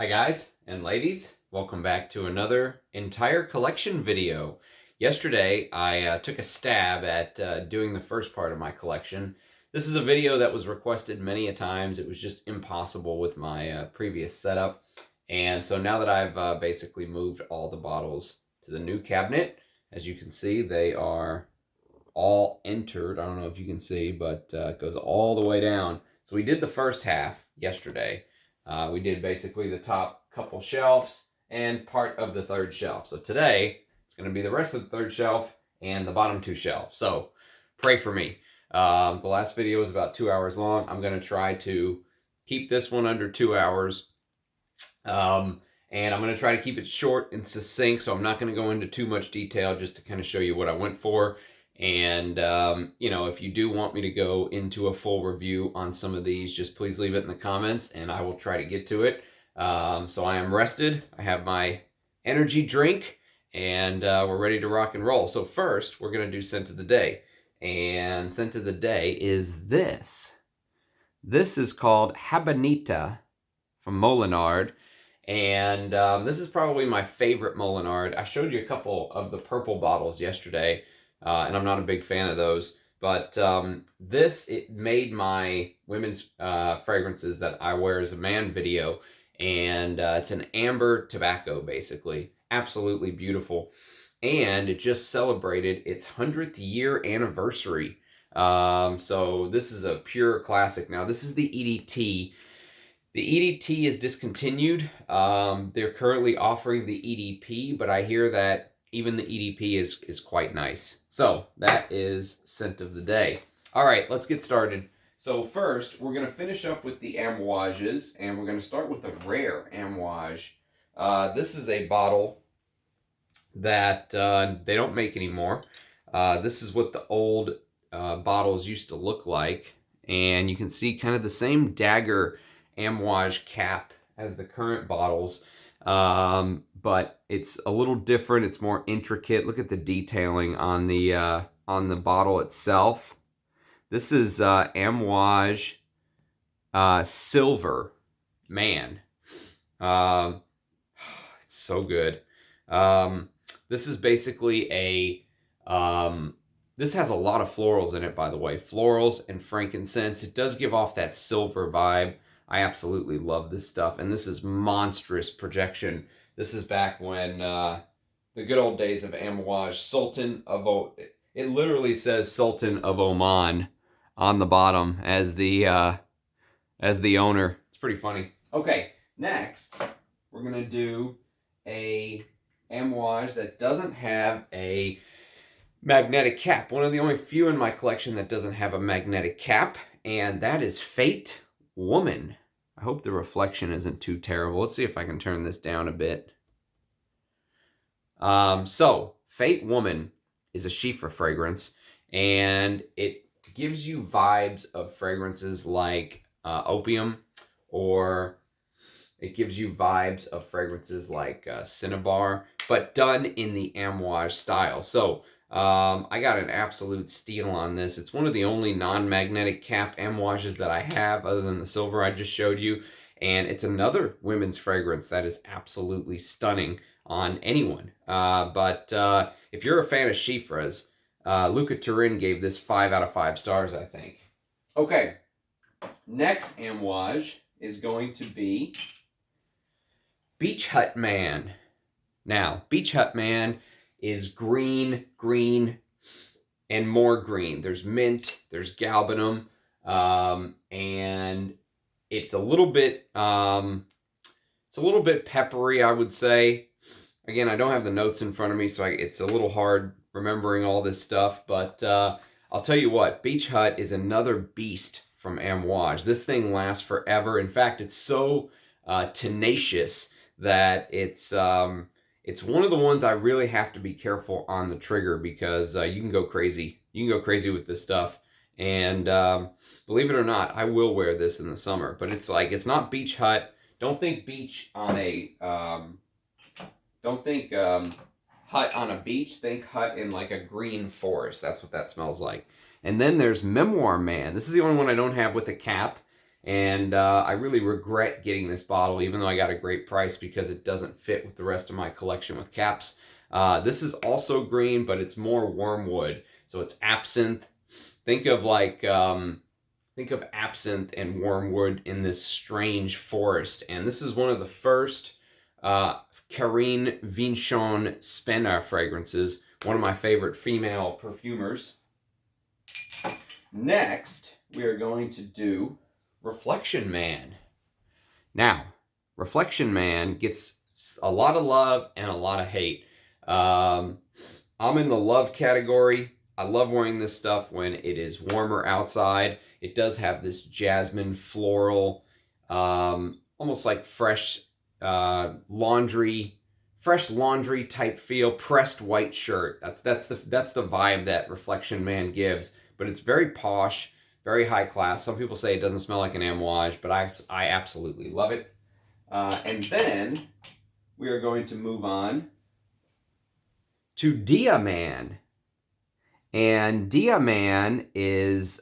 Hi guys and ladies, welcome back to another entire collection video. Yesterday I took a stab at doing the first part of my collection. This is a video that was requested many a times. It was just impossible with my previous setup. And so now that I've basically moved all the bottles to the new cabinet, as you can see, they are all entered. I don't know if you can see, but it goes all the way down. So we did the first half yesterday. We did basically the top couple shelves and part of the third shelf. So today, it's going to be the rest of the third shelf and the bottom two shelves. So pray for me. The last video was about 2 hours long. I'm going to try to keep this one under 2 hours. And I'm going to try to keep it short and succinct, so I'm not going to go into too much detail, just to kind of show you what I went for. And, if you do want me to go into a full review on some of these, just please leave it in the comments and I will try to get to it. So I am rested. I have my energy drink and we're ready to rock and roll. So first, we're going to do scent of the day. And scent of the day is this. This is called Habanita from Molinard. And this is probably my favorite Molinard. I showed you a couple of the purple bottles yesterday. And I'm not a big fan of those. But it made my women's fragrances that I wear as a man video. And it's an amber tobacco, basically. Absolutely beautiful. And it just celebrated its 100th year anniversary. So this is a pure classic. Now, this is the EDT. The EDT is discontinued. They're currently offering the EDP, but I hear that even the EDP is quite nice. So that is scent of the day. All right, let's get started. So first, we're going to finish up with the Amouages, and we're going to start with the rare Amouage. This is a bottle that they don't make anymore. This is what the old bottles used to look like, and you can see kind of the same dagger Amouage cap as the current bottles, but it's a little different. It's more intricate. Look at the detailing on the bottle itself. This is Amouage Silver Man. It's so good. This is basically this has a lot of florals in it, by the way. Florals and frankincense. It does give off that silver vibe. I absolutely love this stuff. And this is monstrous projection. This is back when the good old days of Amouage. It literally says Sultan of Oman on the bottom as the owner. It's pretty funny. Okay, next we're going to do a Amouage that doesn't have a magnetic cap. One of the only few in my collection that doesn't have a magnetic cap, and that is Fate Woman. I hope the reflection isn't too terrible. Let's see if I can turn this down a bit. So Fate Woman is a Chiffre fragrance, and it gives you vibes of fragrances like Opium, or it gives you vibes of fragrances like Cinnabar, but done in the Amouage style. So I got an absolute steal on this. It's one of the only non-magnetic cap Amouages that I have, other than the silver I just showed you. And it's another women's fragrance that is absolutely stunning on anyone. But if you're a fan of Chiffres, Luca Turin gave this 5 out of 5 stars, I think. Okay, next Amouage is going to be Beach Hut Man. Now, Beach Hut Man is green, and more green. There's mint, there's galbanum, and it's a little bit peppery, I would say. Again, I don't have the notes in front of me, so it's a little hard remembering all this stuff, but I'll tell you what, Beach Hut is another beast from Amouage. This thing lasts forever. In fact, it's so tenacious that it's one of the ones I really have to be careful on the trigger, because you can go crazy. You can go crazy with this stuff. And believe it or not, I will wear this in the summer. But it's not Beach Hut. Don't think beach on a don't think hut on a beach. Think hut in like a green forest. That's what that smells like. And then there's Memoir Man. This is the only one I don't have with a cap. And I really regret getting this bottle, even though I got a great price, because it doesn't fit with the rest of my collection with caps. This is also green, but it's more wormwood. So it's absinthe. Think of like, think of absinthe and wormwood in this strange forest. And this is one of the first Karine Vinchon Spenna fragrances, one of my favorite female perfumers. Next, we are going to do Reflection Man. Now, Reflection Man gets a lot of love and a lot of hate. I'm in the love category. I love wearing this stuff when it is warmer outside. It does have this jasmine floral, almost like fresh laundry type feel. Pressed white shirt. That's the vibe that Reflection Man gives. But it's very posh, very high class. Some people say it doesn't smell like an amouage, but I absolutely love it. And then we are going to move on to Dia Man. And Dia Man is,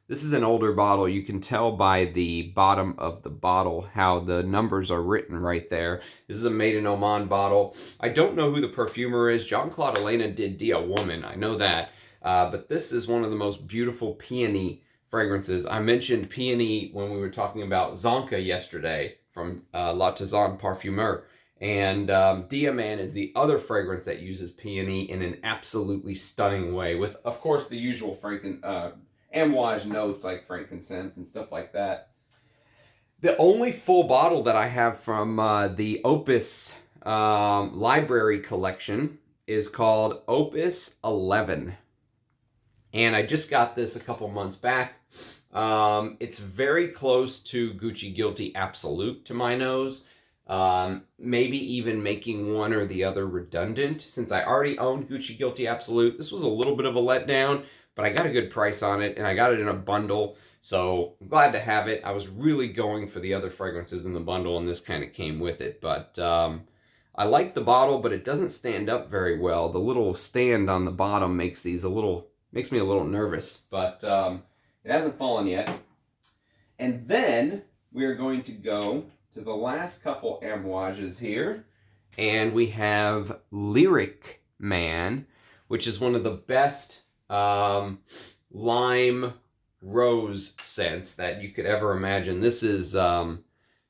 this is an older bottle. You can tell by the bottom of the bottle how the numbers are written right there. This is a made in Oman bottle. I don't know who the perfumer is. Jean-Claude Elena did Dia Woman, I know that. But this is one of the most beautiful peony fragrances. I mentioned peony when we were talking about Zonka yesterday from L'Artisan Parfumeur. And Dia Man is the other fragrance that uses peony in an absolutely stunning way, with, of course, the usual amouage notes like frankincense and stuff like that. The only full bottle that I have from the Opus library collection is called Opus 11. And I just got this a couple months back. It's very close to Gucci Guilty Absolute to my nose. Maybe even making one or the other redundant. Since I already owned Gucci Guilty Absolute, this was a little bit of a letdown, but I got a good price on it, and I got it in a bundle, so I'm glad to have it. I was really going for the other fragrances in the bundle, and this kind of came with it, but I like the bottle, but it doesn't stand up very well. The little stand on the bottom makes me a little nervous, but it hasn't fallen yet. And then we're going to go to the last couple amouages here, and we have Lyric Man, which is one of the best lime rose scents that you could ever imagine. This is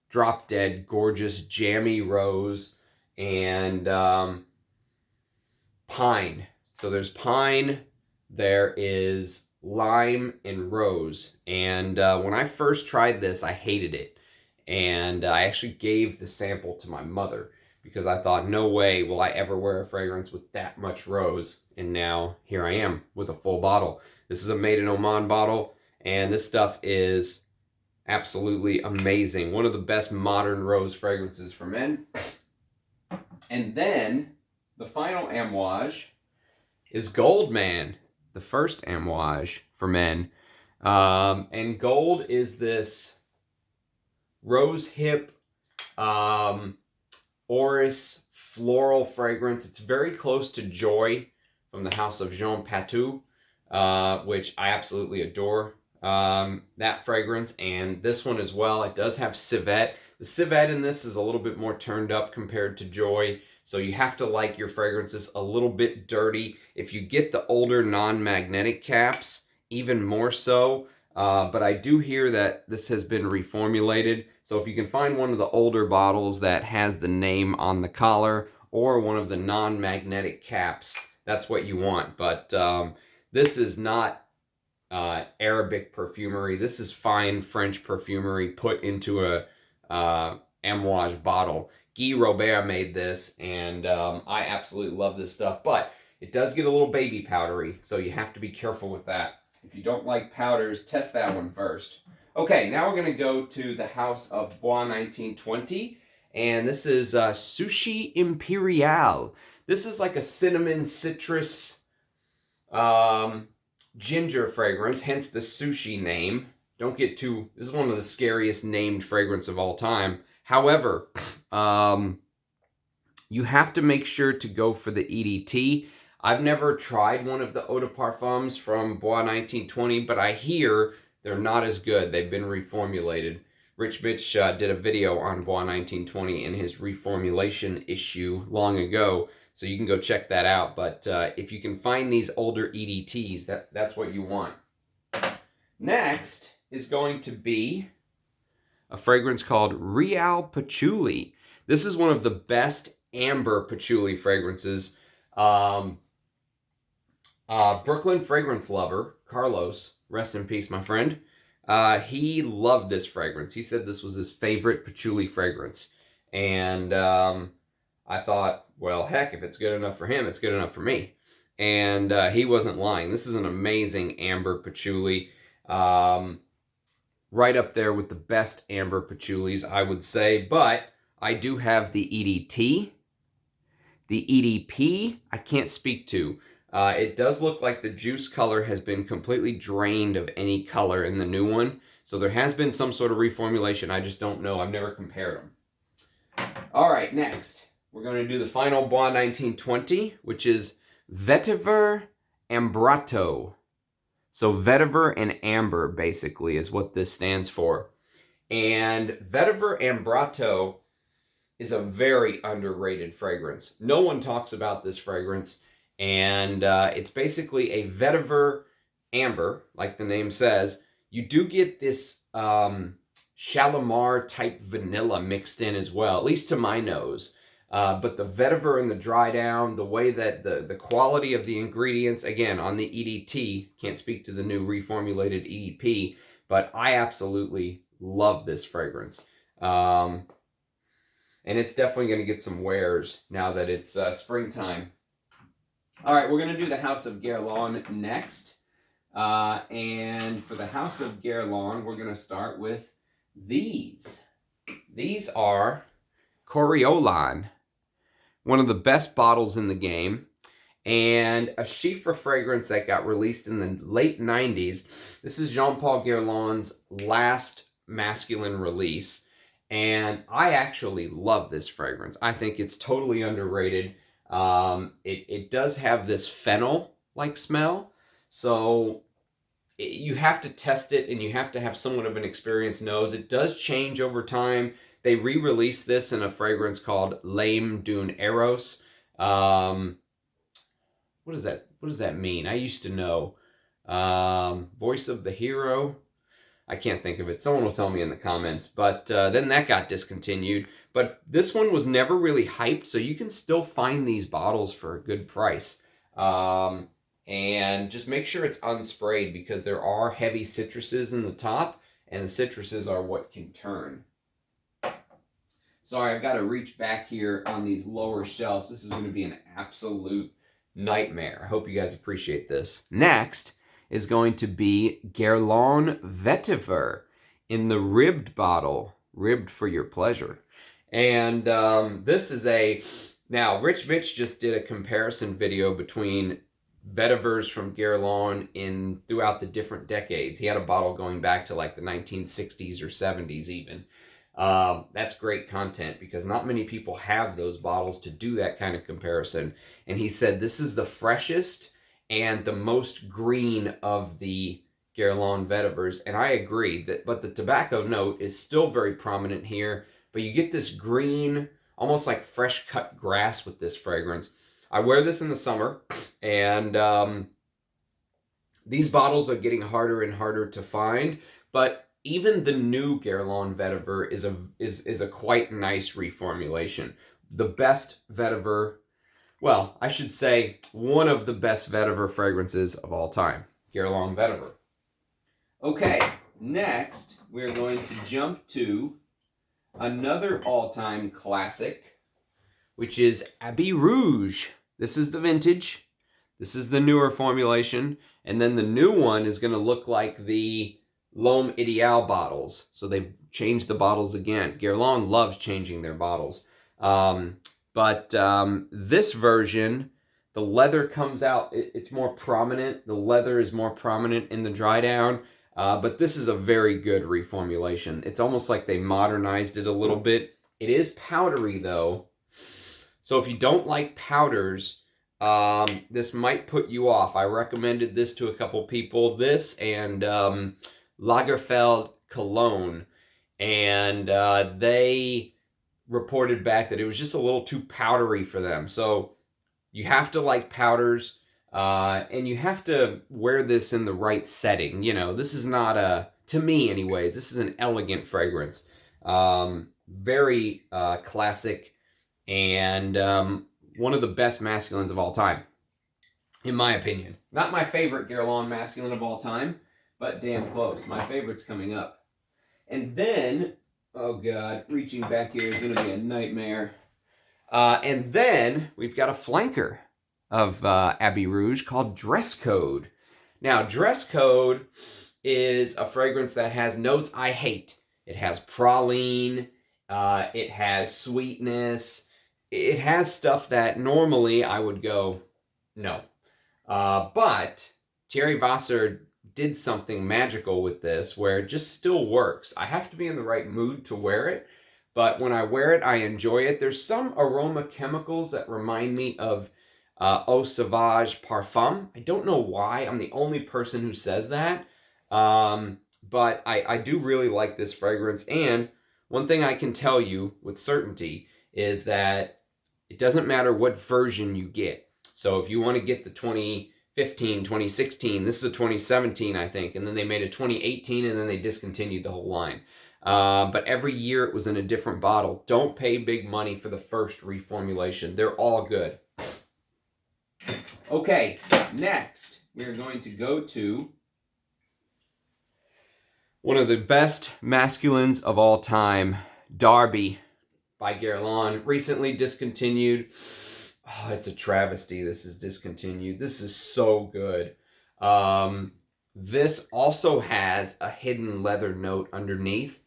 drop dead gorgeous jammy rose and pine. So there's pine, there is lime and rose, and when I first tried this, I hated it. And I actually gave the sample to my mother because I thought, no way will I ever wear a fragrance with that much rose. And now here I am with a full bottle. This is a made in Oman bottle, and this stuff is absolutely amazing. One of the best modern rose fragrances for men. And then the final amouage is Gold Man, the first amouage for men. And Gold is this rose hip orris floral fragrance. It's very close to Joy from the house of Jean Patou, which I absolutely adore that fragrance, and this one as well. It does have civet. The civet in this is a little bit more turned up compared to Joy, so you have to like your fragrances a little bit dirty. If you get the older non-magnetic caps, even more so. But I do hear that this has been reformulated. So if you can find one of the older bottles that has the name on the collar or one of the non-magnetic caps, that's what you want. But this is not Arabic perfumery. This is fine French perfumery put into a amouage bottle. Guy Robert made this, and I absolutely love this stuff. But it does get a little baby powdery, so you have to be careful with that. If you don't like powders, test that one first. Okay, now we're going to go to the house of Bois 1920, and this is Sushi Imperial. This is like a cinnamon citrus ginger fragrance, hence the sushi name. Don't get too... This is one of the scariest named fragrance of all time. However, you have to make sure to go for the EDT. I've never tried one of the eau de parfums from Bois 1920, but I hear they're not as good. They've been reformulated. Rich Bitch did a video on Bois 1920 in his reformulation issue long ago, so you can go check that out. But if you can find these older EDTs, that's what you want. Next is going to be a fragrance called Real Patchouli. This is one of the best amber patchouli fragrances. Brooklyn fragrance lover, Carlos, rest in peace, my friend. He loved this fragrance. He said this was his favorite patchouli fragrance. And I thought, well, heck, if it's good enough for him, it's good enough for me. And he wasn't lying. This is an amazing amber patchouli. Right up there with the best amber patchoulis, I would say. But I do have the EDT. The EDP, I can't speak to. It does look like the juice color has been completely drained of any color in the new one. So there has been some sort of reformulation. I just don't know. I've never compared them. All right, next. We're going to do the final Bois 1920, which is Vetiver Amber. So Vetiver and Amber, basically, is what this stands for. And Vetiver Amber is a very underrated fragrance. No one talks about this fragrance. And it's basically a Vetiver Amber, like the name says. You do get this Shalimar type vanilla mixed in as well, at least to my nose. But the vetiver and the dry down, the way that the quality of the ingredients, again, on the EDT, can't speak to the new reformulated EDP, but I absolutely love this fragrance. And it's definitely going to get some wears now that it's springtime. All right, we're going to do the House of Guerlain next. And for the House of Guerlain, we're going to start with these. These are Coriolan, one of the best bottles in the game, and a Chiffre fragrance that got released in the late 90s. This is Jean-Paul Guerlain's last masculine release, and I actually love this fragrance. I think it's totally underrated. It does have this fennel-like smell, so you have to test it, and you have to have somewhat of an experienced nose. It does change over time. They re-released this in a fragrance called Lame Dune Eros. What does that mean? I used to know. Voice of the Hero. I can't think of it. Someone will tell me in the comments. But then that got discontinued. But this one was never really hyped, so you can still find these bottles for a good price. And just make sure it's unsprayed, because there are heavy citruses in the top, and the citruses are what can turn. Sorry, I've got to reach back here on these lower shelves. This is going to be an absolute nightmare. I hope you guys appreciate this. Next is going to be Guerlain Vetiver in the ribbed bottle. Ribbed for your pleasure. And this is a... Now, Rich Mitch just did a comparison video between Vetivers from Guerlain throughout the different decades. He had a bottle going back to like the 1960s or 70s even. That's great content, because not many people have those bottles to do that kind of comparison. And he said this is the freshest and the most green of the Guerlain Vetivers, and I agree. But the tobacco note is still very prominent here, but you get this green, almost like fresh cut grass with this fragrance. I wear this in the summer, and these bottles are getting harder and harder to find, but even the new Guerlain Vetiver is a quite nice reformulation. The best Vetiver, well, I should say one of the best Vetiver fragrances of all time, Guerlain Vetiver. Okay, next we're going to jump to another all-time classic, which is Abbey Rouge. This is the vintage. This is the newer formulation, and then the new one is going to look like the L'Homme Ideal bottles. So they've changed the bottles again. Guerlain loves changing their bottles. But this version, the leather comes out, it's more prominent. The leather is more prominent in the dry down. But this is a very good reformulation. It's almost like they modernized it a little bit. It is powdery though. So if you don't like powders, this might put you off. I recommended this to a couple people. This and Lagerfeld Cologne, and they reported back that it was just a little too powdery for them. So you have to like powders, and you have to wear this in the right setting. You know, this is not to me anyways, this is an elegant fragrance. Very classic, and one of the best masculines of all time, in my opinion. Not my favorite Guerlain masculine of all time, but damn close. My favorite's coming up. And then, oh God, reaching back here is going to be a nightmare. And then we've got a flanker of Abbey Rouge called Dress Code. Now, Dress Code is a fragrance that has notes I hate. It has praline, it has sweetness, it has stuff that normally I would go, no. But Thierry Vasseur did something magical with this where it just still works. I have to be in the right mood to wear it, but when I wear it, I enjoy it. There's some aroma chemicals that remind me of Eau Sauvage Parfum. I don't know why. I'm the only person who says that. But I do really like this fragrance. And one thing I can tell you with certainty is that it doesn't matter what version you get. So if you want to get the 2015, 2016, this is a 2017, I think, and then they made a 2018, and then they discontinued the whole line. But every year it was in a different bottle. Don't pay big money for the first reformulation. They're all good. Okay, next we're going to go to one of the best masculines of all time, Derby by Guerlain. Recently discontinued. Oh, it's a travesty this is discontinued. This is so good. This also has a hidden leather note underneath.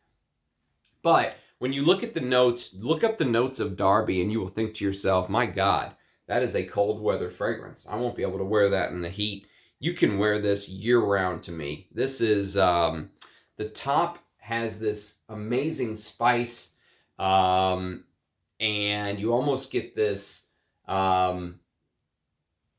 But when you look at the notes, look up the notes of Derby and you will think to yourself, my God, that is a cold weather fragrance. I won't be able to wear that in the heat. You can wear this year round to me. This is, the top has this amazing spice, and you almost get this,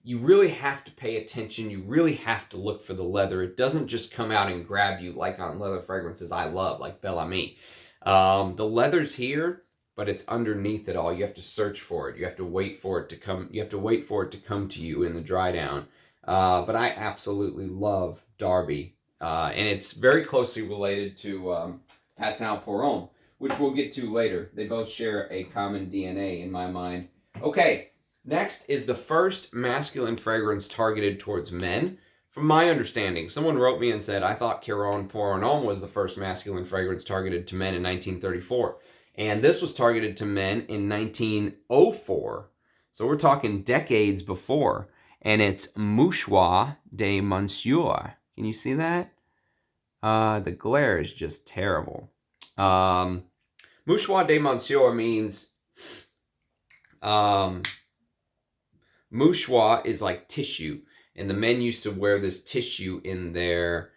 you really have to pay attention. You really have to look for the leather. It doesn't just come out and grab you like on leather fragrances I love, like Bellamy. The leather's here, but it's underneath it all. You have to search for it. You have to wait for it to come. You have to wait for it to come to you in the dry down. But I absolutely love Derby. And it's very closely related to Patin Pour Homme, which we'll get to later. They both share a common DNA in my mind. Okay, next is the first masculine fragrance targeted towards men. From my understanding, someone wrote me and said, I thought Caron Pour Homme was the first masculine fragrance targeted to men in 1934. And this was targeted to men in 1904. So we're talking decades before. And it's Mouchoir de Monsieur. Can you see that? The glare is just terrible. Mouchoir de Monsieur means... mouchoir is like tissue. And the men used to wear this tissue in their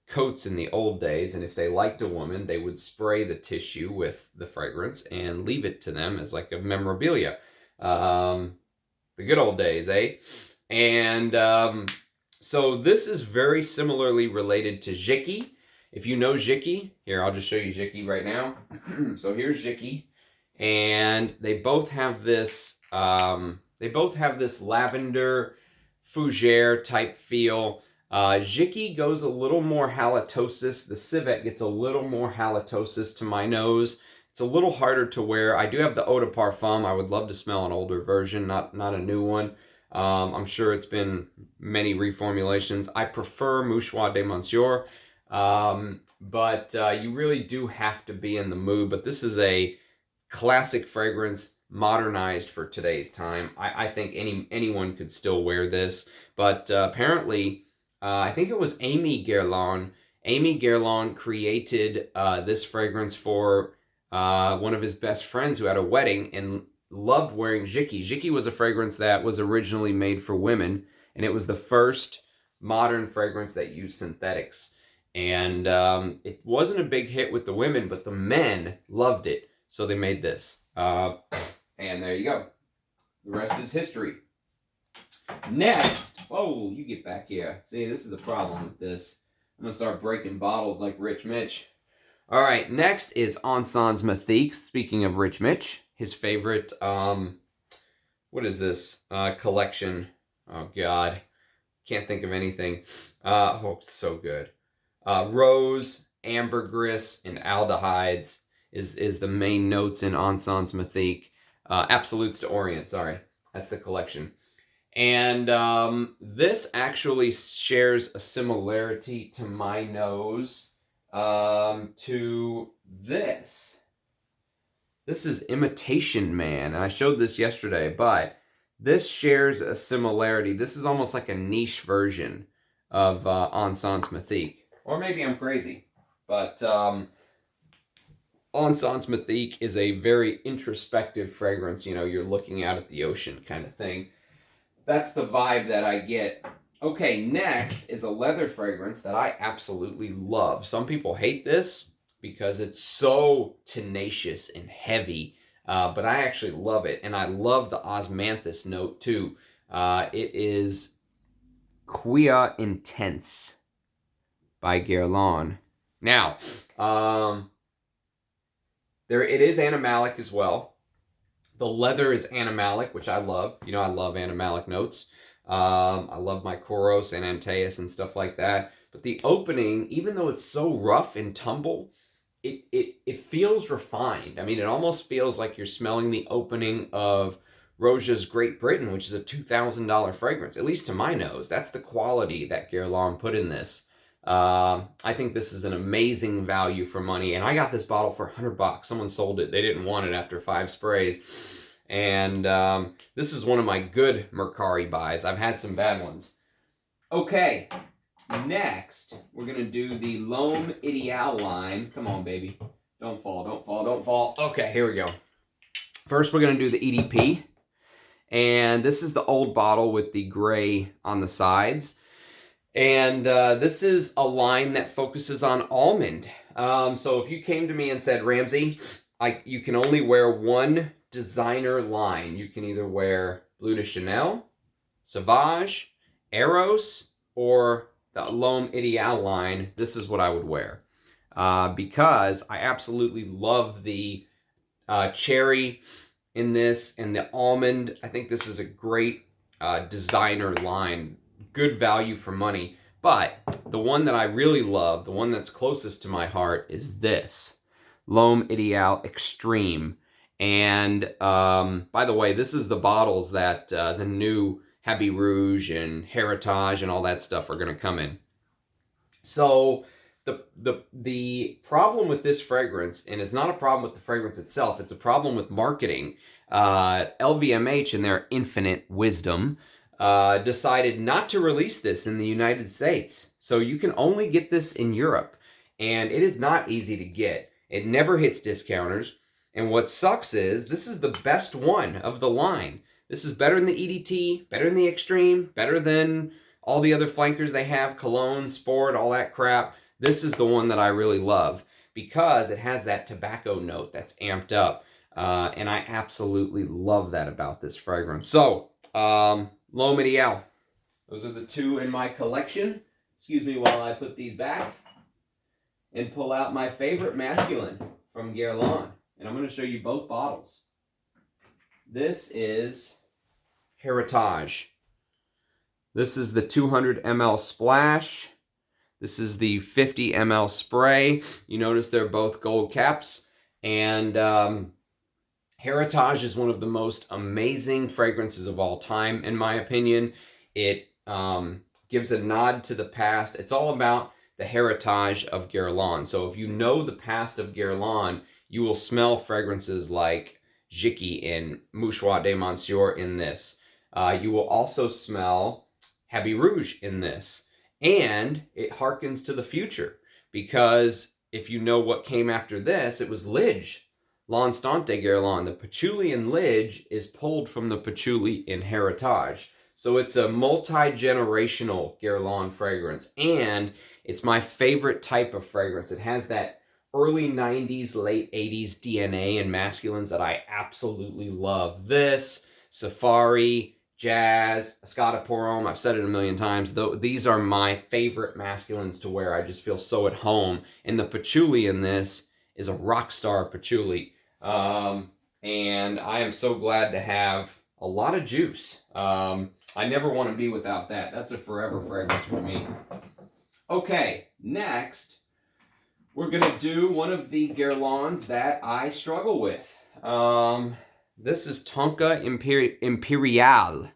coats in the old days. And if they liked a woman, they would spray the tissue with the fragrance and leave it to them as like a memorabilia. The good old days, eh? And so this is very similarly related to Jiki. If you know Jiki, here, I'll just show you Jiki right now. So here's Jiki. And they both have this, lavender fougere type feel. Jiki goes a little more halitosis. The civet gets a little more halitosis to my nose. It's a little harder to wear. I do have the Eau de Parfum. I would love to smell an older version, not a new one. I'm sure it's been many reformulations. I prefer Mouchoir de Monsieur, but you really do have to be in the mood. But this is a classic fragrance, modernized for today's time. I think anyone could still wear this, but apparently, I think it was Amy Guerlain. Amy Guerlain created this fragrance for one of his best friends who had a wedding and loved wearing Jiki. Jiki was a fragrance that was originally made for women, and it was the first modern fragrance that used synthetics. And it wasn't a big hit with the women, but the men loved it. So they made this. And there you go. The rest is history. Next. Oh, you get back here. See, this is the problem with this. I'm gonna start breaking bottles like Rich Mitch. All right, next is Incense Extreme. Speaking of Rich Mitch, his favorite, what is this, collection? Oh, God. Can't think of anything. Oh, it's so good. Rose, ambergris, and aldehydes is the main notes in Incense Extreme. Absolutes to Orient, sorry. That's the collection. And this actually shares a similarity to my nose to this. This is Imitation Man, and I showed this yesterday, but this shares a similarity. This is almost like a niche version of Incense Extreme. Or maybe I'm crazy, but Incense Extreme is a very introspective fragrance. You know, you're looking out at the ocean kind of thing. That's the vibe that I get. Okay, next is a leather fragrance that I absolutely love. Some people hate this because it's so tenacious and heavy, but I actually love it, and I love the osmanthus note too. It is Quia Intense by Guerlain. Now, it is animalic as well. The leather is animalic, which I love. You know, I love animalic notes. I love my Koros and Antaeus and stuff like that. But the opening, even though it's so rough and tumble, it feels refined. I mean, it almost feels like you're smelling the opening of Roja's Great Britain, which is a $2,000 fragrance, at least to my nose. That's the quality that Guerlain put in this. I think this is an amazing value for money, and I got this bottle for $100. Someone sold it. They didn't want it after 5 sprays. And this is one of my good Mercari buys. I've had some bad ones. Okay, next, we're going to do the L'Homme Ideal line. Come on, baby. Don't fall, don't fall, don't fall. Okay, here we go. First, we're going to do the EDP. And this is the old bottle with the gray on the sides. And this is a line that focuses on almond. So if you came to me and said, Ramsey, you can only wear one designer line. You can either wear Bleu de Chanel, Sauvage, Eros, or the L'Homme Ideal line. This is what I would wear. Because I absolutely love the cherry in this and the almond. I think this is a great designer line. Good value for money. But the one that I really love, the one that's closest to my heart, is this L'Homme Ideal Extreme. And by the way, this is the bottles that the new Habit Rouge and Heritage and all that stuff are going to come in. So the problem with this fragrance, and it's not a problem with the fragrance itself, it's a problem with marketing. LVMH, in their infinite wisdom, decided not to release this in the United States. So you can only get this in Europe. And it is not easy to get. It never hits discounters. And what sucks is, this is the best one of the line. This is better than the EDT, better than the Extreme, better than all the other flankers they have, Cologne, Sport, all that crap. This is the one that I really love because it has that tobacco note that's amped up. And I absolutely love that about this fragrance. So, L'Homme Ideal. Those are the two in my collection. Excuse me while I put these back and pull out my favorite masculine from Guerlain. And I'm going to show you both bottles. This is Heritage. This is the 200 ml splash. This is the 50 ml spray. You notice they're both gold caps. And Heritage is one of the most amazing fragrances of all time, in my opinion. It gives a nod to the past. It's all about the heritage of Guerlain. So if you know the past of Guerlain, you will smell fragrances like Jicquy and Mouchoir de Monsieur in this. You will also smell Habit Rouge in this. And it harkens to the future, because if you know what came after this, it was Lidge. L'Instant de Guerlain. The Patchouli in Lidge is pulled from the Patchouli in Heritage. So it's a multi-generational Guerlain fragrance. And it's my favorite type of fragrance. It has that early 90s, late 80s DNA and masculines that I absolutely love. This, Safari, Jazz, Escada I've said it a million times. Though these are my favorite masculines to wear. I just feel so at home. And the patchouli in this is a rock star patchouli. And I am so glad to have a lot of juice. I never want to be without that. That's a forever fragrance for me. Okay, next, we're going to do one of the Guerlains that I struggle with. This is Tonka Imperial.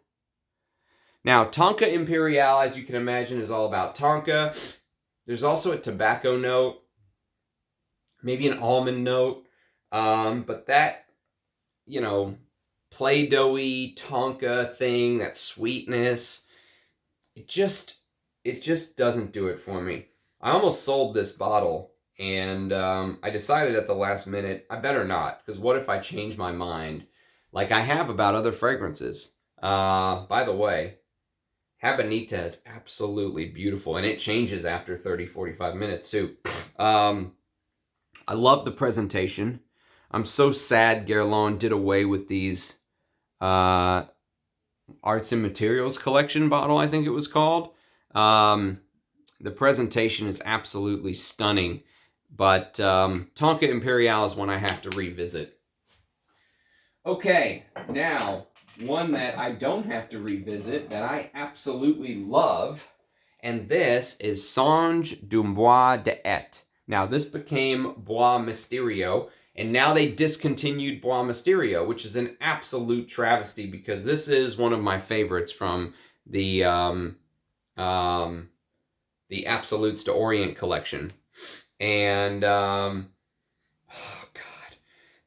Now, Tonka Imperial, as you can imagine, is all about Tonka. There's also a tobacco note, maybe an almond note, but that, you know, Play-Doh-y Tonka thing, that sweetness, it just doesn't do it for me. I almost sold this bottle, and I decided at the last minute, I better not, because what if I change my mind, like I have about other fragrances? By the way, Habanita is absolutely beautiful, and it changes after 30, 45 minutes, too. I love the presentation. I'm so sad Guerlain did away with these Arts and Materials collection bottle, I think it was called. The presentation is absolutely stunning, but Tonka Imperial is one I have to revisit. Okay, now, one that I don't have to revisit, that I absolutely love, and this is Songe du Bois d'Et. Now, this became Bois Mysterio, and now they discontinued Bois Mysterio, which is an absolute travesty, because this is one of my favorites from the Absolutes d'Orient collection. And, oh God.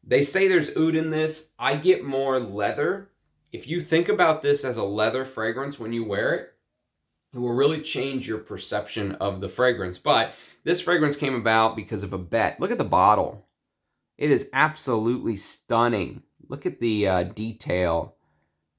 They say there's oud in this. I get more leather. If you think about this as a leather fragrance when you wear it, it will really change your perception of the fragrance. But this fragrance came about because of a bet. Look at the bottle. It is absolutely stunning. Look at the detail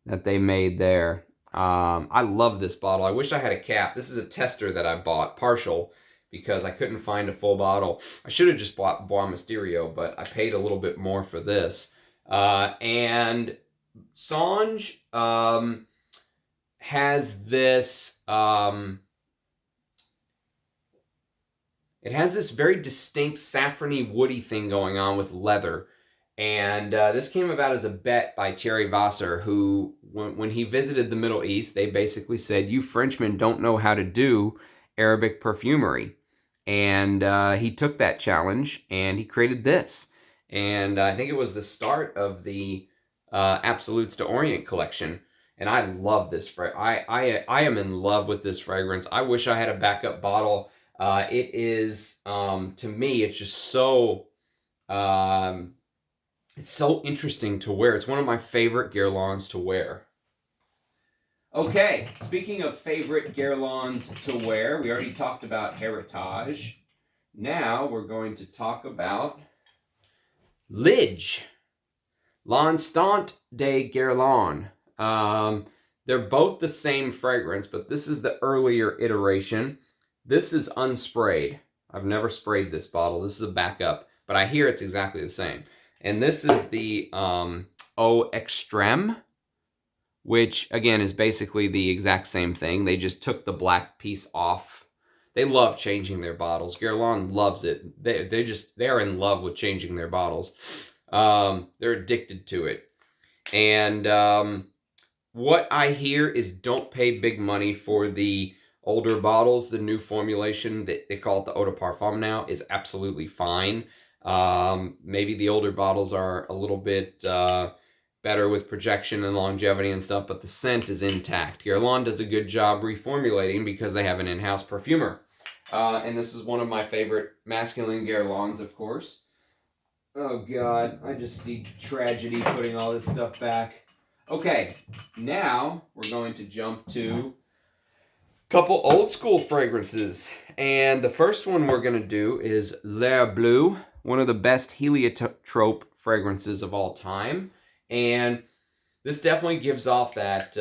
that they made there. I love this bottle. I wish I had a cap. This is a tester that I bought, partial, because I couldn't find a full bottle. I should have just bought Bois Mysterio, but I paid a little bit more for this. And Songe has this, it has this very distinct saffrony woody thing going on with leather. And this came about as a bet by Thierry Vasseur, who, when he visited the Middle East, they basically said, you Frenchmen don't know how to do Arabic perfumery. And he took that challenge, and he created this. And I think it was the start of the Absolutes d'Orient collection. And I love this fragrance. I am in love with this fragrance. I wish I had a backup bottle. It is, to me, it's just so... it's so interesting to wear. It's one of my favorite Guerlains to wear. Okay, speaking of favorite Guerlains to wear, we already talked about Heritage. Now we're going to talk about Lidge. L'Instant de Guerlain. They're both the same fragrance, but this is the earlier iteration. This is unsprayed. I've never sprayed this bottle. This is a backup, but I hear it's exactly the same. And this is the Eau Extreme, which, again, is basically the exact same thing. They just took the black piece off. They love changing their bottles. Guerlain loves it. They're in love with changing their bottles. They're addicted to it. And what I hear is don't pay big money for the older bottles. The new formulation, they call it the Eau de Parfum now, is absolutely fine. Maybe the older bottles are a little bit better with projection and longevity and stuff, but the scent is intact. Guerlain does a good job reformulating because they have an in-house perfumer. And this is one of my favorite masculine Guerlains, of course. Oh God, I just see tragedy putting all this stuff back. Okay, now we're going to jump to a couple old school fragrances. And the first one we're going to do is L'Air Bleu, one of the best heliotrope fragrances of all time. And this definitely gives off that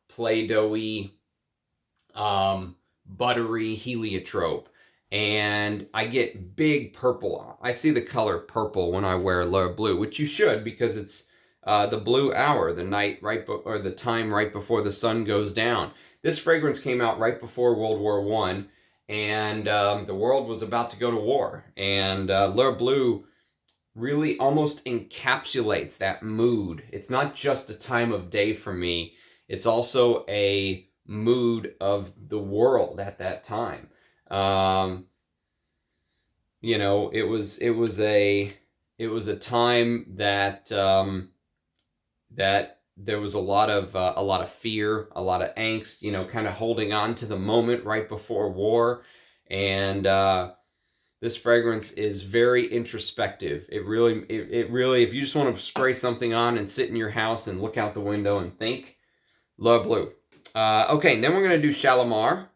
Play-Doh-y, buttery heliotrope. And I get big purple. I see the color purple when I wear L'Air Bleu, which you should, because it's the blue hour, the night or the time right before the sun goes down. This fragrance came out right before World War I, and the world was about to go to war. And Le Bleu really almost encapsulates that mood. It's not just a time of day for me. It's also a mood of the world at that time. You know, it was a time that that there was a lot of fear, a lot of angst, you know, kind of holding on to the moment right before war. And this fragrance is very introspective. It really, if you just want to spray something on and sit in your house and look out the window and think, Le Bleu. Okay, then we're going to do Shalimar.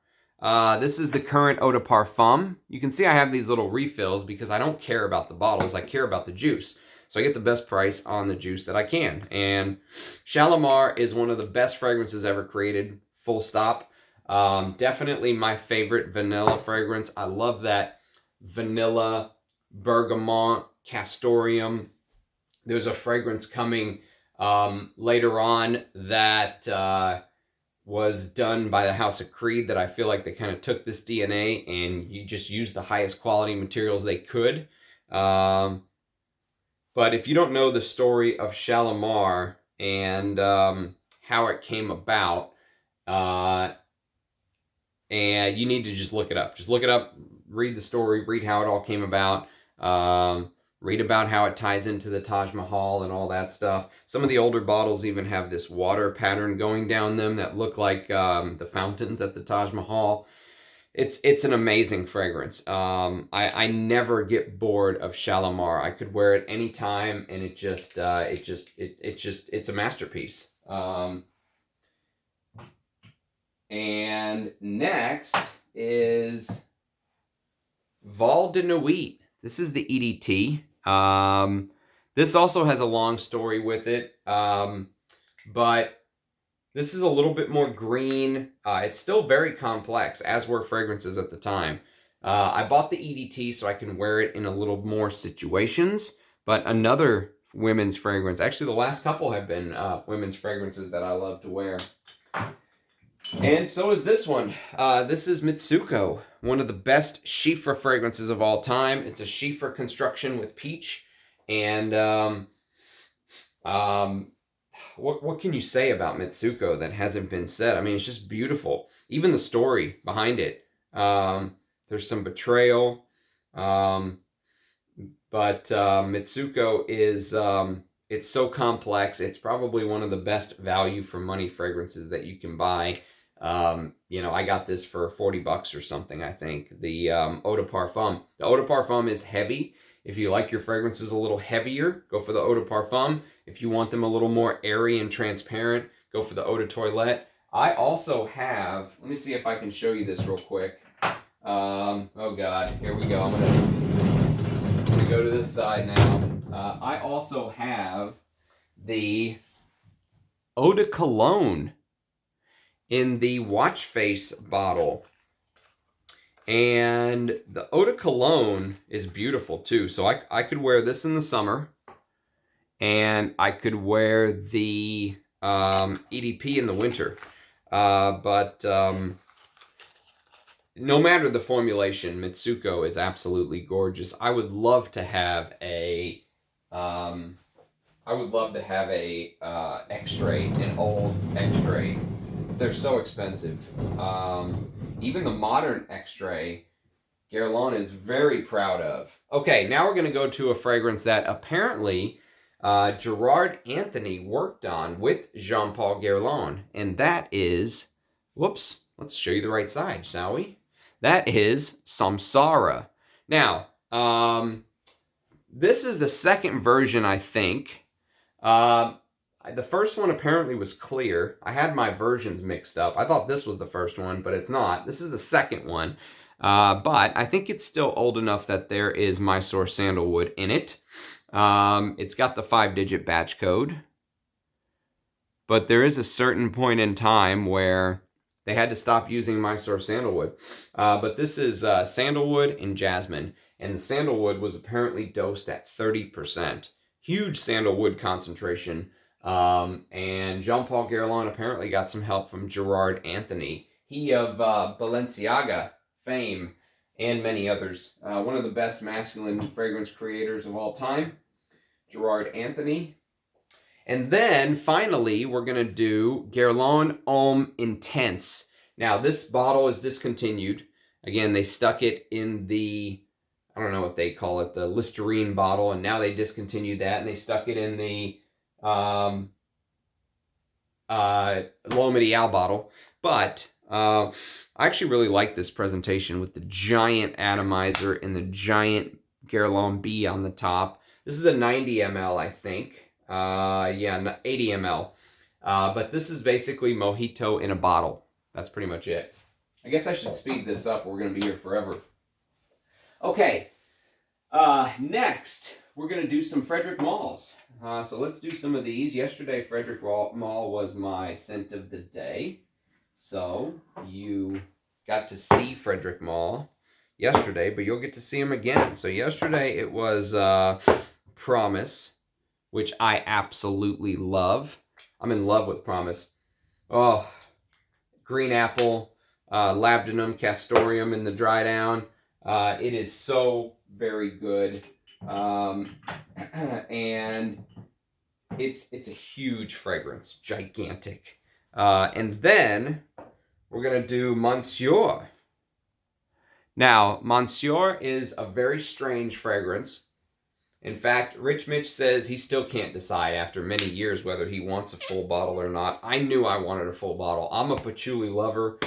This is the current eau de parfum. You can see I have these little refills because I don't care about the bottles. I care about the juice. So I get the best price on the juice that I can. And Shalimar is one of the best fragrances ever created, full stop. Definitely my favorite vanilla fragrance. I love that vanilla, bergamot, castoreum. There's a fragrance coming later on that was done by the House of Creed that I feel like they kind of took this DNA and you just used the highest quality materials they could. But if you don't know the story of Shalimar and how it came about, and you need to just look it up. Just look it up, read the story, read how it all came about, read about how it ties into the Taj Mahal and all that stuff. Some of the older bottles even have this water pattern going down them that look like the fountains at the Taj Mahal. It's an amazing fragrance. I never get bored of Shalimar. I could wear it anytime, and it's a masterpiece. And next is Val de Nuit. This is the EDT. This also has a long story with it, but this is a little bit more green. It's still very complex, as were fragrances at the time. I bought the EDT so I can wear it in a little more situations, but another women's fragrance. Actually, the last couple have been women's fragrances that I love to wear. And so is this one. This is Mitsuko, one of the best Schiffer fragrances of all time. It's a Schiffer construction with peach. And what can you say about Mitsuko that hasn't been said? I mean, it's just beautiful. Even the story behind it. There's some betrayal. But Mitsuko is... it's so complex. It's probably one of the best value for money fragrances that you can buy. You know, I got this for $40 or something, I think. The eau de parfum. The eau de parfum is heavy. If you like your fragrances a little heavier, go for the eau de parfum. If you want them a little more airy and transparent, go for the eau de toilette. I also have, let me see if I can show you this real quick. Oh God, here we go. I'm gonna go to this side now. I also have the Eau de Cologne in the watch face bottle. And the Eau de Cologne is beautiful too. So I could wear this in the summer. And I could wear the EDP in the winter. No matter the formulation, Mitsuko is absolutely gorgeous. I would love to have a X-ray, an old X-ray. They're so expensive. Even the modern X-ray, Guerlain is very proud of. Okay, now we're going to go to a fragrance that apparently Gerard Anthony worked on with Jean-Paul Guerlain, and that is, whoops, let's show you the right side, shall we? That is Samsara. Now, this is the second version, I think. The first one apparently was clear. I had my versions mixed up. I thought this was the first one, but it's not. This is the second one. But I think it's still old enough that there is Mysore Sandalwood in it. It's got the 5-digit batch code. But there is a certain point in time where they had to stop using Mysore Sandalwood. But this is sandalwood and jasmine. And the sandalwood was apparently dosed at 30%. Huge sandalwood concentration. And Jean-Paul Guerlain apparently got some help from Gerard Anthony. He of Balenciaga fame and many others. One of the best masculine fragrance creators of all time, Gerard Anthony. And then finally, we're going to do Guerlain Homme Intense. Now, this bottle is discontinued. Again, they stuck it in the, I don't know what they call it, the Listerine bottle, and now they discontinued that, and they stuck it in the L'Homme bottle. But I actually really like this presentation with the giant atomizer and the giant Guerlain B on the top. This is a 90 ml, I think. Yeah, 80 ml. But this is basically mojito in a bottle. That's pretty much it. I guess I should speed this up. We're going to be here forever. Okay. Next, we're going to do some Frederic Malls. So let's do some of these. Yesterday, Frederic Mall was my scent of the day. So you got to see Frederic Mall yesterday, but you'll get to see him again. So yesterday it was Promise, which I absolutely love. I'm in love with Promise. Oh, green apple, labdanum, castoreum in the dry down. It is so very good. And it's a huge fragrance, gigantic. And then we're going to do Monsieur. Now, Monsieur is a very strange fragrance. In fact, Rich Mitch says he still can't decide after many years whether he wants a full bottle or not. I knew I wanted a full bottle. I'm a patchouli lover.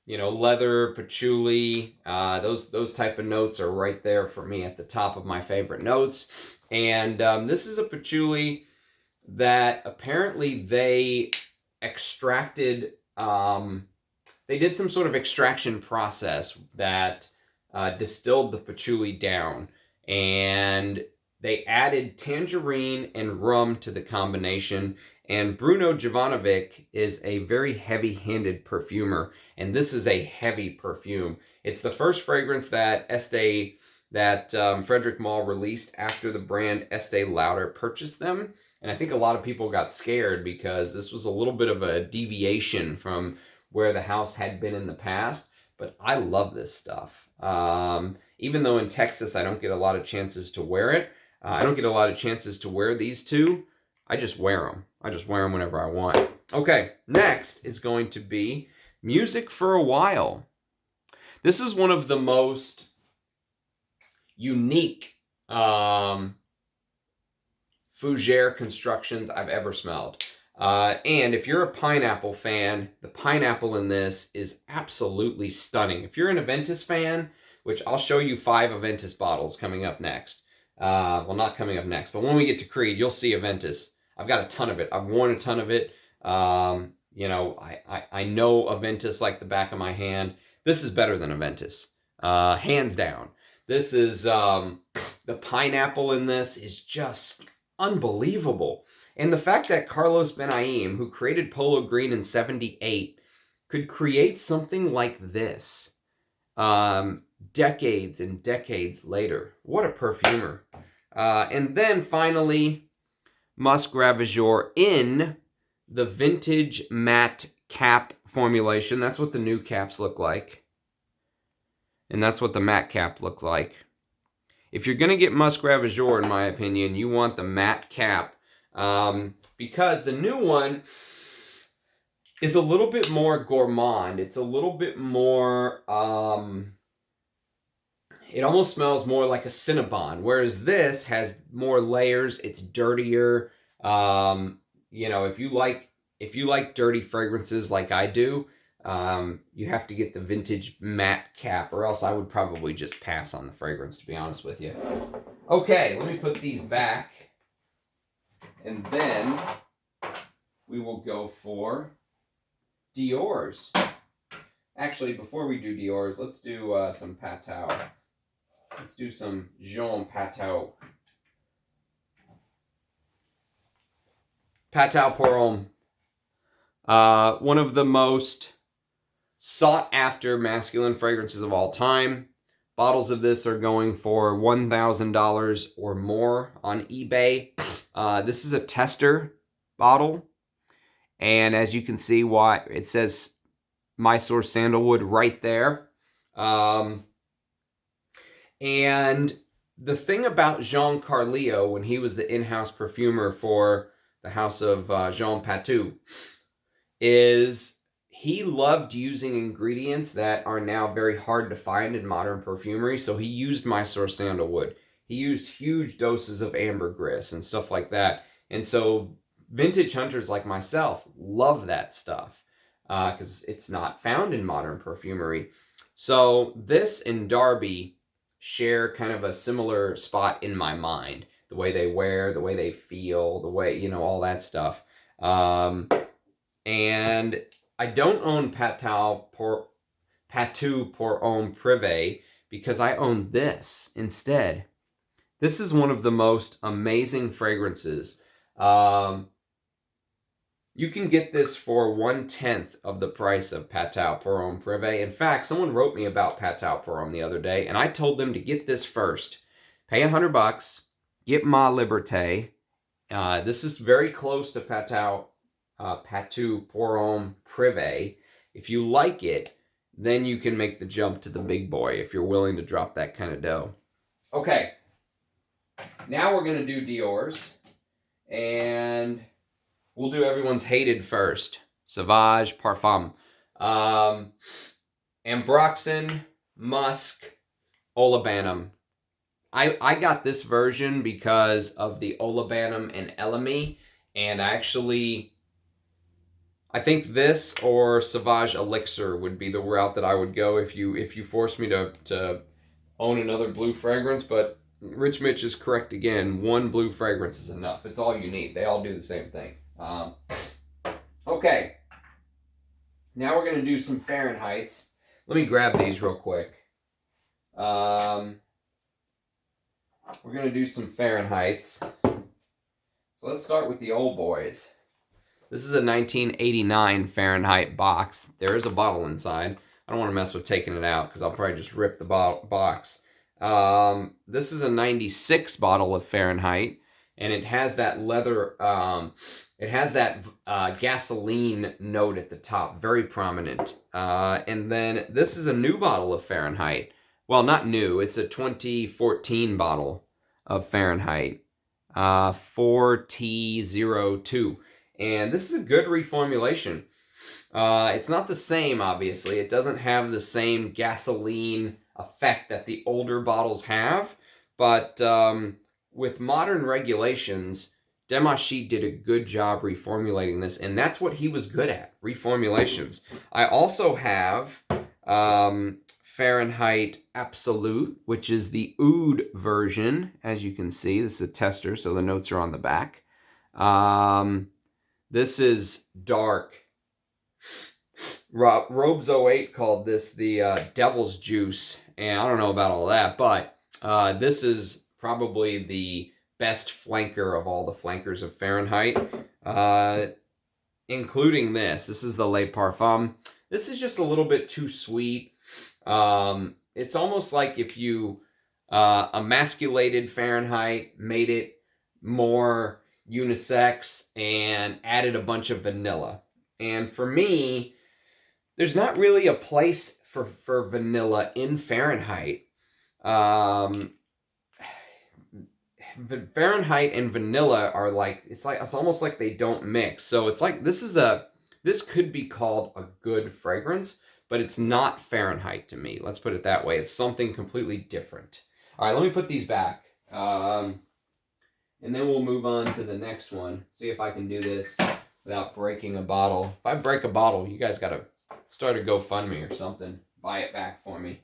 You know, leather, patchouli, those type of notes are right there for me at the top of my favorite notes. And this is a patchouli that apparently they extracted, they did some sort of extraction process that distilled the patchouli down. And they added tangerine and rum to the combination. And Bruno Jovanovic is a very heavy-handed perfumer, and this is a heavy perfume. It's the first fragrance that Frederic Mall released after the brand Estee Lauder purchased them. And I think a lot of people got scared because this was a little bit of a deviation from where the house had been in the past. But I love this stuff. Even though in Texas I don't get a lot of chances to wear it, I don't get a lot of chances to wear these two. I just wear them. I just wear them whenever I want. Okay, next is going to be Music for a While. This is one of the most unique fougere constructions I've ever smelled. And if you're a pineapple fan, the pineapple in this is absolutely stunning. If you're an Aventus fan, which I'll show you 5 Aventus bottles coming up next. Well, not coming up next, but when we get to Creed, you'll see Aventus. I've got a ton of it. I've worn a ton of it. You know, I know Aventus like the back of my hand. This is better than Aventus, hands down. This is, the pineapple in this is just unbelievable. And the fact that Carlos Benaim, who created Polo Green in '78, could create something like this decades and decades later. What a perfumer. And then finally, Musc Ravageur in the vintage matte cap formulation. That's what the new caps look like. And that's what the matte cap looks like. If you're going to get Musc Ravageur, in my opinion, you want the matte cap. Because the new one is a little bit more gourmand. It's a little bit more, it almost smells more like a Cinnabon, whereas this has more layers. It's dirtier. You know, if you like dirty fragrances like I do, you have to get the vintage matte cap, or else I would probably just pass on the fragrance, to be honest with you. Okay, let me put these back, and then we will go for Dior's. Actually, before we do Dior's, let's do some Patou. Let's do some Jean Patou. Patou pour Homme. One of the most sought-after masculine fragrances of all time. Bottles of this are going for $1,000 or more on eBay. This is a tester bottle. And as you can see, why it says Mysore Sandalwood right there. And the thing about Jean Carlio, when he was the in-house perfumer for the house of Jean Patou, is he loved using ingredients that are now very hard to find in modern perfumery. So he used Mysore Sandalwood. He used huge doses of ambergris and stuff like that. And so vintage hunters like myself love that stuff because it's not found in modern perfumery. So this and Darby share kind of a similar spot in my mind. The way they wear, the way they feel, the way, you know, all that stuff. And I don't own Patou pour Homme Privé because I own this instead. This is one of the most amazing fragrances. You can get this for 1/10 of the price of Patou pour Homme Privé. In fact, someone wrote me about Patou pour Homme the other day, and I told them to get this first. Pay $100, get Ma Liberté. This is very close to Patou pour Homme Privé. If you like it, then you can make the jump to the big boy if you're willing to drop that kind of dough. Okay, now we're going to do Dior's, and we'll do everyone's hated first. Sauvage Parfum. Ambroxan, Musk, Olibanum. I got this version because of the Olibanum and Elemi, and I think this or Sauvage Elixir would be the route that I would go if you forced me to own another blue fragrance. But Rich Mitch is correct again. One blue fragrance is enough. It's all you need. They all do the same thing. Okay. Now we're going to do some Fahrenheits. Let me grab these real quick. We're going to do some Fahrenheits. So let's start with the old boys. This is a 1989 Fahrenheit box. There is a bottle inside. I don't want to mess with taking it out because I'll probably just rip the box. This is a 96 bottle of Fahrenheit, and it has that leather, it has that gasoline note at the top, very prominent. And then this is a new bottle of Fahrenheit. Well, not new, it's a 2014 bottle of Fahrenheit, 4T02. And this is a good reformulation. It's not the same, obviously. It doesn't have the same gasoline effect that the older bottles have. But with modern regulations, Mdci did a good job reformulating this. And that's what he was good at, reformulations. I also have Fahrenheit Absolute, which is the oud version. As you can see, this is a tester, so the notes are on the back. This is dark. Robes 08 called this the devil's juice, and I don't know about all that, but this is probably the best flanker of all the flankers of Fahrenheit, including this. This is the Le Parfum. This is just a little bit too sweet. It's almost like if you emasculated Fahrenheit, made it more unisex, and added a bunch of vanilla. And for me, there's not really a place for vanilla in Fahrenheit. Fahrenheit and vanilla are like, it's almost like they don't mix. So it's like, this could be called a good fragrance, but it's not Fahrenheit to me. Let's put it that way. It's something completely different. All right, let me put these back. And then we'll move on to the next one. See if I can do this without breaking a bottle. If I break a bottle, you guys got to start a GoFundMe or something. Buy it back for me.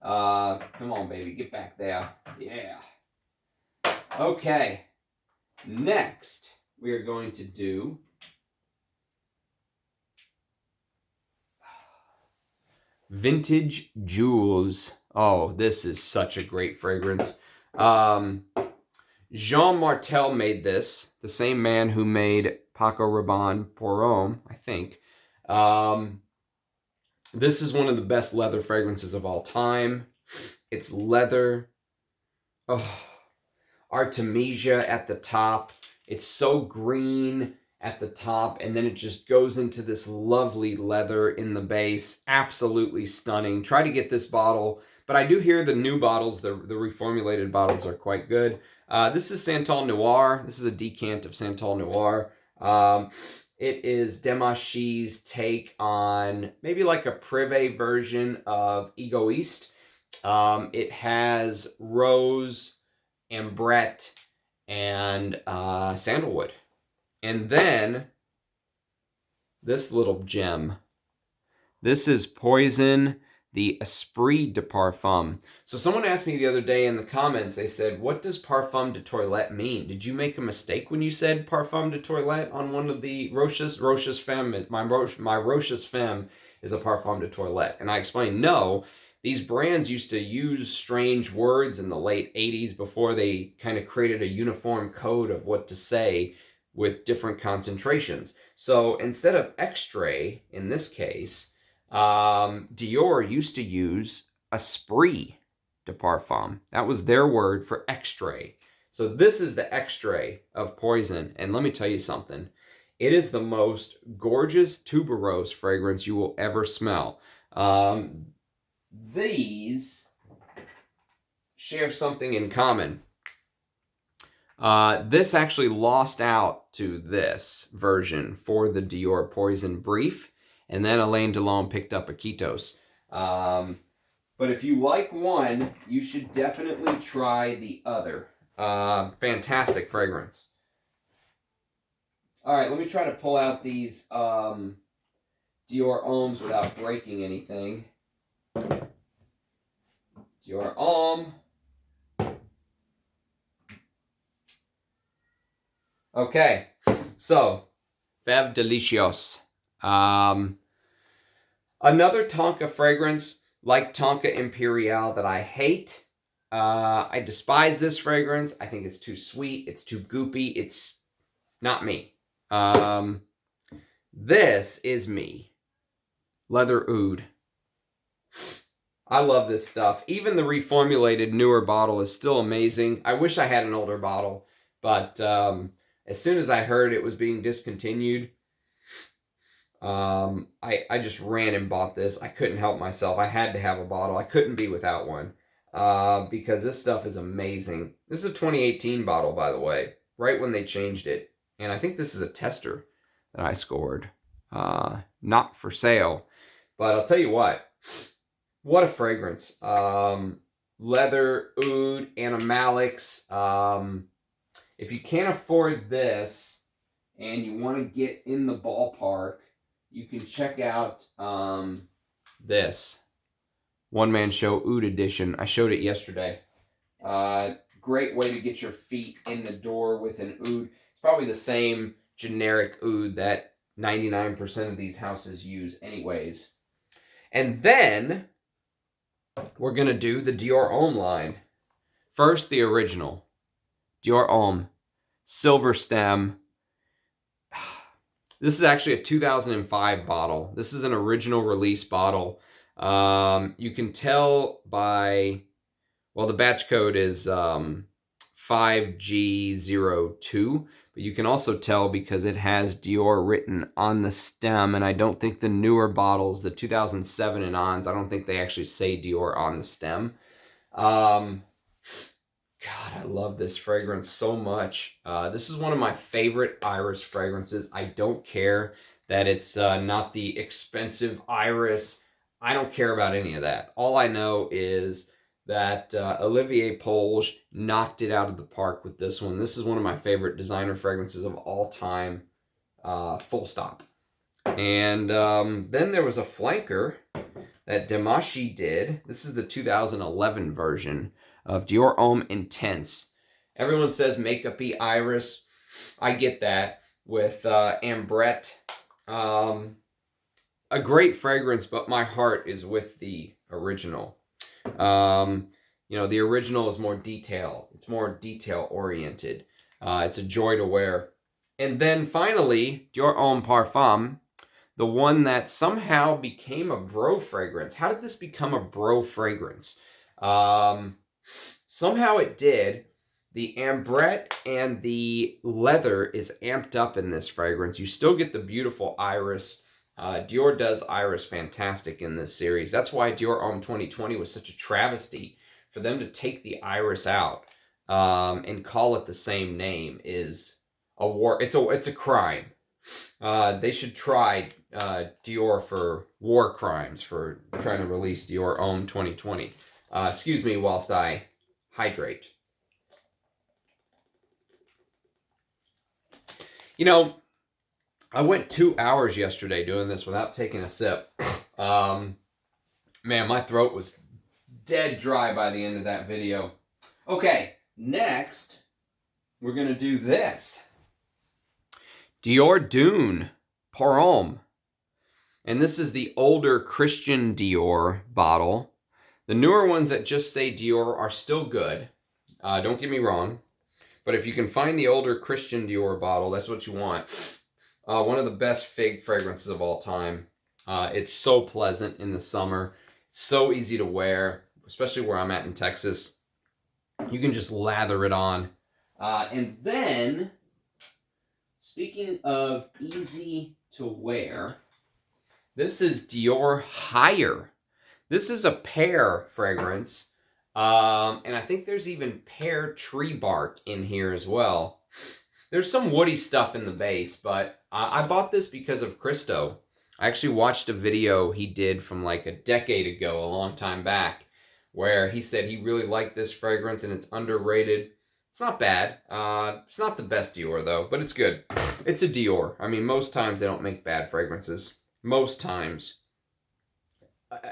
Come on, baby. Get back there. Yeah. Okay. Next, we are going to do Vintage Jewels. Oh, this is such a great fragrance. Jean Martel made this, the same man who made Paco Rabanne pour Homme, I think. This is one of the best leather fragrances of all time. It's leather. Oh, Artemisia at the top. It's so green at the top, and then it just goes into this lovely leather in the base. Absolutely stunning. Try to get this bottle, but I do hear the new bottles, the reformulated bottles, are quite good. This is Santol Noir. This is a decant of Santol Noir. It is Mdci's take on maybe like a privé version of Egoist. It has rose, ambrette, and sandalwood. And then this little gem. This is Poison, the Esprit de Parfum. So someone asked me the other day in the comments, they said, what does Parfum de Toilette mean? Did you make a mistake when you said Parfum de Toilette on one of the Roches? Roches Femme, my Roches Femme is a Parfum de Toilette. And I explained, no, these brands used to use strange words in the late 80s before they kind of created a uniform code of what to say with different concentrations. So instead of extrait, in this case, Dior used to use Esprit de Parfum. That was their word for extrait. So this is the extrait of Poison. And let me tell you something. It is the most gorgeous tuberose fragrance you will ever smell. These share something in common. This actually lost out to this version for the Dior Poison Brief, and then Alain Delon picked up Iquitos. But if you like one, you should definitely try the other. Fantastic fragrance. All right, let me try to pull out these Dior Hommes without breaking anything. Dior Homme. Okay, so Fève Delicios. Another Tonka fragrance, like Tonka Imperial, that I hate. I despise this fragrance. I think it's too sweet. It's too goopy. It's not me. This is me. Leather Oud. I love this stuff. Even the reformulated newer bottle is still amazing. I wish I had an older bottle, but as soon as I heard it was being discontinued, I just ran and bought this. I couldn't help myself. I had to have a bottle. I couldn't be without one because this stuff is amazing. This is a 2018 bottle, by the way, right when they changed it. And I think this is a tester that I scored. Not for sale. But I'll tell you what a fragrance. Leather, oud, animalics. If you can't afford this and you want to get in the ballpark, you can check out this One Man Show Oud Edition. I showed it yesterday. Great way to get your feet in the door with an oud. It's probably the same generic oud that 99% of these houses use anyways. And then we're going to do the Dior Homme line. First, the original. Dior Homme. Silver stem. This is actually a 2005 bottle. This is an original release bottle. You can tell by, well, the batch code is 5G02, but you can also tell because it has Dior written on the stem, and I don't think the newer bottles, the 2007 and ons, I don't think they actually say Dior on the stem. God, I love this fragrance so much. This is one of my favorite iris fragrances. I don't care that it's not the expensive iris. I don't care about any of that. All I know is that Olivier Polge knocked it out of the park with this one. This is one of my favorite designer fragrances of all time, full stop. And then there was a flanker that Mdci did. This is the 2011 version of Dior Homme Intense. Everyone says makeup-y iris. I get that with ambrette. A great fragrance, but my heart is with the original. You know, the original is more detail. It's more detail-oriented. It's a joy to wear. And then finally, Dior Homme Parfum, the one that somehow became a bro fragrance. How did this become a bro fragrance? Somehow it did. The ambrette and the leather is amped up in this fragrance. You still get the beautiful iris. Dior does iris fantastic in this series. That's why Dior Homme 2020 was such a travesty. For them to take the iris out and call it the same name is a war. It's a crime. They should try Dior for war crimes for trying to release Dior Homme 2020. Excuse me whilst I hydrate. You know, I went 2 hours yesterday doing this without taking a sip. Man, my throat was dead dry by the end of that video. Okay, next, we're going to do this. Dior Dune Pour Homme. And this is the older Christian Dior bottle. The newer ones that just say Dior are still good. Don't get me wrong. But if you can find the older Christian Dior bottle, that's what you want. One of the best fig fragrances of all time. It's so pleasant in the summer. So easy to wear, especially where I'm at in Texas. You can just lather it on. And then, speaking of easy to wear, this is Dior Higher. This is a pear fragrance. And I think there's even pear tree bark in here as well. There's some woody stuff in the base, but I bought this because of Christo. I actually watched a video he did from like a decade ago, a long time back, where he said he really liked this fragrance and it's underrated. It's not bad. It's not the best Dior though, but it's good. It's a Dior. I mean, most times they don't make bad fragrances. Most times.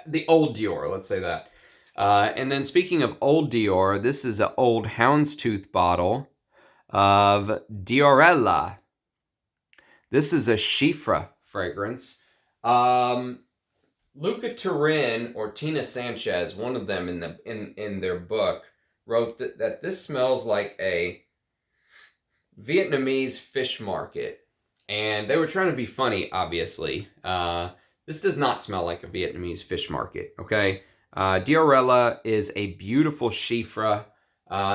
The old Dior, let's say that. And then speaking of old Dior, this is an old houndstooth bottle of Diorella. This is a Chiffre fragrance. Luca Turin or Tina Sanchez, one of them in their book, wrote that this smells like a Vietnamese fish market. And they were trying to be funny, obviously. This does not smell like a Vietnamese fish market, okay? Diorella is a beautiful Chiffre.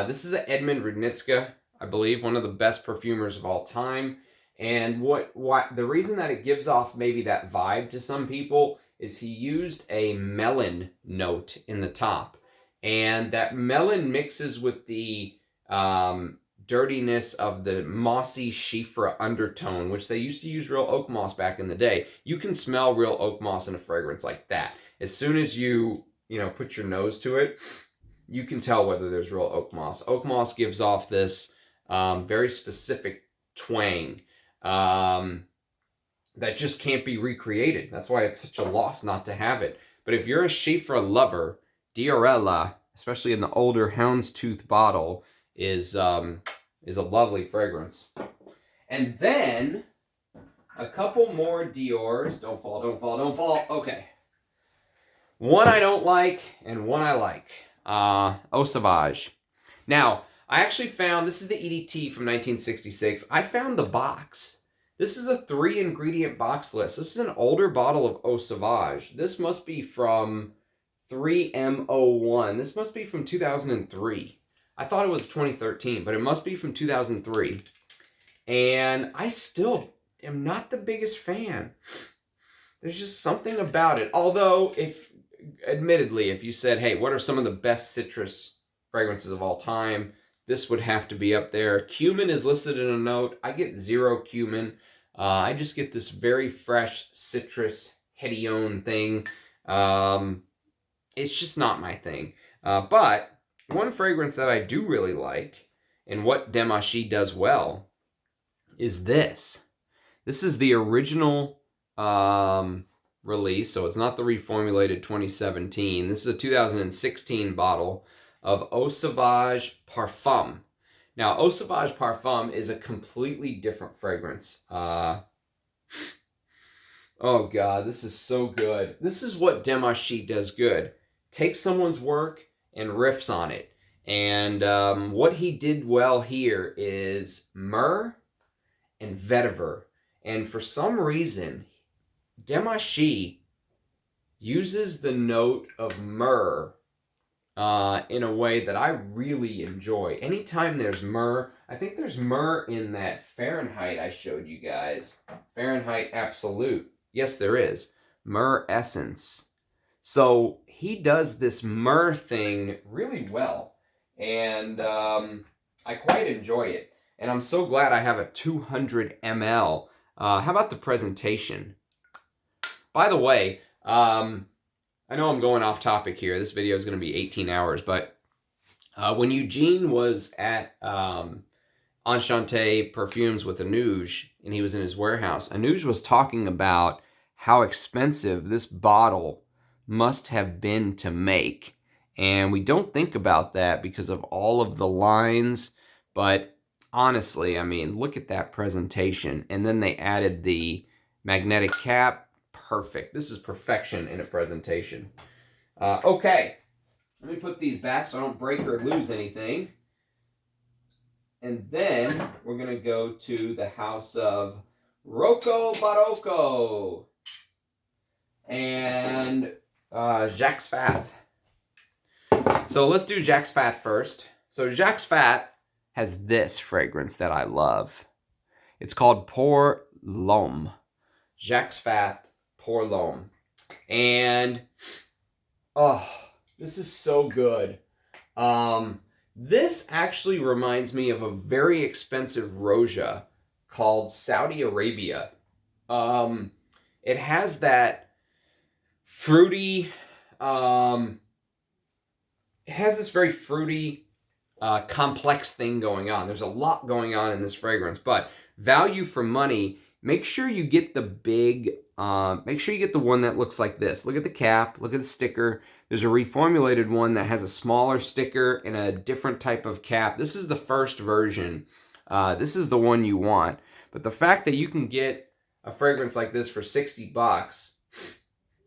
This is an Edmund Rudnitska, I believe, one of the best perfumers of all time. And the reason that it gives off maybe that vibe to some people is he used a melon note in the top. And that melon mixes with the dirtiness of the mossy Chiffre undertone, which they used to use real oak moss back in the day. You can smell real oak moss in a fragrance like that. As soon as you put your nose to it, you can tell whether there's real oak moss. Oak moss gives off this very specific twang that just can't be recreated. That's why it's such a loss not to have it. But if you're a Chiffre lover, Diorella, especially in the older houndstooth bottle, is a lovely fragrance. And then a couple more Diors. Don't fall, don't fall, don't fall. Okay. One I don't like and one I like. Eau Sauvage. Now, I actually found, this is the EDT from 1966. I found the box. This is a 3-ingredient box list. This is an older bottle of Eau Sauvage. This must be from 3M01. This must be from 2003. I thought it was 2013, but it must be from 2003. And I still am not the biggest fan. There's just something about it. Although, admittedly, if you said, hey, what are some of the best citrus fragrances of all time? This would have to be up there. Cumin is listed in a note. I get 0 cumin. I just get this very fresh citrus Hedione thing. It's just not my thing. But one fragrance that I do really like, and what Mdci does well, is this. This is the original release, so it's not the reformulated 2017. This is a 2016 bottle of Eau Sauvage Parfum. Now, Eau Sauvage Parfum is a completely different fragrance. Oh God, this is so good. This is what Mdci does good. Takes someone's work and riffs on it. And what he did well here is myrrh and vetiver. And for some reason, Mdci uses the note of myrrh in a way that I really enjoy. Anytime there's myrrh, I think there's myrrh in that Fahrenheit I showed you guys. Fahrenheit Absolute. Yes, there is. Myrrh Essence. So he does this myrrh thing really well. And I quite enjoy it. And I'm so glad I have a 200 ml. How about the presentation? By the way, I know I'm going off topic here. This video is going to be 18 hours, but when Eugene was at Enchanté Perfumes with Anuj, and he was in his warehouse, Anuj was talking about how expensive this bottle must have been to make. And we don't think about that because of all of the lines, but honestly, I mean, look at that presentation. And then they added the magnetic cap. Perfect. This is perfection in a presentation. Okay, let me put these back so I don't break or lose anything. And then we're going to go to the house of Rocco Barocco and Jacques Fat. So let's do Jacques Fat first. So Jacques Fat has this fragrance that I love. It's called Pour L'Homme. Jacques Fat Pour L'Homme. And oh, this is so good. This actually reminds me of a very expensive Roja called Saudi Arabia. It has that fruity, it has this very fruity, complex thing going on. There's a lot going on in this fragrance, but value for money, make sure you get the big, make sure you get the one that looks like this. Look at the cap, look at the sticker. There's a reformulated one that has a smaller sticker and a different type of cap. This is the first version. This is the one you want. But the fact that you can get a fragrance like this for 60 bucks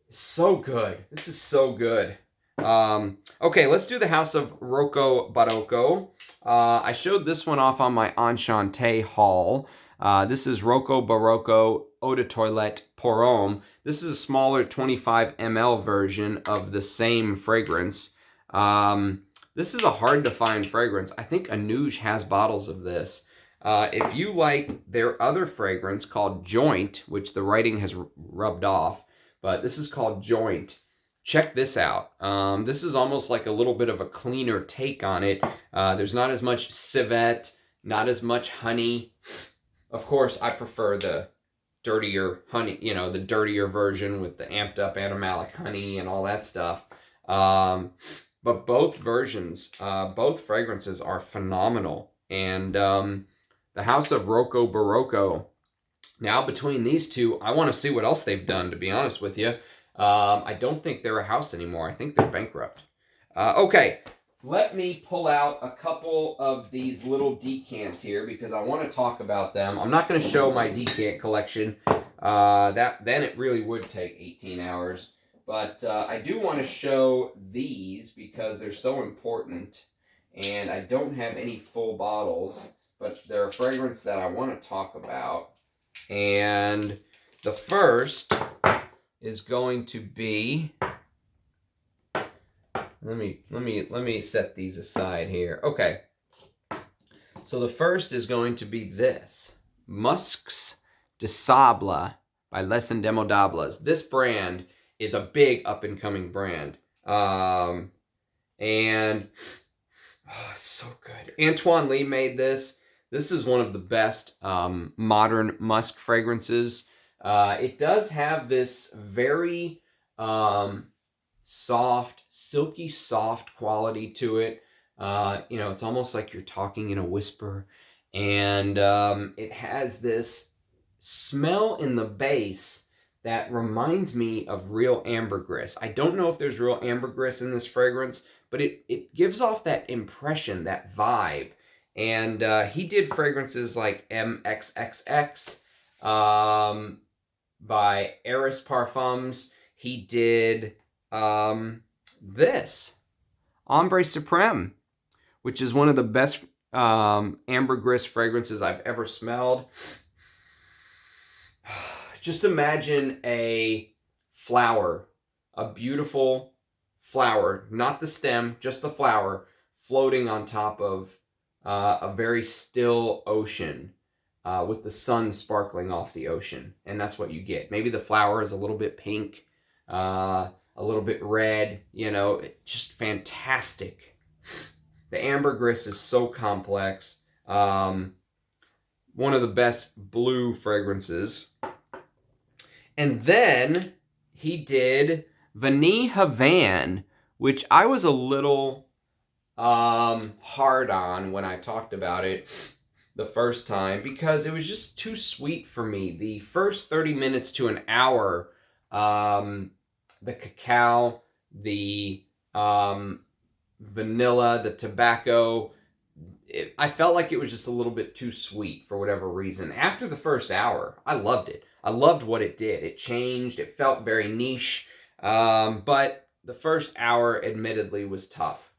is so good. This is so good. Okay, let's do the house of Rocco Barocco. I showed this one off on my Enchanté haul. This is Rocco Barocco Eau de Toilette Pour Homme. This is a smaller 25 ml version of the same fragrance. This is a hard to find fragrance. I think Anuj has bottles of this. If you like their other fragrance called Joint, which the writing has rubbed off, but this is called Joint. Check this out. This is almost like a little bit of a cleaner take on it. There's not as much civet, not as much honey. Of course, I prefer the dirtier honey, you know, the dirtier version with the amped up animalic honey and all that stuff. But both versions, both fragrances are phenomenal. And the house of Rocco Barocco, now between these two, I want to see what else they've done, to be honest with you. I don't think they're a house anymore. I think they're bankrupt. Okay, let me pull out a couple of these little decants here because I want to talk about them. I'm not going to show my decant collection. Then it really would take 18 hours. But I do want to show these because they're so important. And I don't have any full bottles, but they're a fragrance that I want to talk about. And the first is going to be, let me set these aside here. Okay. So the first is going to be this, Musks de Sable by Les Indemodables. This brand is a big up-and-coming brand. And oh, it's so good. Antoine Lee made this. This is one of the best modern musk fragrances. It does have this very soft, silky soft quality to it. You know, it's almost like you're talking in a whisper. And it has this smell in the base that reminds me of real ambergris. I don't know if there's real ambergris in this fragrance, but it gives off that impression, that vibe. And he did fragrances like MXXX by Eris Parfums. He did this, Ombre Supreme, which is one of the best ambergris fragrances I've ever smelled. Just imagine a flower, a beautiful flower, not the stem, just the flower, floating on top of a very still ocean with the sun sparkling off the ocean. And that's what you get. Maybe the flower is a little bit pink, a little bit red, you know, just fantastic. The ambergris is so complex. One of the best blue fragrances. And then he did Vanille Havane, which I was a little hard on when I talked about it the first time because it was just too sweet for me. The first 30 minutes to an hour, the cacao, the vanilla, the tobacco, I felt like it was just a little bit too sweet for whatever reason. After the first hour, I loved it. I loved what it did. It changed. It felt very niche. But the first hour, admittedly, was tough.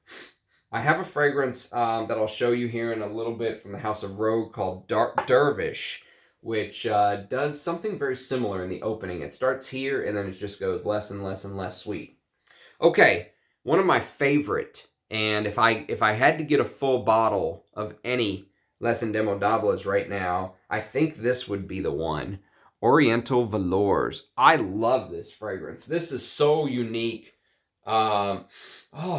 I have a fragrance that I'll show you here in a little bit from the House of Rogue called Dervish, which does something very similar in the opening. It starts here, and then it just goes less and less and less sweet. Okay, one of my favorite, and if I had to get a full bottle of any Les Indemodables right now, I think this would be the one. Oriental Velours. I love this fragrance. This is so unique. Oh,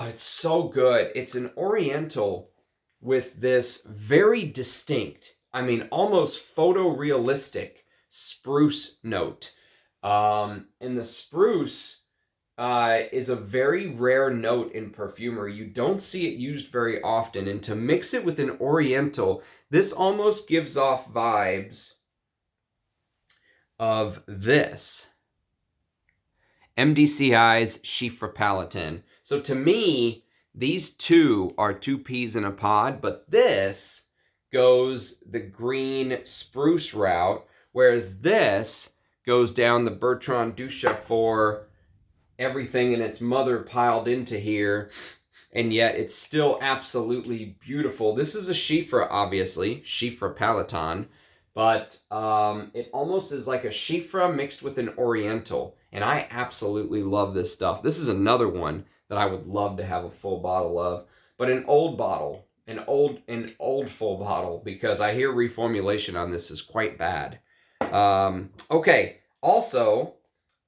it's so good. It's an Oriental with this very distinct, I mean, almost photorealistic spruce note. And the spruce is a very rare note in perfumery. You don't see it used very often. And to mix it with an Oriental, this almost gives off vibes of this. Mdci's Chiffre Palatin. So to me, these two are two peas in a pod, but this goes the green spruce route, whereas this goes down the Bertrand Duchefort, everything in its mother piled into here, and yet it's still absolutely beautiful. This is a Chiffre, obviously, Chiffre Palatin, but it almost is like a Chiffre mixed with an Oriental, and I absolutely love this stuff. This is another one that I would love to have a full bottle of, but an old bottle, an old full bottle, because I hear reformulation on this is quite bad. Okay, also,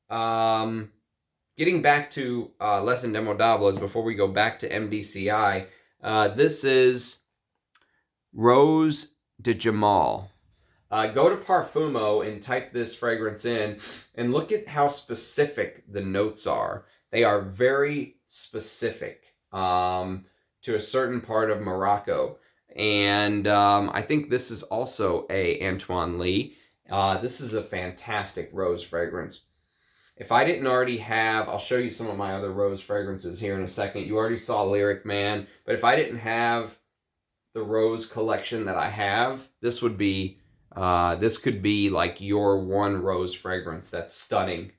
getting back to Les Indemodables before we go back to Mdci, this is Rose de Jamal. Go to Parfumo and type this fragrance in and look at how specific the notes are. They are very specific to a certain part of Morocco. And I think this is also a Antoine Lee. This is a fantastic rose fragrance. If I didn't already have, I'll show you some of my other rose fragrances here in a second. You already saw Lyric Man, but if I didn't have the rose collection that I have, this would be, this could be like your one rose fragrance that's stunning.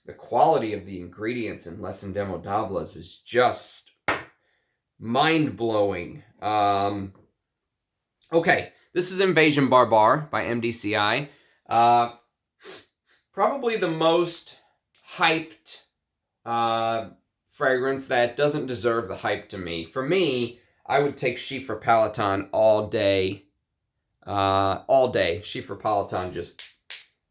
The quality of the ingredients in Les Indemodables is just mind-blowing. Okay, this is Invasion Barbar by Mdci. Probably the most hyped fragrance that doesn't deserve the hype to me. For me, I would take Chiffre Palatin all day. All day. Chiffre Palatin just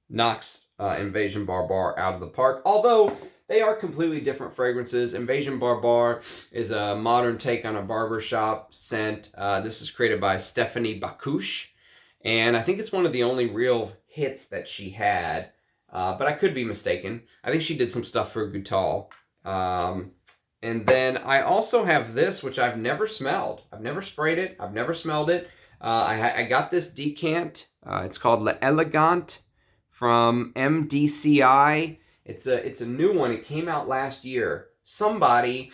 knocks Invasion Barbar out of the park. Although they are completely different fragrances. Invasion Barbar is a modern take on a barbershop scent. This is created by Stephanie Bacouche. And I think it's one of the only real hits that she had. But I could be mistaken. I think she did some stuff for Goutal. And then I also have this, which I've never smelled. I've never sprayed it. I've never smelled it. I got this decant. It's called L'Elegant from Mdci. It's a new one. It came out last year. Somebody,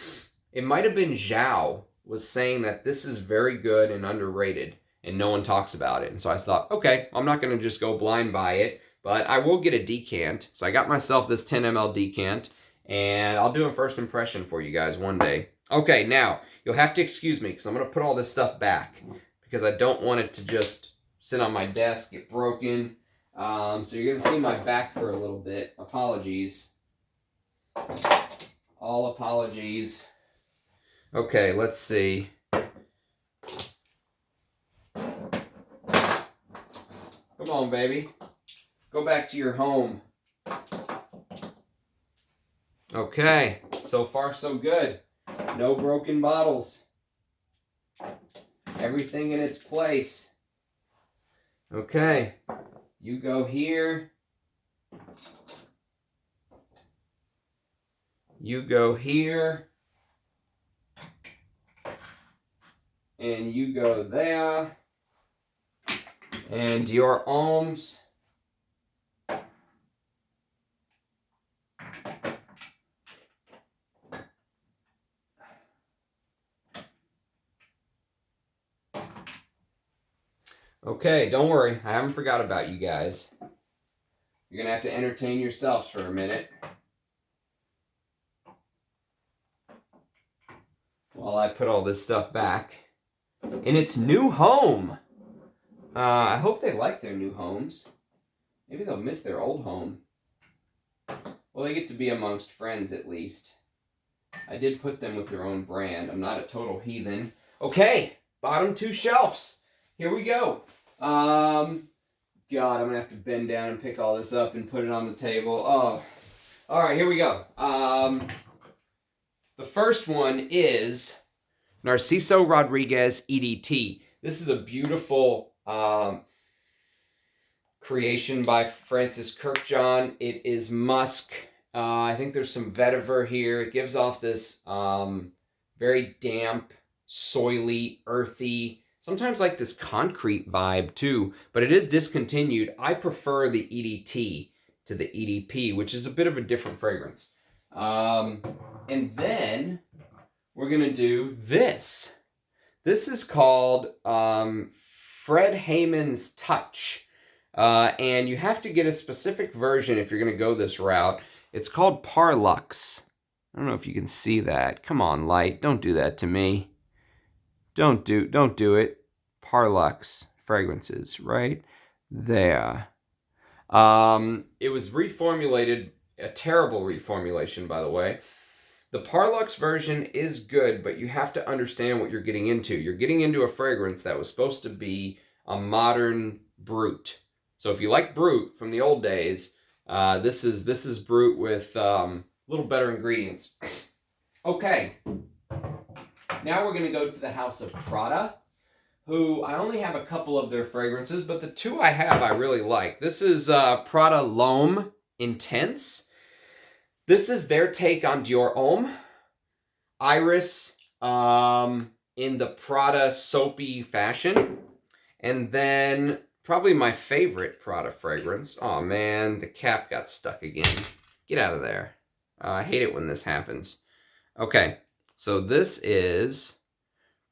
it might have been Zhao, was saying that this is very good and underrated, and no one talks about it. And so I thought, okay, I'm not going to just go blind by it, but I will get a decant. So I got myself this 10 ml decant, and I'll do a first impression for you guys one day. Okay, now, you'll have to excuse me, because I'm going to put all this stuff back, because I don't want it to just sit on my desk, get broken. So you're going to see my back for a little bit. Apologies. All apologies. Okay, let's see. Come on, baby. Go back to your home. Okay, so far so good. No broken bottles. Everything in its place. Okay, you go here. You go here. And you go there. And Dior Homes. Okay, don't worry. I haven't forgot about you guys. You're going to have to entertain yourselves for a minute while I put all this stuff back in its new home. I hope they like their new homes. Maybe they'll miss their old home. Well, they get to be amongst friends at least. I did put them with their own brand. I'm not a total heathen. Okay, bottom two shelves. Here we go. God, I'm going to have to bend down and pick all this up and put it on the table. Oh, all right, here we go. The first one is Narciso Rodriguez Edt. This is a beautiful creation by Francis Kirkjohn. It is musk. I think there's some vetiver here. It gives off this very damp, soily, earthy, sometimes like this concrete vibe too, but it is discontinued. I prefer the EDT to the EDP, which is a bit of a different fragrance. And then we're going to do this. This is called Fred Hayman's Touch. And you have to get a specific version if you're going to go this route. It's called Parlux. I don't know if you can see that. Come on, light. Don't do that to me. Don't do it. Parlux fragrances right there. It was reformulated, a terrible reformulation, by the way. The Parlux version is good, but you have to understand what you're getting into. You're getting into a fragrance that was supposed to be a modern Brut. So if you like Brut from the old days, this is Brut with a little better ingredients. Okay. Now we're going to go to the house of Prada, who I only have a couple of their fragrances, but the two I have I really like. This is Prada L'Homme Intense. This is their take on Dior Homme. Iris in the Prada soapy fashion. And then probably my favorite Prada fragrance. Oh man, the cap got stuck again. Get out of there. I hate it when this happens. Okay. So this is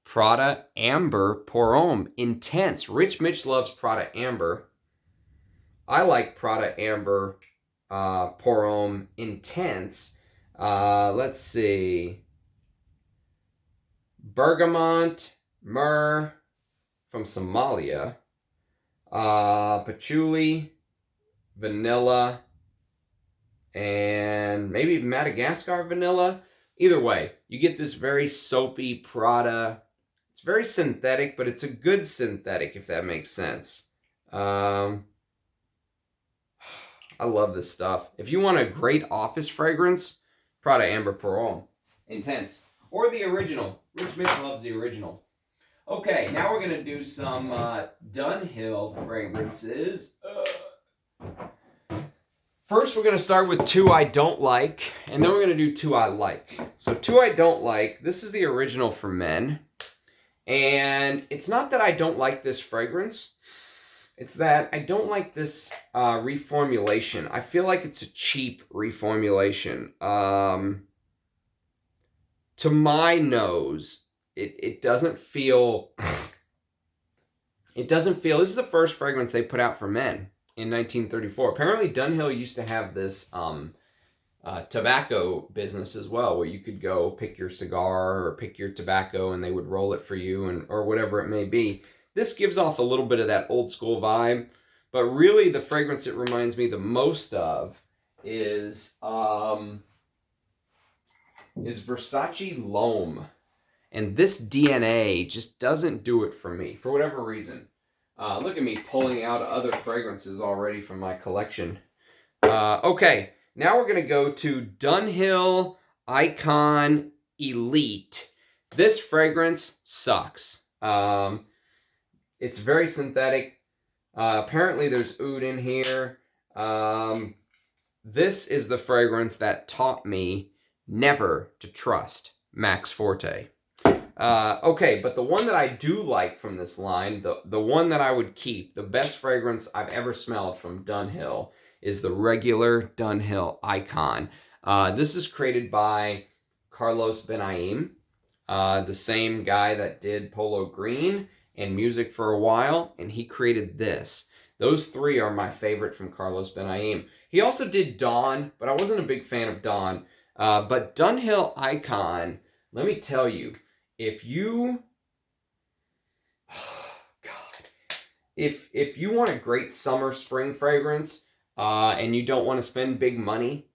Prada Amber Pour Homme Intense. Rich Mitch loves Prada Amber. I like Prada Amber Pour Homme Intense. Let's see. Bergamot, myrrh from Somalia. Patchouli, vanilla, and maybe Madagascar vanilla. Either way, you get this very soapy Prada. It's very synthetic, but it's a good synthetic, if that makes sense. I love this stuff. If you want a great office fragrance, Prada Amber Pour Homme Intense. Or the original. Rich Mitch loves the original. Okay, now we're going to do some Dunhill fragrances. First, we're going to start with two I don't like, and then we're going to do two I like. So two I don't like, this is the original for men. And it's not that I don't like this fragrance. It's that I don't like this reformulation. I feel like it's a cheap reformulation. To my nose, it doesn't feel... It doesn't feel... This is the first fragrance they put out for men in 1934. Apparently Dunhill used to have this tobacco business as well, where you could go pick your cigar or pick your tobacco and they would roll it for you, or whatever it may be. This gives off a little bit of that old school vibe, but really the fragrance it reminds me the most of is is Versace L'Homme. And this DNA just doesn't do it for me, for whatever reason. Look at me pulling out other fragrances already from my collection. Okay, now we're going to go to Dunhill Icon Elite. This fragrance sucks. It's very synthetic. Apparently there's oud in here. This is the fragrance that taught me never to trust Max Forte. Okay, but the one that I do like from this line, the one that I would keep, the best fragrance I've ever smelled from Dunhill, is the regular Dunhill Icon. This is created by Carlos Benaim, the same guy that did Polo Green and music for a while, and he created this. Those three are my favorite from Carlos Benaim. He also did Dawn, but I wasn't a big fan of Dawn. But Dunhill Icon, let me tell you, if you, oh God, if you want a great summer spring fragrance and you don't want to spend big money,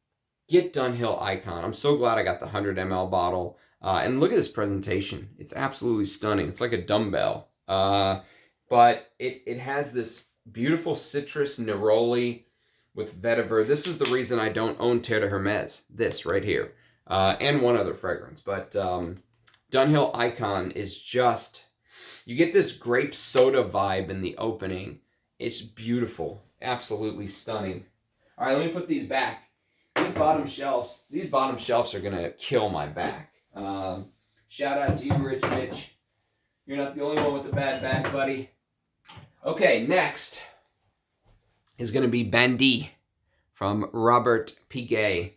get Dunhill Icon. I'm so glad I got the 100 ml bottle. And look at this presentation. It's absolutely stunning. It's like a dumbbell. But it has this beautiful citrus neroli with vetiver. This is the reason I don't own Terre de Hermes. This right here. And one other fragrance. But Dunhill Icon is just, you get this grape soda vibe in the opening. It's beautiful. Absolutely stunning. All right, let me put these back. These bottom shelves are going to kill my back. Shout out to you, Rich Mitch. You're not the only one with a bad back, buddy. Okay, next is going to be Bandit from Robert Piguet.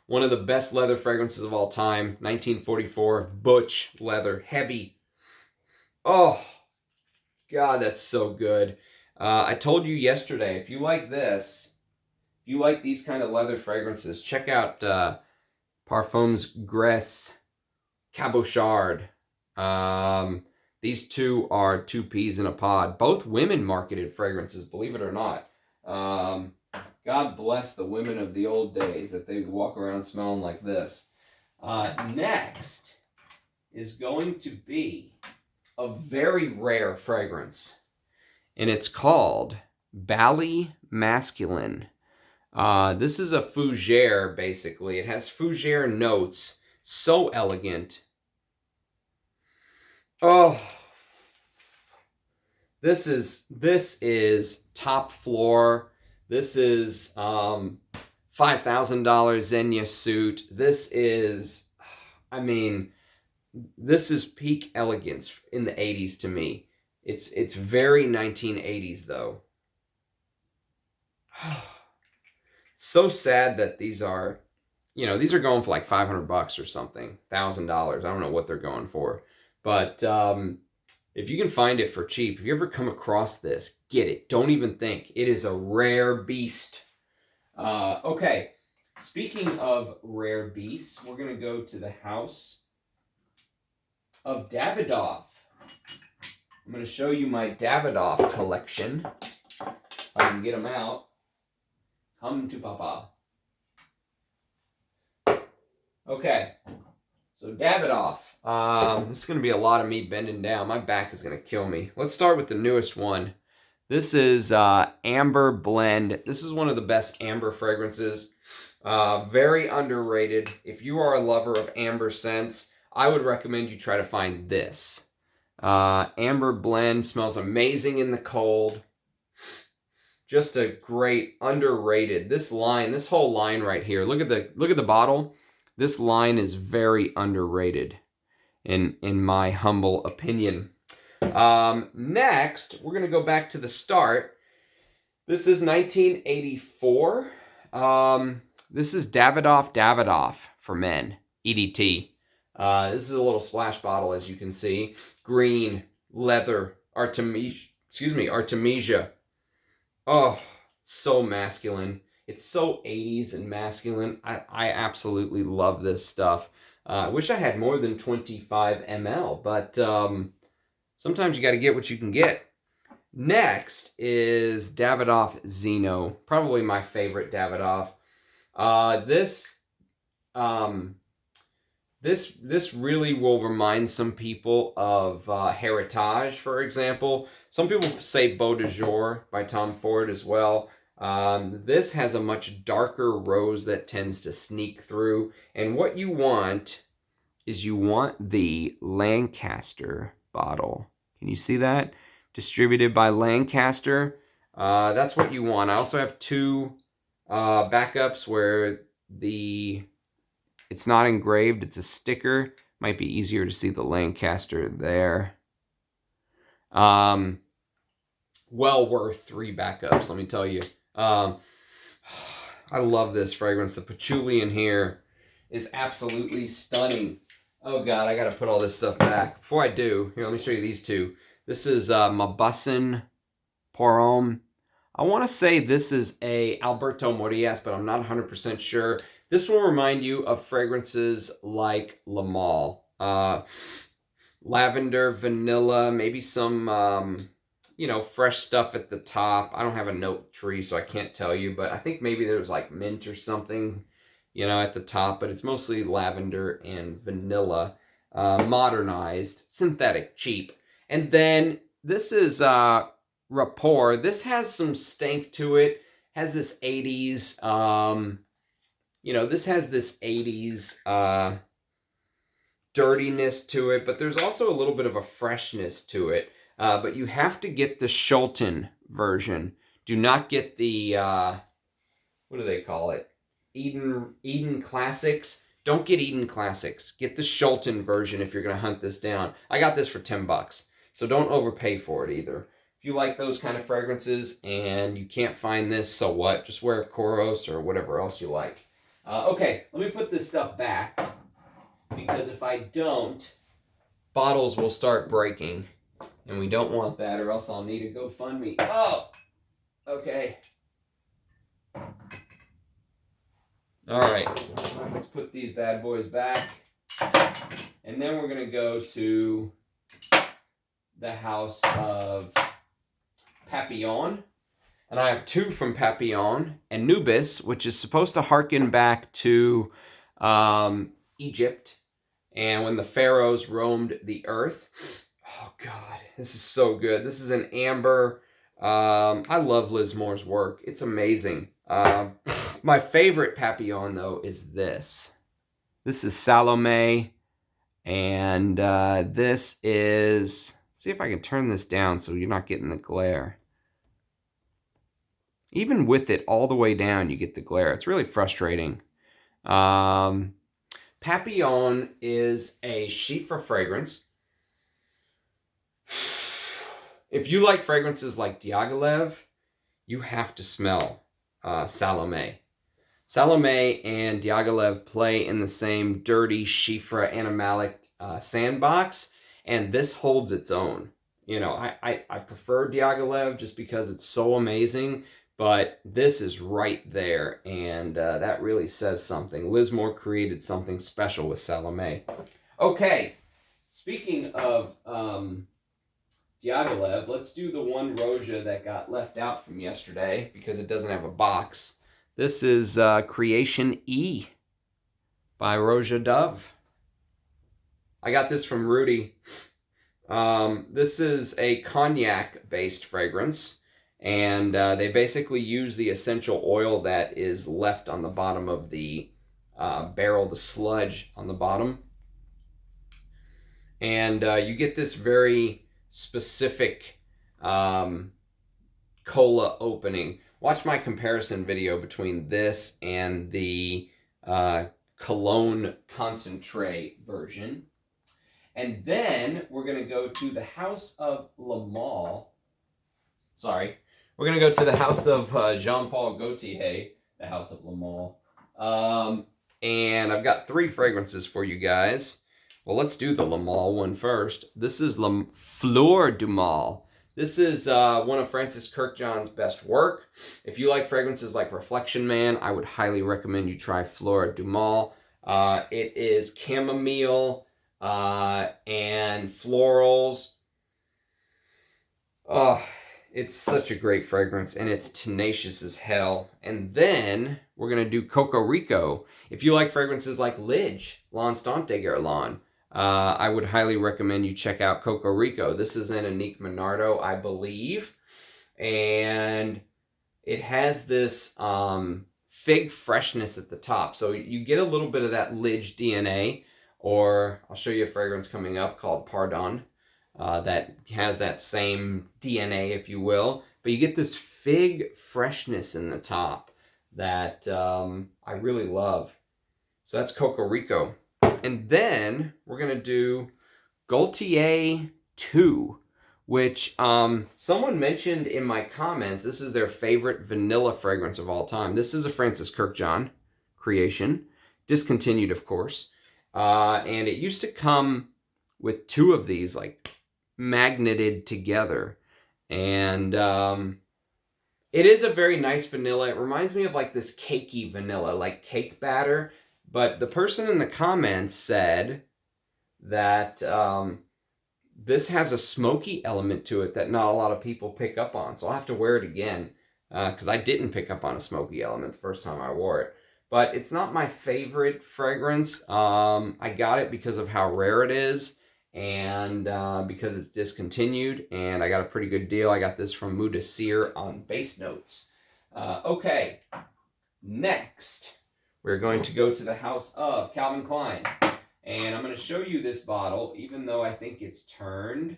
One of the best leather fragrances of all time. 1944, butch leather, heavy. Oh, God, that's so good. I told you yesterday, if you like this, if you like these kind of leather fragrances, check out Parfums Grès Cabochard. These two are two peas in a pod. Both women marketed fragrances, believe it or not. God bless the women of the old days that they would walk around smelling like this. Next is going to be a very rare fragrance, and it's called Bally Masculine. This is a fougere, basically. It has fougere notes. So elegant. Oh, this is top floor. This is $5,000 Xenia suit. This is, I mean, this is peak elegance in the 80s to me. It's very 1980s though. So sad that these are, these are going for like $500 or something, $1,000. I don't know what they're going for. But if you can find it for cheap, if you ever come across this, get it. Don't even think. It is a rare beast. Okay, speaking of rare beasts, we're going to go to the house of Davidoff. I'm going to show you my Davidoff collection. If I can get them out. Come to Papa. Okay. So Davidoff, this is going to be a lot of me bending down. My back is going to kill me. Let's start with the newest one. This is Amber Blend. This is one of the best amber fragrances. Very underrated. If you are a lover of amber scents, I would recommend you try to find this. Amber Blend smells amazing in the cold. Just a great, underrated. This whole line right here. Look at the bottle. This line is very underrated, in my humble opinion. Next, we're going to go back to the start. This is 1984. This is Davidoff for men, EDT. This is a little splash bottle, as you can see. Green, leather, Artemisia. Oh, so masculine. It's so 80s and masculine. I absolutely love this stuff. I wish I had more than 25 ml, but sometimes you got to get what you can get. Next is Davidoff Xeno, probably my favorite Davidoff. This This really will remind some people of Heritage, for example. Some people say Beau de Jour by Tom Ford as well. This has a much darker rose that tends to sneak through. And what you want is you want the Lancaster bottle. Can you see that? Distributed by Lancaster. That's what you want. I also have two backups where it's not engraved, it's a sticker. Might be easier to see the Lancaster there. Well worth 3 backups, let me tell you. I love this fragrance. The patchouli in here is absolutely stunning. Oh God, I gotta put all this stuff back. Before I do, here, let me show you these two. This is Mabussin Pour Homme. I want to say this is a Alberto Morillas, but I'm not 100% sure. This will remind you of fragrances like Le Male. Lavender, vanilla, maybe some, fresh stuff at the top. I don't have a note tree, so I can't tell you, but I think maybe there's like mint or something, at the top, but it's mostly lavender and vanilla, modernized, synthetic, cheap. And then this is Rapport. This has some stank to it, has this 80s, this has this 80s dirtiness to it, but there's also a little bit of a freshness to it. But you have to get the Shulton version. Do not get the, what do they call it? Eden Classics. Don't get Eden Classics. Get the Shulton version if you're going to hunt this down. I got this for $10, so don't overpay for it either. If you like those kind of fragrances and you can't find this, so what? Just wear Koros or whatever else you like. Okay, let me put this stuff back, because if I don't, bottles will start breaking, and we don't want that, or else I'll need a GoFundMe. Oh, okay. All right, let's put these bad boys back, and then we're gonna go to the house of Papillon, and I have 2 from Papillon, Anubis, which is supposed to harken back to Egypt, and when the pharaohs roamed the earth. Oh God, this is so good. This is an amber. I love Liz Moore's work. It's amazing. My favorite Papillon, though, is this. This is Salome, and this is... See if I can turn this down so you're not getting the glare. Even with it all the way down, you get the glare. It's really frustrating. Papillon is a Chiffre fragrance. If you like fragrances like Diaghilev, you have to smell Salome. Salome and Diaghilev play in the same dirty Chiffre animalic sandbox, and this holds its own. I prefer Diaghilev just because it's so amazing, but this is right there, and that really says something. Liz Moore created something special with Salome. Okay, speaking of Diaghilev, let's do the one Roja that got left out from yesterday because it doesn't have a box. This is Creation E by Roja Dove. I got this from Rudy. This is a cognac-based fragrance, and they basically use the essential oil that is left on the bottom of the barrel, the sludge on the bottom. And you get this very specific cola opening. Watch my comparison video between this and the Cologne concentrate version. And then we're going to go to the house of Le Male. Sorry. We're going to go to the house of Jean-Paul Gaultier, the house of Le Male. And I've got 3 fragrances for you guys. Well, let's do the Le Male one first. This is Fleur du Mal. This is one of Francis Kirkjohn's best work. If you like fragrances like Reflection Man, I would highly recommend you try Fleur du Mal. It is chamomile and florals. It's such a great fragrance, and it's tenacious as hell. And then we're going to do Coco Rico. If you like fragrances like Lidge, L'Instant de Guerlain, I would highly recommend you check out Coco Rico. This is an Anique Monardo, I believe. And it has this fig freshness at the top. So you get a little bit of that Lidge DNA, or I'll show you a fragrance coming up called Pardon. That has that same DNA, if you will. But you get this fig freshness in the top that I really love. So that's Coco Rico. And then we're going to do Gaultier 2, which someone mentioned in my comments. This is their favorite vanilla fragrance of all time. This is a Francis Kirkjohn creation. Discontinued, of course. And it used to come with 2 of these, like, magneted together, and it is a very nice vanilla. It reminds me of like this cakey vanilla, like cake batter. But the person in the comments said that this has a smoky element to it that not a lot of people pick up on, so I'll have to wear it again, because I didn't pick up on a smoky element the first time I wore it. But it's not my favorite fragrance. I got it because of how rare it is, and because it's discontinued, and I got a pretty good deal. I got this from Mdci on Base Notes. Okay, next we're going to go to the house of Calvin Klein, and I'm going to show you this bottle, even though I think it's turned.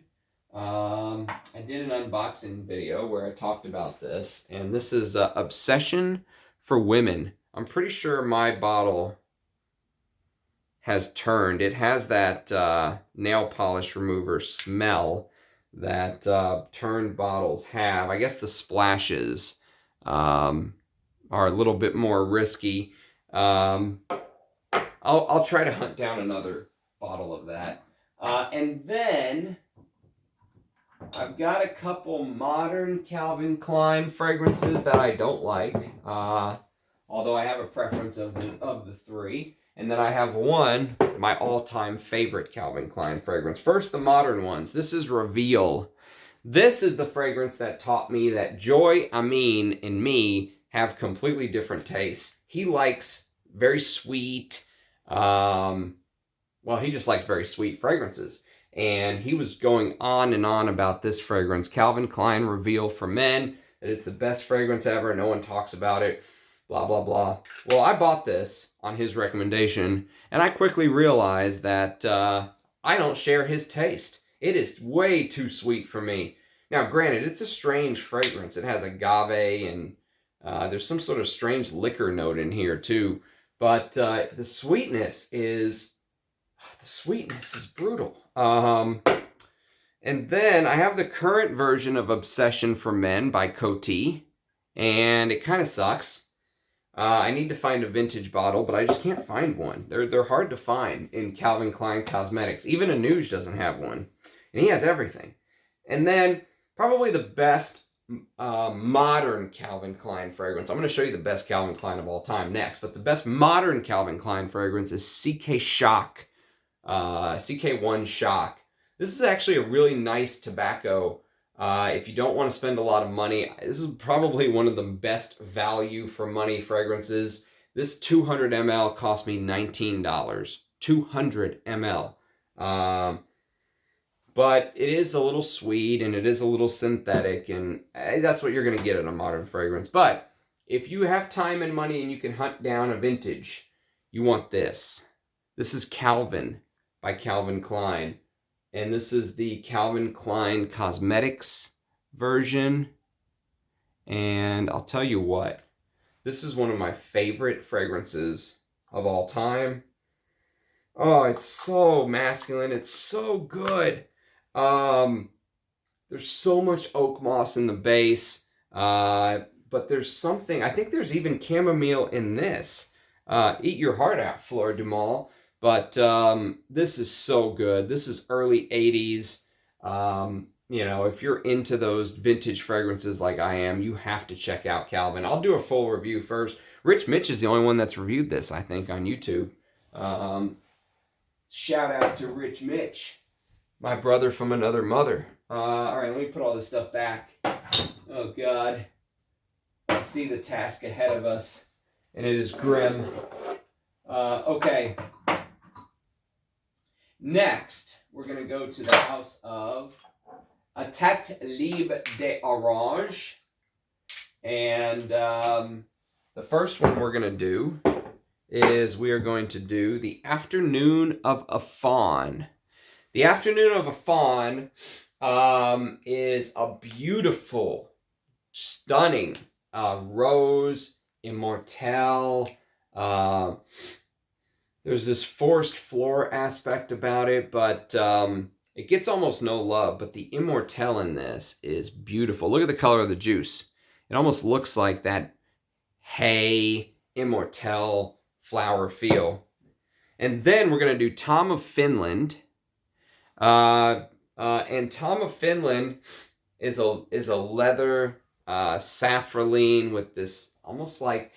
I did an unboxing video where I talked about this, and this is Obsession for Women. I'm pretty sure my bottle has turned. It has that nail polish remover smell that turned bottles have. I guess the splashes are a little bit more risky. I'll try to hunt down another bottle of that. And then I've got a couple modern Calvin Klein fragrances that I don't like, although I have a preference of the 3. And then I have one, my all-time favorite Calvin Klein fragrance. First, the modern ones. This is Reveal. This is the fragrance that taught me that Joy Amin and me have completely different tastes. He likes very sweet, well, he just likes very sweet fragrances. And he was going on and on about this fragrance, Calvin Klein Reveal for Men, that it's the best fragrance ever. No one talks about it. Blah, blah, blah. Well, I bought this on his recommendation, and I quickly realized that I don't share his taste. It is way too sweet for me. Now, granted, it's a strange fragrance. It has agave, and there's some sort of strange liquor note in here, too. But the sweetness is brutal. And then I have the current version of Obsession for Men by Coty, and it kind of sucks. I need to find a vintage bottle, but I just can't find one. They're hard to find in Calvin Klein Cosmetics. Even Anuj doesn't have one. And he has everything. And then probably the best modern Calvin Klein fragrance. I'm going to show you the best Calvin Klein of all time next. But the best modern Calvin Klein fragrance is CK Shock. CK1 Shock. This is actually a really nice tobacco. If you don't want to spend a lot of money, this is probably one of the best value for money fragrances. This 200 ml cost me $19. 200 ml. But it is a little sweet, and it is a little synthetic, and that's what you're going to get in a modern fragrance. But if you have time and money and you can hunt down a vintage, you want this. This is Calvin by Calvin Klein. And this is the Calvin Klein Cosmetics version. And I'll tell you what, this is one of my favorite fragrances of all time. Oh, it's so masculine. It's so good. There's so much oak moss in the base. But there's something, I think there's even chamomile in this. Eat your heart out, Fleur du Mal. But this is so good. This is early 80s. You know, if you're into those vintage fragrances like I am, you have to check out Calvin. I'll do a full review first. Rich Mitch is the only one that's reviewed this, I think, on YouTube. Shout out to Rich Mitch, my brother from another mother. All right, let me put all this stuff back. Oh God, I see the task ahead of us, and it is grim. Okay. Next, we're going to go to the house of a Tête Libre d'Orange. And the first one we're going to do is we are going to do the Afternoon of a Fawn. The Afternoon of a Fawn is a beautiful, stunning rose immortelle. There's this forest floor aspect about it, but it gets almost no love. But the immortelle in this is beautiful. Look at the color of the juice. It almost looks like that hay immortelle flower feel. And then we're going to do Tom of Finland. And Tom of Finland is a leather safraline with this almost like,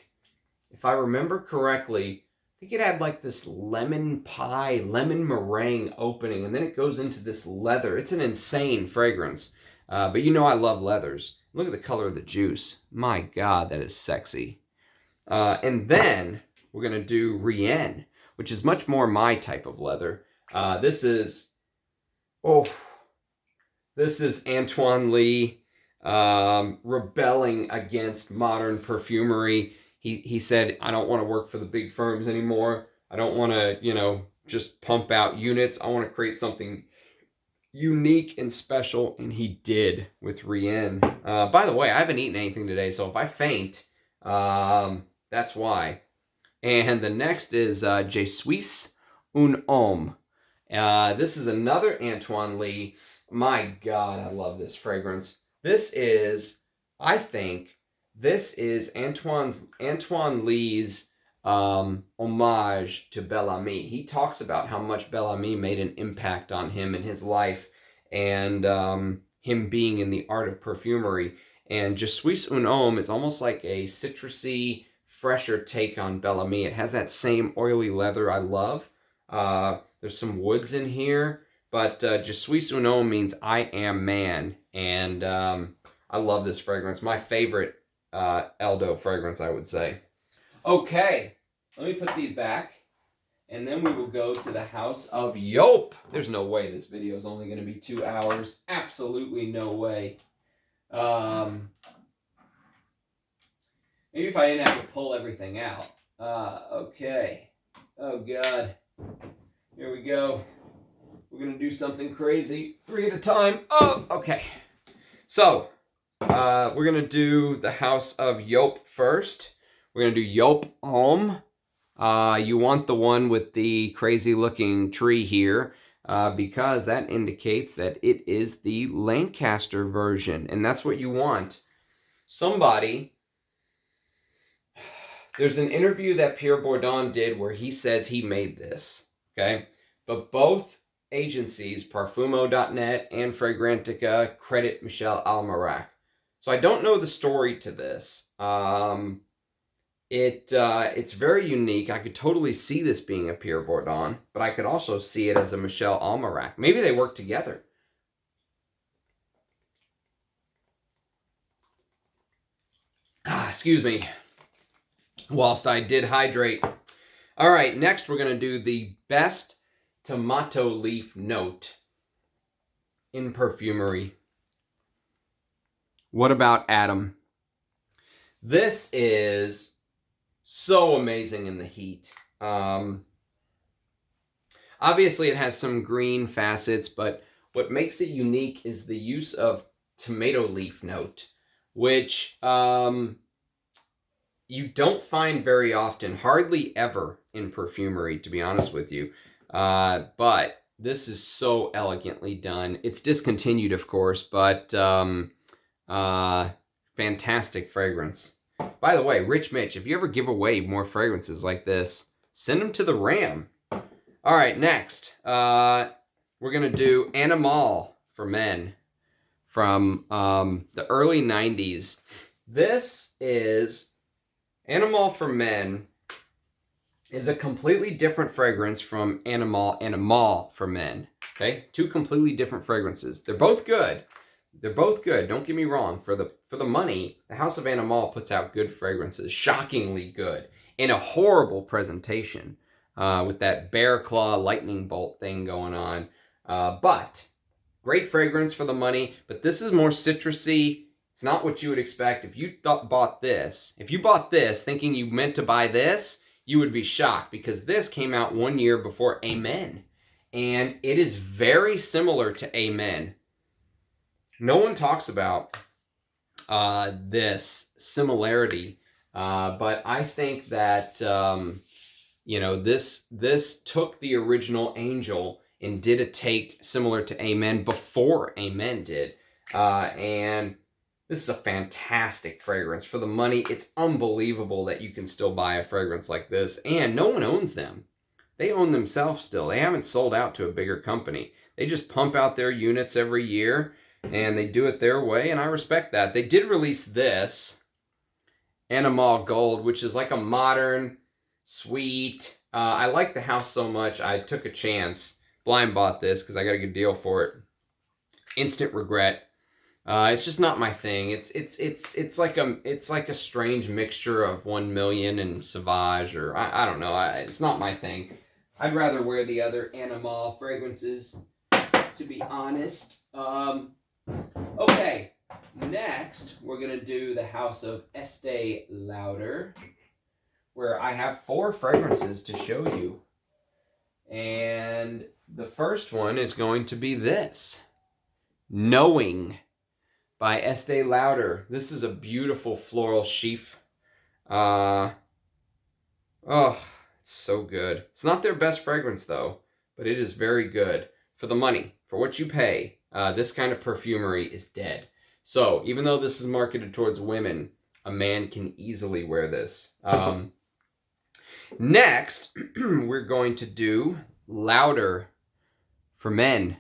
if I remember correctly, I think it had like this lemon pie, lemon meringue opening, and then it goes into this leather. It's an insane fragrance. But you know I love leathers. Look at the color of the juice. My God, that is sexy. And then we're going to do Rien, which is much more my type of leather. This is Antoine Lee rebelling against modern perfumery. He said, I don't want to work for the big firms anymore. I don't want to, just pump out units. I want to create something unique and special, and he did with Rien. By the way, I haven't eaten anything today, so if I faint, that's why. And the next is Je suis un homme. This is another Antoine Lee. My God, I love this fragrance. I think this is Antoine Lee's homage to Bellamy. He talks about how much Bellamy made an impact on him in his life, and him being in the art of perfumery. And Je suis un homme is almost like a citrusy, fresher take on Bellamy. It has that same oily leather I love. There's some woods in here, but Je suis un homme means I am man, and I love this fragrance. My favorite Eldo fragrance, I would say. Okay, let me put these back, and then we will go to the house of Yope. There's no way this video is only going to be 2 hours. Absolutely no way. Maybe if I didn't have to pull everything out. Okay. Oh, God. Here we go. We're going to do something crazy. 3 at a time. Oh, okay. So, we're going to do the house of Yope first. We're going to do Yope Home. You want the one with the crazy looking tree here, because that indicates that it is the Lancaster version, and that's what you want. There's an interview that Pierre Bourdon did where he says he made this, okay? But both agencies, Parfumo.net and Fragrantica, credit Michel Almerac. So I don't know the story to this. It's very unique. I could totally see this being a Pierre Bourdon, but I could also see it as a Michel Almerac. Maybe they work together. Excuse me. Whilst I did hydrate. All right, next we're going to do the best tomato leaf note in perfumery. What about Adam? This is so amazing in the heat. Obviously, it has some green facets, but what makes it unique is the use of tomato leaf note, which you don't find very often, hardly ever in perfumery, to be honest with you. But this is so elegantly done. It's discontinued, of course, but fantastic fragrance. By the way, Rich Mitch, if you ever give away more fragrances like this, send them to the Ram. All right, next, we're going to do Animal for Men from the early 90s. This is Animal for Men is a completely different fragrance from Animal for Men. Okay, 2 completely different fragrances. They're both good. They're both good. Don't get me wrong. For the money, the House of Animal puts out good fragrances, shockingly good, in a horrible presentation with that bear claw lightning bolt thing going on. But great fragrance for the money. But this is more citrusy. It's not what you would expect. If you bought this, if you bought this thinking you meant to buy this, you would be shocked, because this came out 1 year before Amen. And it is very similar to Amen. No one talks about this similarity, but I think that, you know, this took the original Angel and did a take similar to Amen before Amen did. And this is a fantastic fragrance. For the money, it's unbelievable that you can still buy a fragrance like this, and no one owns them. They own themselves still. They haven't sold out to a bigger company. They just pump out their units every year, and they do it their way, and I respect that. They did release this, Animal Gold, which is like a modern, sweet... I like the house so much, I took a chance. Blind bought this because I got a good deal for it. Instant regret. It's just not my thing. It's like a strange mixture of 1 Million and Sauvage, or I don't know. It's not my thing. I'd rather wear the other Animal fragrances, to be honest. Okay, next we're gonna do the House of Estee Lauder, where I have 4 fragrances to show you, and the first one is going to be this, Knowing, by Estee Lauder. This is a beautiful floral sheaf. Oh, it's so good. It's not their best fragrance though, but it is very good. For the money, for what you pay, this kind of perfumery is dead. So even though this is marketed towards women, a man can easily wear this. Next, we're going to do Lauder for men.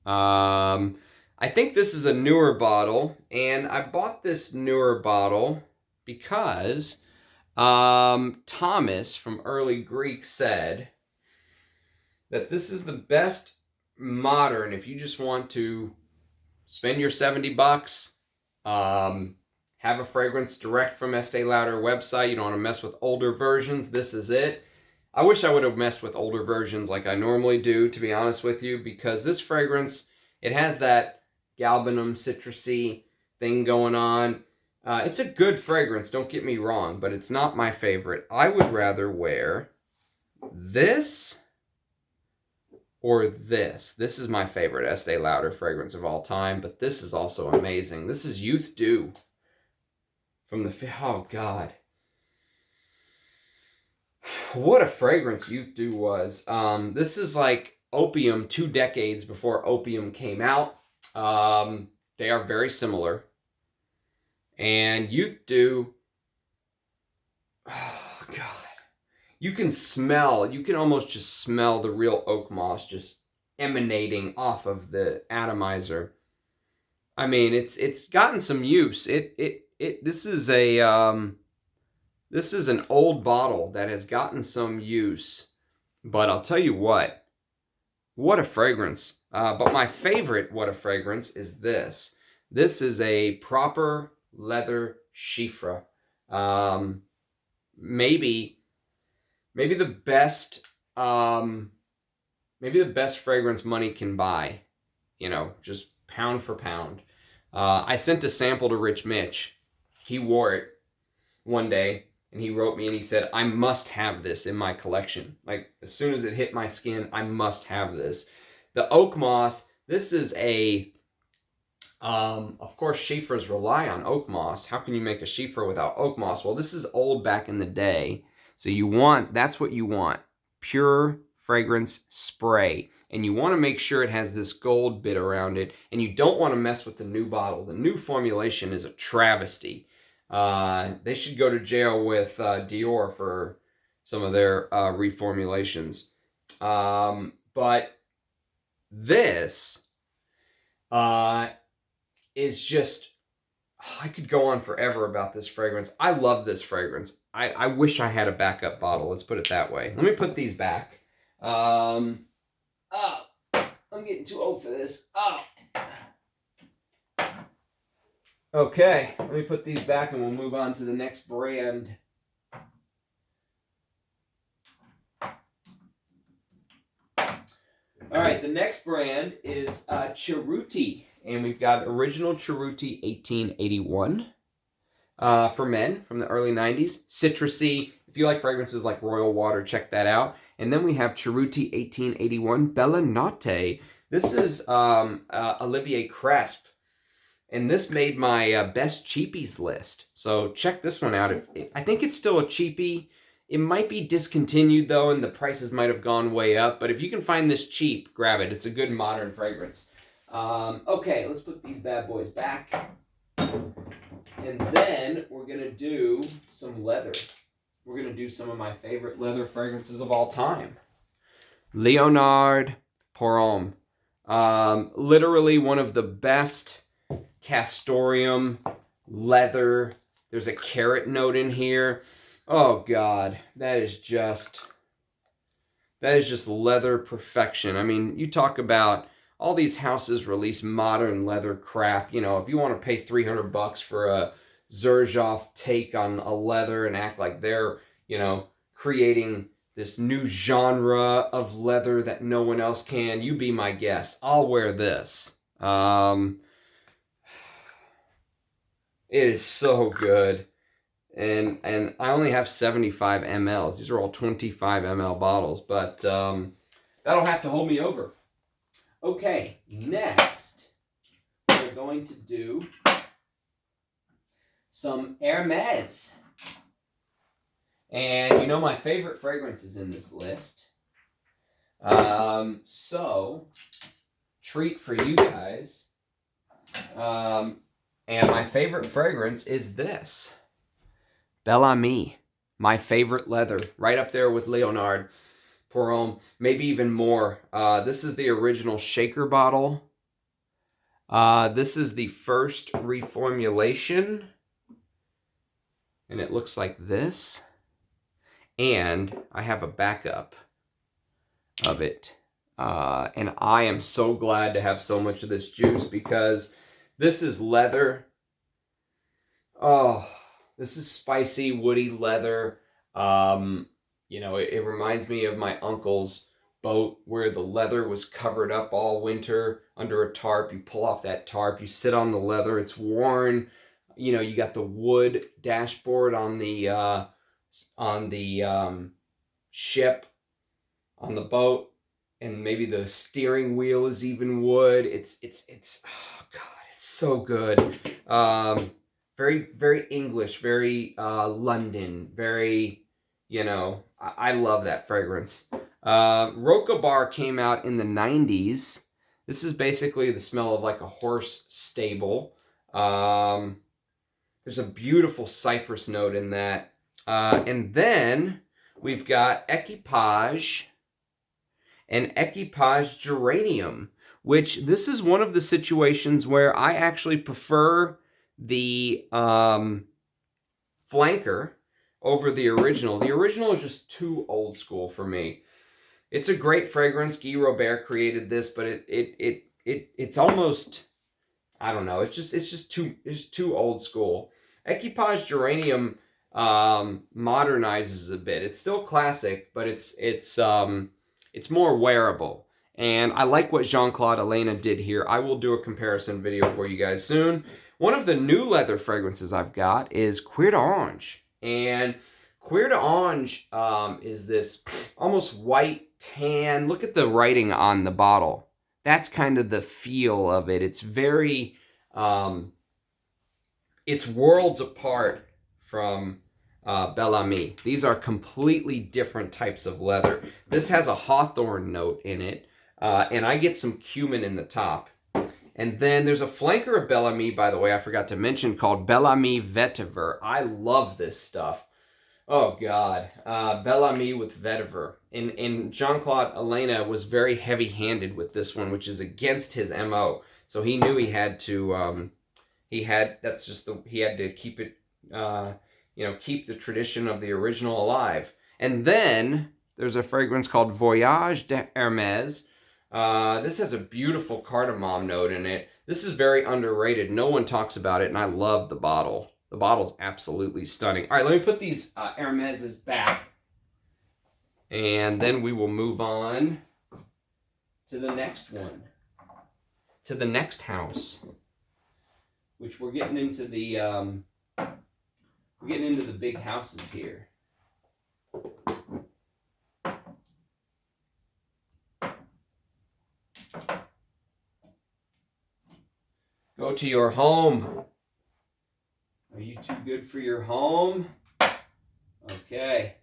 I think this is a newer bottle, and I bought this newer bottle because Thomas from Early Greek said that this is the best modern, if you just want to spend your $70, have a fragrance direct from Estee Lauder website, you don't want to mess with older versions, this is it. I wish I would have messed with older versions like I normally do, to be honest with you, because this fragrance, it has that galbanum citrusy thing going on. It's a good fragrance, don't get me wrong, but it's not my favorite. I would rather wear this or this. This is my favorite Estee Lauder fragrance of all time, but this is also amazing. This is Youth Dew from the... Oh, God. What a fragrance Youth Dew was. This is like Opium 2 decades before Opium came out. They are very similar. And Youth Dew... Oh, God. You can smell, you can almost just smell the real oak moss just emanating off of the atomizer. I mean, it's gotten some use. This is an old bottle that has gotten some use, but I'll tell you what a fragrance. But my favorite what a fragrance is this. This is a proper leather chiffre. Maybe the best fragrance money can buy, you know, just pound for pound. I sent a sample to Rich Mitch. He wore it one day and he wrote me and he said, I must have this in my collection. Like, as soon as it hit my skin, I must have this. The oak moss, this is a, of course, chiffres rely on oak moss. How can you make a chiffre without oak moss? Well, this is old back in the day. So that's what you want, pure fragrance spray. And you want to make sure it has this gold bit around it, and you don't want to mess with the new bottle. The new formulation is a travesty. They should go to jail with Dior for some of their reformulations. But this is just... I could go on forever about this fragrance. I love this fragrance. I wish I had a backup bottle. Let's put it that way. Let me put these back. Oh, I'm getting too old for this. Oh. Okay, let me put these back and we'll move on to the next brand. All right, the next brand is Cerruti, and we've got original Cerruti 1881 for men from the early 90s. Citrusy. If you like fragrances like Royal Water, check that out. And then we have Cerruti 1881 Bella Notte. This is Olivier Cresp, and this made my best cheapies list. So check this one out. I think it's still a cheapie. It might be discontinued, though, and the prices might have gone way up. But if you can find this cheap, grab it. It's a good modern fragrance. Okay, let's put these bad boys back. And then we're going to do some leather. We're going to do some of my favorite leather fragrances of all time. Leonard Pour Homme. Literally one of the best castoreum leather. There's a carrot note in here. Oh God, that is just leather perfection. I mean, you talk about all these houses release modern leather crap. You know, if you want to pay $300 for a Xerjoff take on a leather and act like they're, you know, creating this new genre of leather that no one else can, you be my guest. I'll wear this. It is so good. And I only have 75 mLs. These are all 25 ml bottles, but that'll have to hold me over. Okay, next we're going to do some Hermes. And you know my favorite fragrance is in this list. So, treat for you guys. And my favorite fragrance is this. Bellamy, my favorite leather, right up there with Leonard Pour Homme, maybe even more. This is the original shaker bottle. This is the first reformulation, and it looks like this. And I have a backup of it. And I am so glad to have so much of this juice because this is leather. Oh, this is spicy, woody leather. You know, it reminds me of my uncle's boat where the leather was covered up all winter under a tarp. You pull off that tarp, you sit on the leather, it's worn. You know, you got the wood dashboard on the ship, on the boat, and maybe the steering wheel is even wood. It's oh God, it's so good. Very, very English, very London, very, you know, I love that fragrance. Roca Bar came out in the 90s. This is basically the smell of like a horse stable. There's a beautiful cypress note in that. And then we've got Equipage and Equipage Geranium, which this is one of the situations where I actually prefer the flanker over the original. The original is just too old school for me. It's a great fragrance. Guy Robert created this, but it's almost, I don't know. It's just too old school. Equipage Geranium modernizes a bit. It's still classic, but it's more wearable. And I like what Jean-Claude Elena did here. I will do a comparison video for you guys soon. One of the new leather fragrances I've got is Cuir d'Ange. And Cuir d'Ange is this almost white tan. Look at the writing on the bottle. That's kind of the feel of it. It's very, it's worlds apart from Bellamy. These are completely different types of leather. This has a hawthorn note in it, and I get some cumin in the top. And then there's a flanker of Bellamy, by the way, I forgot to mention, called Bellamy Vetiver. I love this stuff. Oh, God. Bellamy with Vetiver. And Jean-Claude Elena was very heavy-handed with this one, which is against his MO. So he knew he had to, he had to keep it, you know, keep the tradition of the original alive. And then there's a fragrance called Voyage Hermes. This has a beautiful cardamom note in it. This is very underrated. No one talks about it, and I love the bottle. The bottle's absolutely stunning. All right, let me put these Hermeses back, and then we will move on to the next one, to the next house, which we're getting into the big houses here. Go to your home. Are you too good for your home? Okay.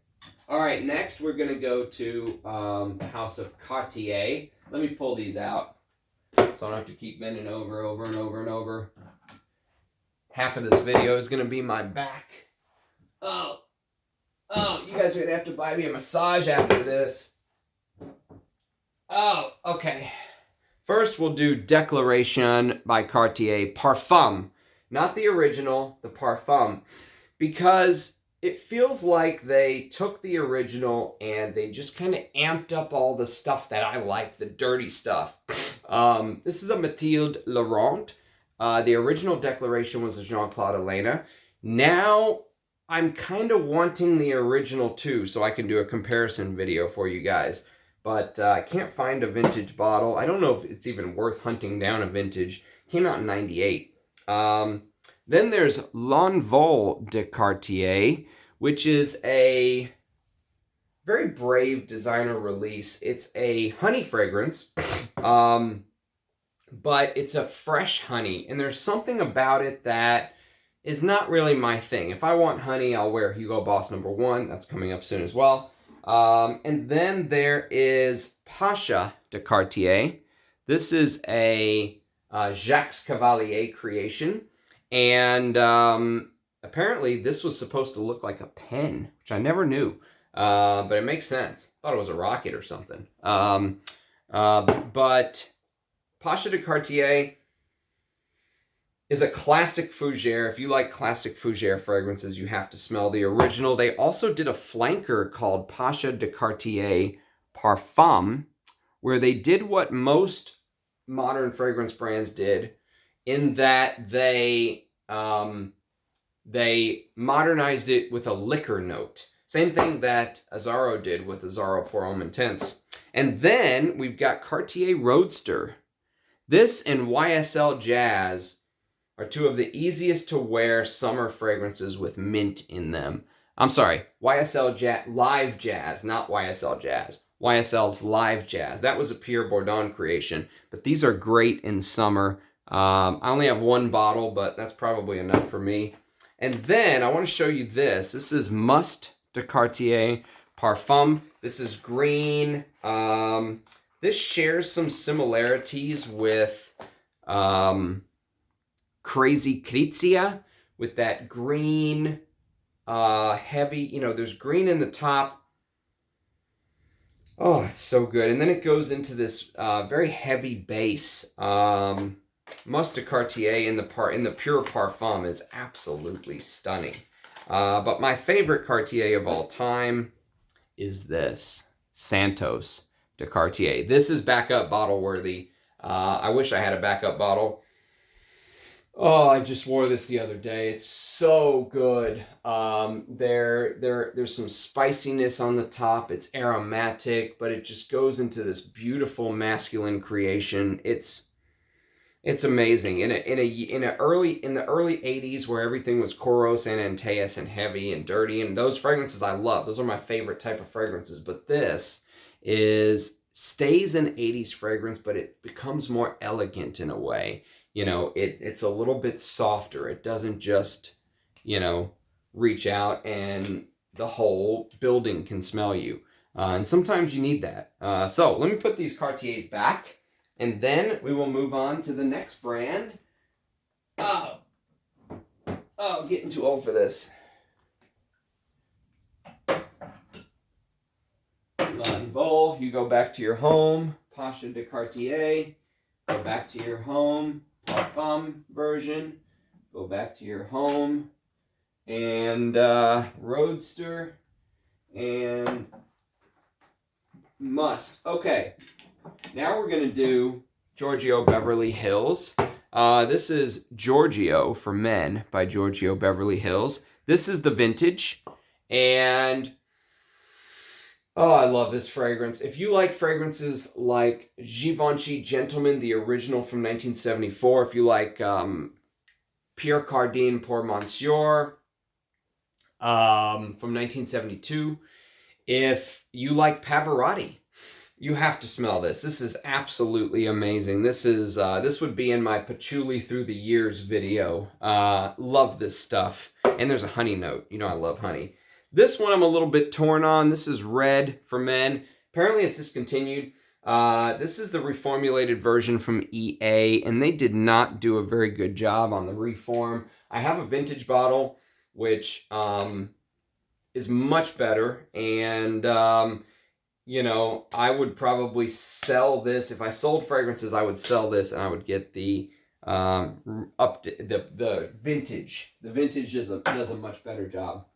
All right, next we're going to go to the house of Cartier. Let me pull these out so I don't have to keep bending over and over. Half of this video is going to be my back. Oh, you guys are going to have to buy me a massage after this. Oh, okay. First, we'll do Declaration by Cartier Parfum. Not the original, the Parfum. Because it feels like they took the original and they just kind of amped up all the stuff that I like, the dirty stuff. This is a Mathilde Laurent. The original Declaration was a Jean-Claude Elena. Now, I'm kind of wanting the original too, so I can do a comparison video for you guys. But I can't find a vintage bottle. I don't know if it's even worth hunting down a vintage. Came out in 98. Then there's L'Envol de Cartier, which is a very brave designer release. It's a honey fragrance, but it's a fresh honey. And there's something about it that is not really my thing. If I want honey, I'll wear Hugo Boss #1. That's coming up soon as well. And then there is Pasha De Cartier. This is a Jacques Cavalier creation. And apparently this was supposed to look like a pen, which I never knew. But it makes sense. Thought it was a rocket or something. But Pasha De Cartier is a classic fougere. If you like classic fougere fragrances, you have to smell the original. They also did a flanker called Pasha De Cartier Parfum, where they did what most modern fragrance brands did, in that they modernized it with a liquor note. Same thing that Azzaro did with Azzaro Pour Homme Intense. And then we've got Cartier Roadster. This and YSL Jazz are two of the easiest to wear summer fragrances with mint in them. I'm sorry, YSL Live Jazz, not YSL Jazz. YSL's Live Jazz. That was a Pierre Bourdon creation, but these are great in summer. I only have one bottle, but that's probably enough for me. And then I want to show you this. This is Must de Cartier Parfum. This is green. This shares some similarities with Crazy Crizia, with that green, heavy, you know, there's green in the top. Oh, it's so good. And then it goes into this very heavy base. Must de Cartier in the pure Parfum is absolutely stunning. But my favorite Cartier of all time is this, Santos De Cartier. This is backup bottle worthy. I wish I had a backup bottle. Oh, I just wore this the other day. It's so good. There's some spiciness on the top. It's aromatic, but it just goes into this beautiful masculine creation. It's amazing. In the early 80s, where everything was Coros and Antaeus and heavy and dirty, and those fragrances I love. Those are my favorite type of fragrances. But this stays an 80s fragrance, but it becomes more elegant in a way. You know, it's a little bit softer. It doesn't just, you know, reach out and the whole building can smell you. And sometimes you need that. So let me put these Cartiers back, and then we will move on to the next brand. Oh, getting too old for this. L'Envol, you go back to your home. Pasha De Cartier, go back to your home. Parfum version, go back to your home. And Roadster and Must. Okay, Now we're going to do Giorgio Beverly Hills. This is Giorgio for Men by Giorgio Beverly Hills. This is the vintage, and oh, I love this fragrance. If you like fragrances like Givenchy Gentleman, the original from 1974, if you like Pierre Cardin Pour Monsieur from 1972, if you like Pavarotti, you have to smell this. This is absolutely amazing. This would be in my Patchouli Through the Years video. Love this stuff. And there's a honey note. You know I love honey. This one I'm a little bit torn on. This is Red for Men. Apparently it's discontinued. This is the reformulated version from EA, and they did not do a very good job on the reform. I have a vintage bottle, which is much better, and you know, I would probably sell this. If I sold fragrances, I would sell this, and I would get the the vintage. The vintage does a much better job.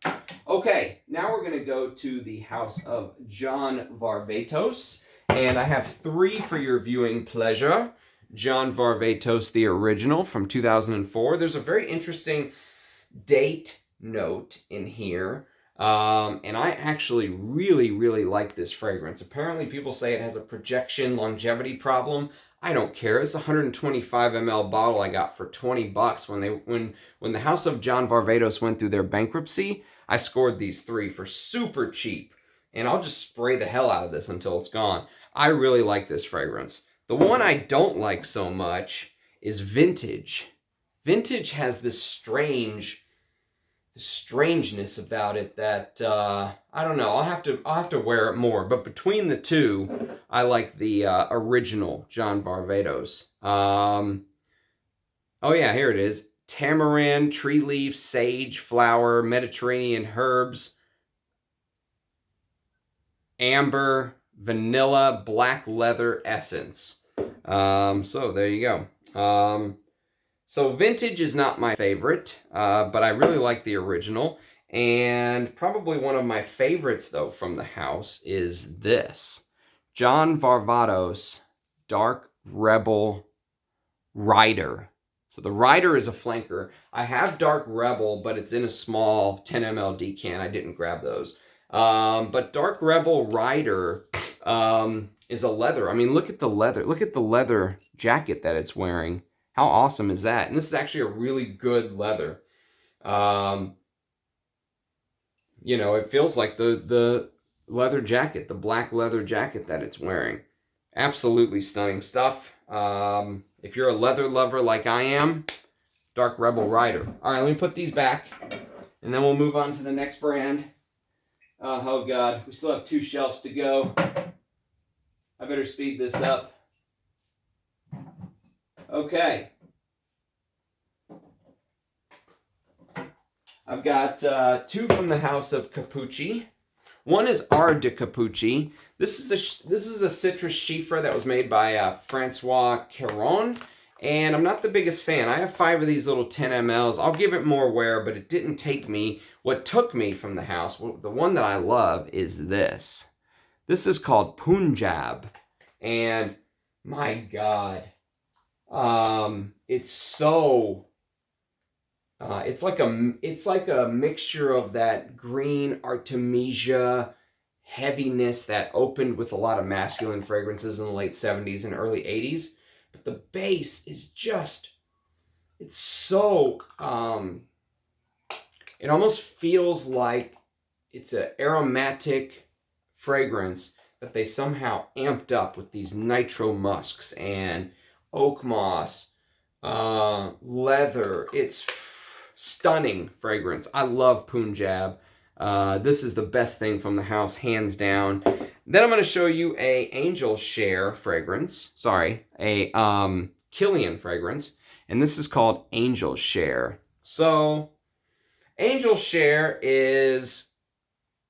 Okay, now we're going to go to the house of John Varvatos, and I have 3 for your viewing pleasure. John Varvatos, the original from 2004. There's a very interesting date note in here, and I actually really like this fragrance. Apparently people say it has a projection longevity problem. I don't care. It's a 125 ml bottle I got for 20 bucks when the House of John Varvatos went through their bankruptcy. I scored these 3 for super cheap, and I'll just spray the hell out of this until it's gone. I really like this fragrance. The one I don't like so much is Vintage. Vintage has this strangeness about it that I don't know. I'll have to wear it more. But between the two, I like the original John Varvatos. Oh yeah, here it is. Tamarind, tree leaf, sage, flower, Mediterranean herbs, amber, vanilla, black leather essence. So there you go. So Vintage is not my favorite, but I really like the original. And probably one of my favorites, though, from the house is this. John Varvatos Dark Rebel Rider. So the Rider is a flanker. I have Dark Rebel, but it's in a small 10 ml decan. I didn't grab those. But Dark Rebel Rider is a leather. I mean, look at the leather. Look at the leather jacket that it's wearing. How awesome is that? And this is actually a really good leather. You know, it feels like the leather jacket, the black leather jacket that it's wearing. Absolutely stunning stuff. If you're a leather lover like I am, Dark Rebel Rider. All right, let me put these back, and then we'll move on to the next brand. Oh, God. We still have 2 shelves to go. I better speed this up. Okay. I've got 2 from the house of Capucci. One is Art de Capucci. This is a citrus chiffre that was made by Francois Caron, and I'm not the biggest fan. I have 5 of these little 10 mLs. I'll give it more wear, but it didn't take me. What took me from the house, the one that I love, is this. This is called Punjab, and my God. It's so, it's like a mixture of that green Artemisia heaviness that opened with a lot of masculine fragrances in the late 70s and early 80s. But the base is just, it's so, it almost feels like it's an aromatic fragrance that they somehow amped up with these nitro musks and oak moss, leather. It's stunning fragrance. I love Punjab. This is the best thing from the house, hands down. Then I'm going to show you a Angel Share fragrance. Sorry, a Kilian fragrance. And this is called Angel Share. So, Angel Share is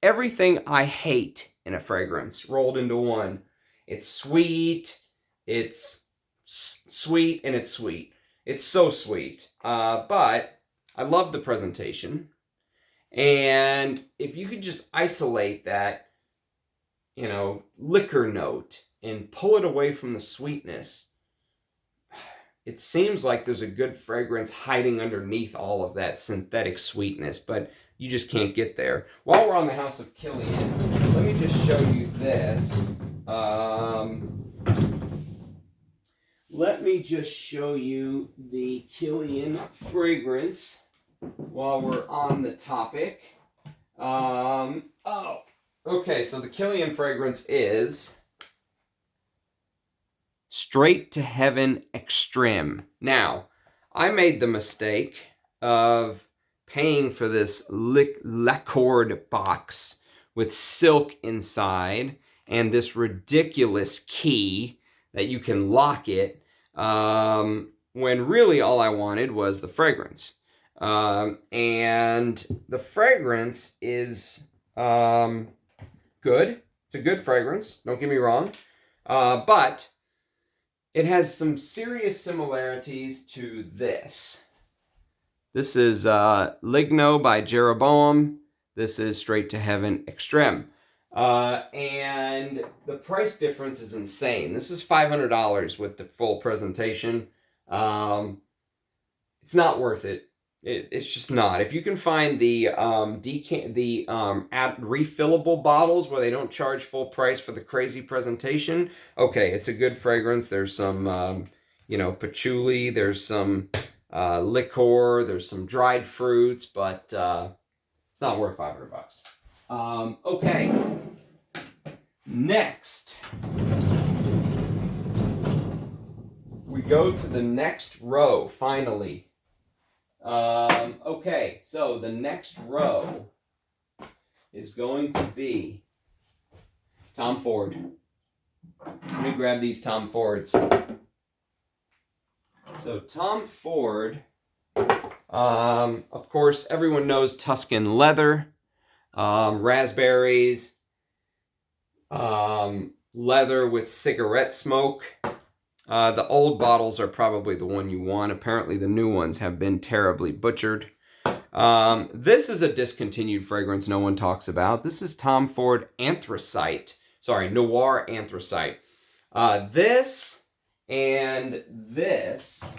everything I hate in a fragrance rolled into one. It's sweet. It's sweet, and it's sweet. It's so sweet. But I love the presentation. And if you could just isolate that you know, liquor note and pull it away from the sweetness, it seems like there's a good fragrance hiding underneath all of that synthetic sweetness, but you just can't get there. While we're on the House of Killian, let me just show you this. Let me just show you the Killian fragrance while we're on the topic. Okay, so the Killian fragrance is Straight to Heaven Extreme. Now, I made the mistake of paying for this lacquered box with silk inside and this ridiculous key that you can lock it, when really all I wanted was the fragrance. And the fragrance is good. It's a good fragrance, don't get me wrong. But it has some serious similarities to this. This is Ligno by Jeroboam. This is Straight to Heaven Extreme. And the price difference is insane. This is $500 with the full presentation. It's not worth it. It's just not. If you can find the refillable bottles where they don't charge full price for the crazy presentation, okay, it's a good fragrance. There's some, you know, patchouli. There's some liqueur. There's some dried fruits, but it's not worth $500. Okay. Next, we go to the next row, finally. Okay, so the next row is going to be Tom Ford. Let me grab these Tom Fords. So Tom Ford, of course, everyone knows Tuscan leather, raspberries, leather with cigarette smoke. The old bottles are probably the one you want. Apparently the new ones have been terribly butchered. This is a discontinued fragrance no one talks about. This is Tom Ford Anthracite. Sorry, Noir Anthracite. This and this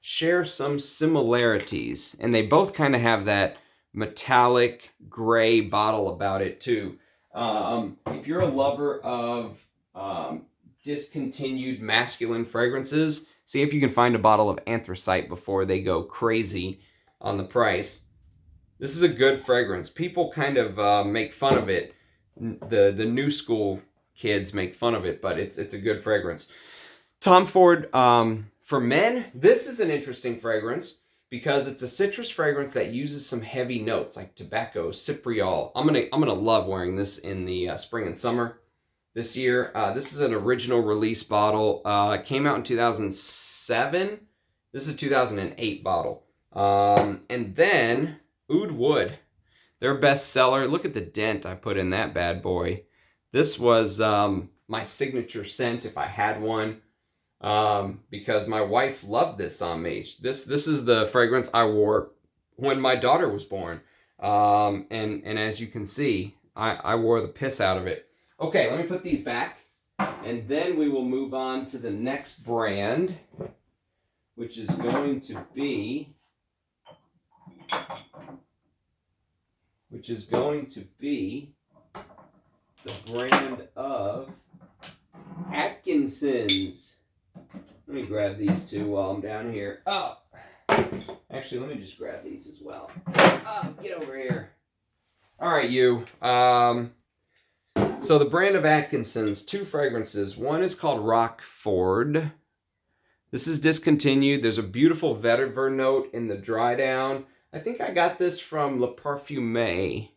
share some similarities. And they both kind of have that metallic gray bottle about it too. If you're a lover of discontinued masculine fragrances, see if you can find a bottle of anthracite before they go crazy on the price. This is a good fragrance. People kind of make fun of it. The new school kids make fun of it, but it's a good fragrance. Tom Ford, for men, this is an interesting fragrance because it's a citrus fragrance that uses some heavy notes like tobacco, cypriol. I'm gonna love wearing this in the spring and summer this year. This is an original release bottle. It came out in 2007. This is a 2008 bottle. And then Oud Wood, their bestseller. Look at the dent I put in that bad boy. This was my signature scent if I had one, because my wife loved this on me. This is the fragrance I wore when my daughter was born. And as you can see, I wore the piss out of it. Okay, let me put these back, and then we will move on to the next brand, which is going to be the brand of Atkinson's. Let me grab these two while I'm down here. Oh, actually, let me just grab these as well. Oh, get over here. All right, you. So the brand of Atkinson's, two fragrances. One is called Rockford. This is discontinued. There's a beautiful vetiver note in the dry down. I think I got this from Le Parfumé, if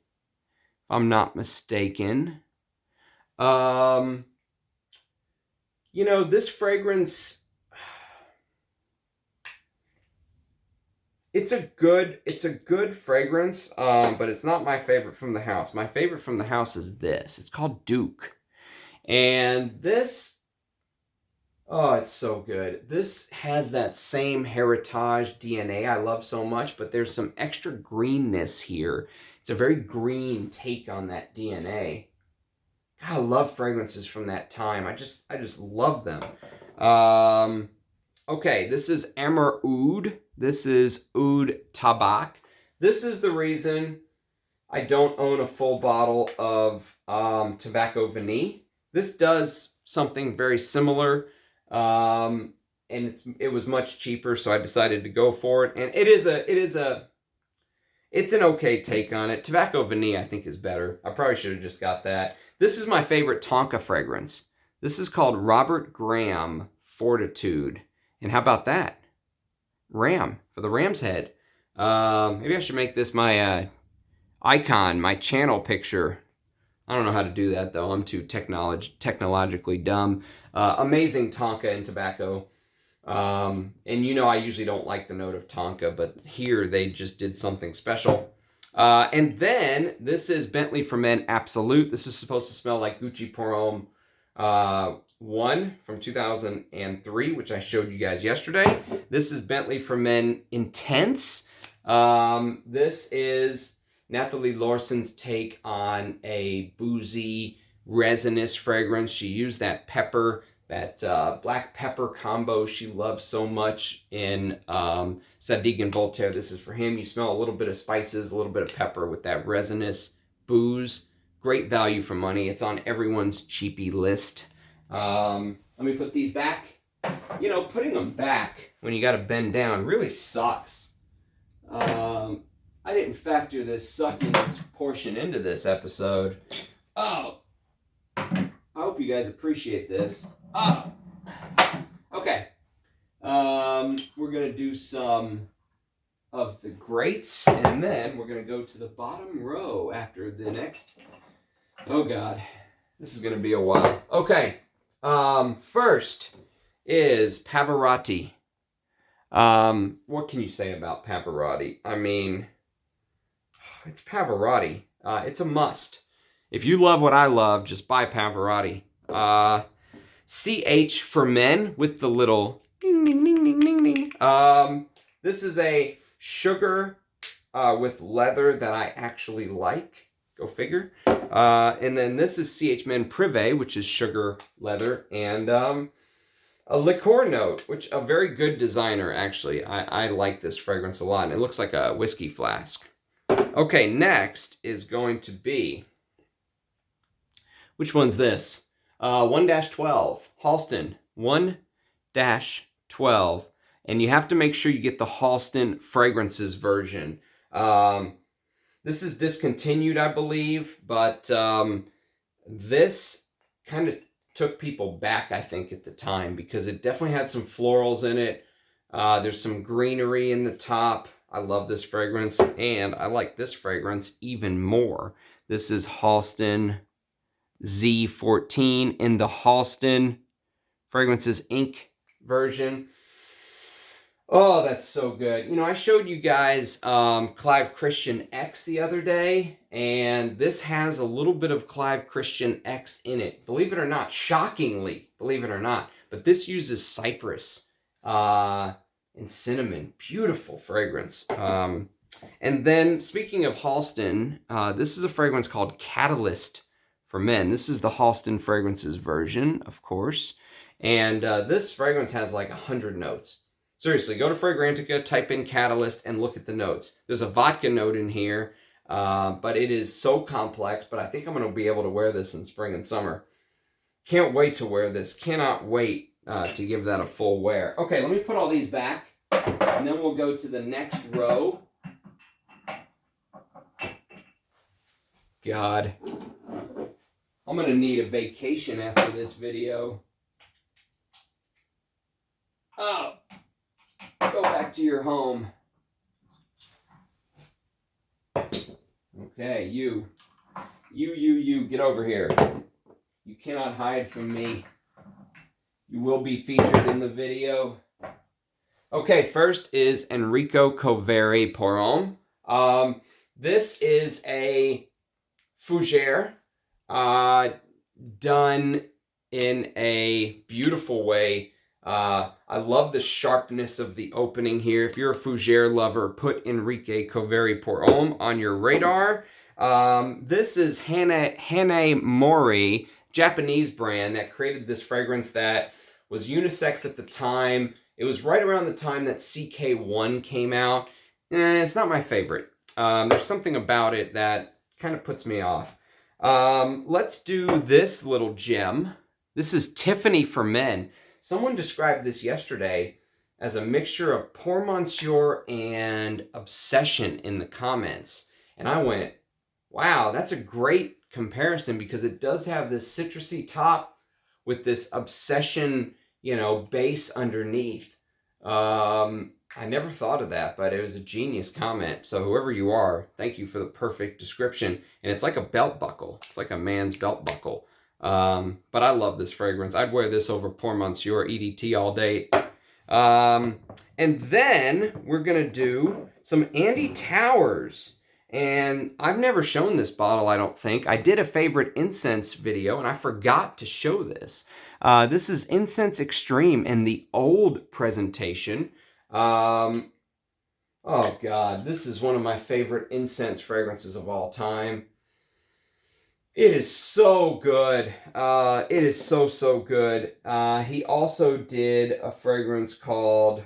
I'm not mistaken. You know, this fragrance, it's a good fragrance, but it's not my favorite from the house. My favorite from the house is this. It's called Duke. And this, oh, it's so good. This has that same heritage DNA I love so much, but there's some extra greenness here. It's a very green take on that DNA. I love fragrances from that time. I just love them. Okay, this is Amber Oud. This is Oud Tabak. This is the reason I don't own a full bottle of Tobacco Vanille. This does something very similar, and it was much cheaper, so I decided to go for it. And it's an okay take on it. Tobacco Vanille, I think, is better. I probably should have just got that. This is my favorite Tonka fragrance. This is called Robert Graham Fortitude. And how about that? Ram, for the ram's head. Maybe I should make this my icon, my channel picture. I don't know how to do that, though. I'm too technologically dumb. Amazing Tonka and tobacco. And you know I usually don't like the note of Tonka, but here they just did something special. And then this is Bentley for Men Absolute. This is supposed to smell like Gucci Pour Homme 1 from 2003, which I showed you guys yesterday. This is Bentley for Men Intense. This is Nathalie Larson's take on a boozy, resinous fragrance. She used that pepper, that black pepper combo she loves so much in Zadig and Voltaire. This is for him. You smell a little bit of spices, a little bit of pepper with that resinous booze. Great value for money. It's on everyone's cheapy list. Let me put these back. You know, putting them back when you got to bend down really sucks. I didn't factor this suckiness portion into this episode. Oh, I hope you guys appreciate this. Oh, okay. We're gonna do some of the greats, and then we're gonna go to the bottom row after the next. Oh God, this is gonna be a while. Okay. First is Pavarotti. What can you say about Pavarotti? I mean, it's Pavarotti. It's a must. If you love what I love, just buy Pavarotti. CH for Men with the little ding, ding, ding, ding, ding, ding. This is a sugar with leather that I actually like. Go figure. And then this is CH Men Privé, which is sugar leather, and a liqueur note, which a very good designer, actually. I like this fragrance a lot, and it looks like a whiskey flask. Okay, next is going to be, which one's this? 1-12, Halston, 1-12. And you have to make sure you get the Halston Fragrances version. This is discontinued, I believe, but this kind of took people back, I think, at the time, because it definitely had some florals in it. There's some greenery in the top. I love this fragrance, and I like this fragrance even more. This is Halston Z14 in the Halston Fragrances Inc. version. Oh, that's so good. You know, I showed you guys Clive Christian X the other day, and this has a little bit of Clive Christian X in it. Believe it or not, shockingly, believe it or not. But this uses cypress and cinnamon. Beautiful fragrance. And then, speaking of Halston, this is a fragrance called Catalyst for Men. This is the Halston Fragrances version, of course. And this fragrance has like 100 notes. Seriously, go to Fragrantica, type in Catalyst, and look at the notes. There's a vodka note in here, but it is so complex, but I think I'm going to be able to wear this in spring and summer. Can't wait to wear this. Cannot wait to give that a full wear. Okay, let me put all these back, and then we'll go to the next row. God. I'm going to need a vacation after this video. Oh. Go back to your home. Okay, you, get over here. You cannot hide from me. You will be featured in the video. Okay, first is Enrico Coveri Pour Homme. This is a fougere done in a beautiful way. I love the sharpness of the opening here. If you're a fougere lover, put Enrico Coveri Pour Homme on your radar. This is Hane Mori, Japanese brand that created this fragrance that was unisex at the time. It was right around the time that CK1 came out. It's not my favorite. There's something about it that kind of puts me off. Let's do this little gem. This is Tiffany for Men. Someone described this yesterday as a mixture of Pour Monsieur and Obsession in the comments. And I went, wow, that's a great comparison because it does have this citrusy top with this Obsession, you know, base underneath. I never thought of that, but it was a genius comment. So whoever you are, thank you for the perfect description. And it's like a belt buckle. It's like a man's belt buckle. But I love this fragrance. I'd wear this over Pour Monsieur EDT all day. And then we're going to do some Andy Towers. And I've never shown this bottle, I don't think. I did a favorite incense video, and I forgot to show this. This is Incense Extreme in the old presentation. Oh, God. This is one of my favorite incense fragrances of all time. It is so good. It is so, so good. He also did a fragrance called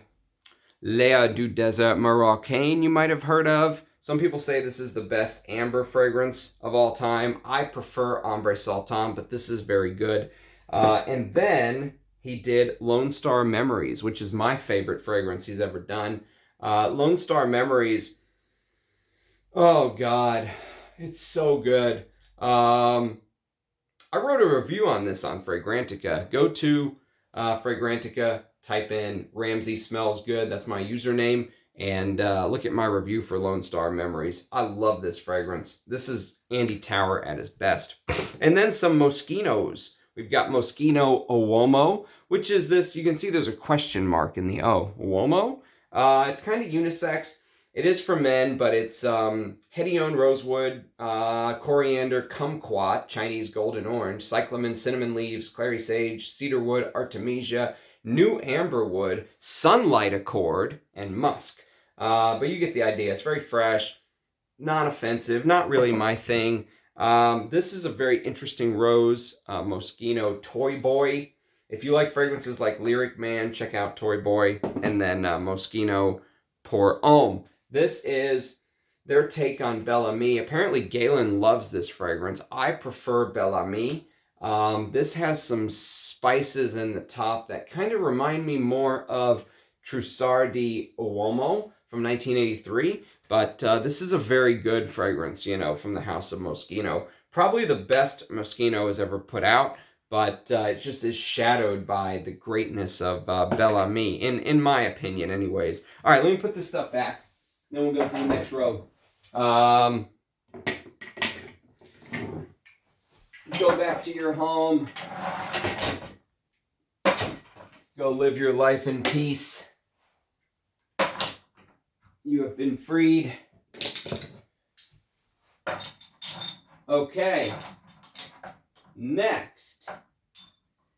Lea du Desert Marocain, you might have heard of. Some people say this is the best amber fragrance of all time. I prefer Ambre Sultan, but this is very good. And then he did Lone Star Memories, which is my favorite fragrance he's ever done. Lone Star Memories, oh God, it's so good. I wrote a review on this on Fragrantica. Go to Fragrantica, type in Ramsey Smells Good, that's my username, and look at my review for Lone Star Memories. I love this fragrance. This is Andy Tower at his best. And then some Moschnos. We've got Moschino Uomo, which is this, you can see there's a question mark in the O. Uomo? It's kind of unisex. It is for men, but it's Hedione Rosewood, Coriander, Kumquat, Chinese Golden Orange, Cyclamen, Cinnamon Leaves, Clary Sage, Cedarwood, Artemisia, New Amberwood, Sunlight Accord, and Musk. But you get the idea. It's very fresh, non-offensive, not really my thing. This is a very interesting rose, Moschino Toy Boy. If you like fragrances like Lyric Man, check out Toy Boy. And then Moschino Pour Homme. This is their take on Bellamy. Apparently Galen loves this fragrance. I prefer Bellamy. This has some spices in the top that kind of remind me more of Trussard di Uomo from 1983. But this is a very good fragrance, you know, from the house of Moschino. Probably the best Moschino has ever put out, but it just is shadowed by the greatness of Bellamy, in my opinion anyways. All right, let me put this stuff back. Then we'll go to the next row. Go back to your home. Go live your life in peace. You have been freed. Okay. Next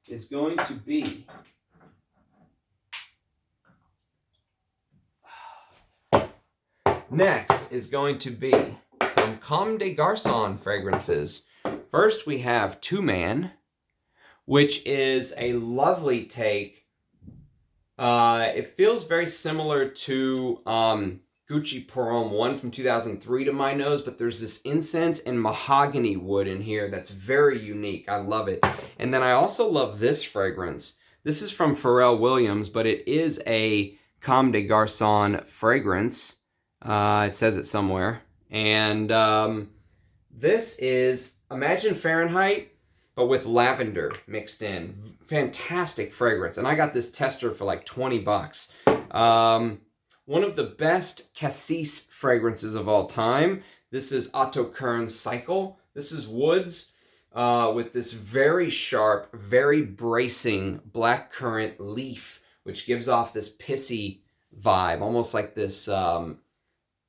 is going to be some Comme des Garçons fragrances. First, we have Two Man, which is a lovely take. It feels very similar to Gucci Pour Homme 1 from 2003 to my nose, but there's this incense and mahogany wood in here that's very unique. I love it. And then I also love this fragrance. This is from Pharrell Williams, but it is a Comme des Garçons fragrance. It says it somewhere. And this is, imagine Fahrenheit, but with lavender mixed in. Fantastic fragrance. And I got this tester for like 20 bucks. One of the best cassis fragrances of all time. This is Otto Kern's Cycle. This is woods with this very sharp, very bracing blackcurrant leaf, which gives off this pissy vibe, almost like this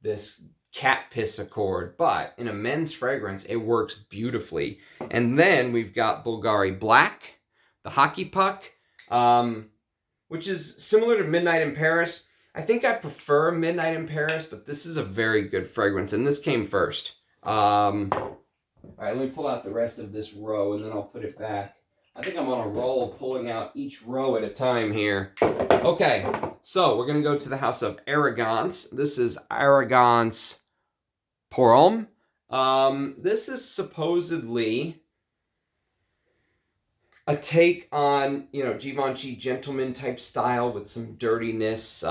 this cat piss accord, but in a men's fragrance, it works beautifully. And then we've got Bulgari Black, the hockey puck, which is similar to Midnight in Paris. I think I prefer Midnight in Paris, but this is a very good fragrance, and this came first. All right, let me pull out the rest of this row and then I'll put it back. I think I'm on a roll pulling out each row at a time here. Okay, so we're going to go to the house of Arrogance. This is Arrogance Pour Homme. This is supposedly a take on, you know, Givenchy gentleman type style with some dirtiness.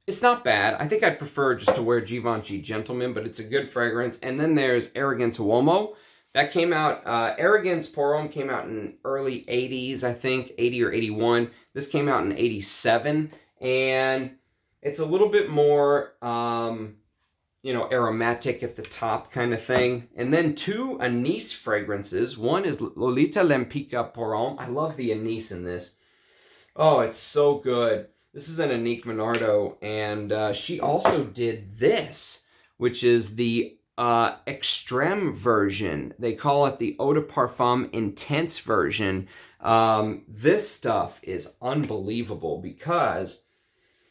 It's not bad. I think I'd prefer just to wear Givenchy gentleman, but it's a good fragrance. And then there's Arrogance Uomo. That came out, Arrogance Pour Homme came out in early 80s, I think, 80 or 81. This came out in 87, and it's a little bit more, you know, aromatic at the top kind of thing. And then two anise fragrances. One is Lolita Lempica Pour Homme. I love the anise in this. Oh, it's so good. This is an Annick Minardo, and she also did this, which is the extreme version. They call it the Eau de Parfum Intense version. This stuff is unbelievable because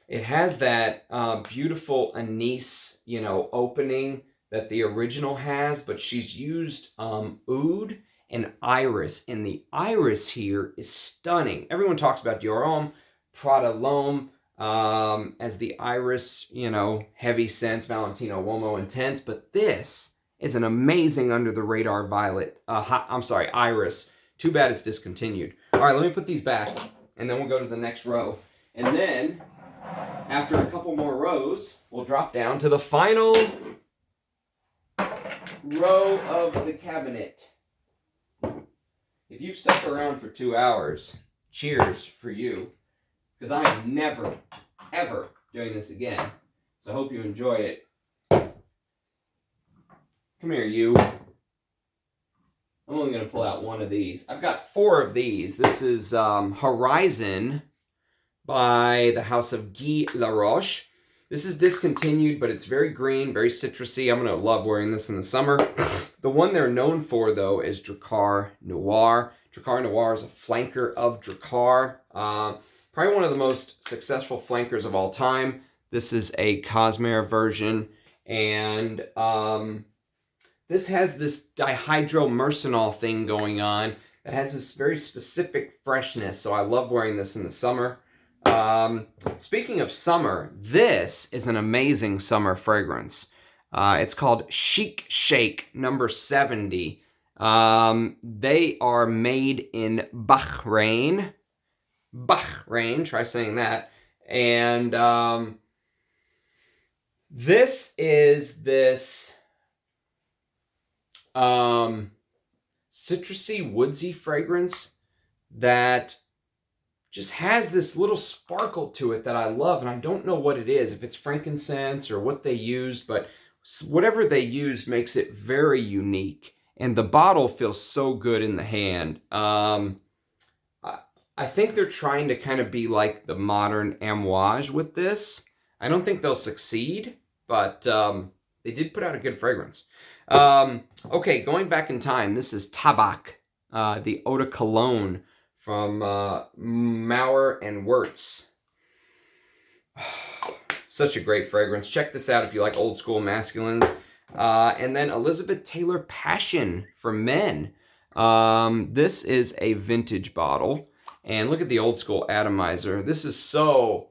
it has that beautiful anise, you know, opening that the original has, but she's used oud and iris, and the iris here is stunning. Everyone talks about Dior Home, Prada L'Homme, as the iris, you know, heavy scents, Valentino Uomo Intense, but this is an amazing under the radar violet, iris. Too bad it's discontinued. All right, let me put these back, and then we'll go to the next row. And then, after a couple more rows, we'll drop down to the final row of the cabinet. If you've stuck around for 2 hours, cheers for you. Because I am never, ever doing this again. So I hope you enjoy it. Come here, you. I'm only going to pull out one of these. I've got 4 of these. This is Horizon by the house of Guy Laroche. This is discontinued, but it's very green, very citrusy. I'm going to love wearing this in the summer. The one they're known for, though, is Dracar Noir. Dracar Noir is a flanker of Dracar. Probably one of the most successful flankers of all time. This is a Cosmere version, and this has this dihydromercenol thing going on that has this very specific freshness, so I love wearing this in the summer. Speaking of summer, this is an amazing summer fragrance. It's called Chic Shake number 70. They are made in Bahrain. Bahrain, try saying that. And this is this citrusy, woodsy fragrance that just has this little sparkle to it that I love, and I don't know what it is, if it's frankincense or what they used, but whatever they used makes it very unique, and the bottle feels so good in the hand. I think they're trying to kind of be like the modern Amouage with this. I don't think they'll succeed, but they did put out a good fragrance. Okay, going back in time, this is Tabak, the Eau de Cologne from Mauer and Wirtz. Such a great fragrance. Check this out if you like old school masculines. And then Elizabeth Taylor Passion for men. This is a vintage bottle. And look at the old school atomizer. This is such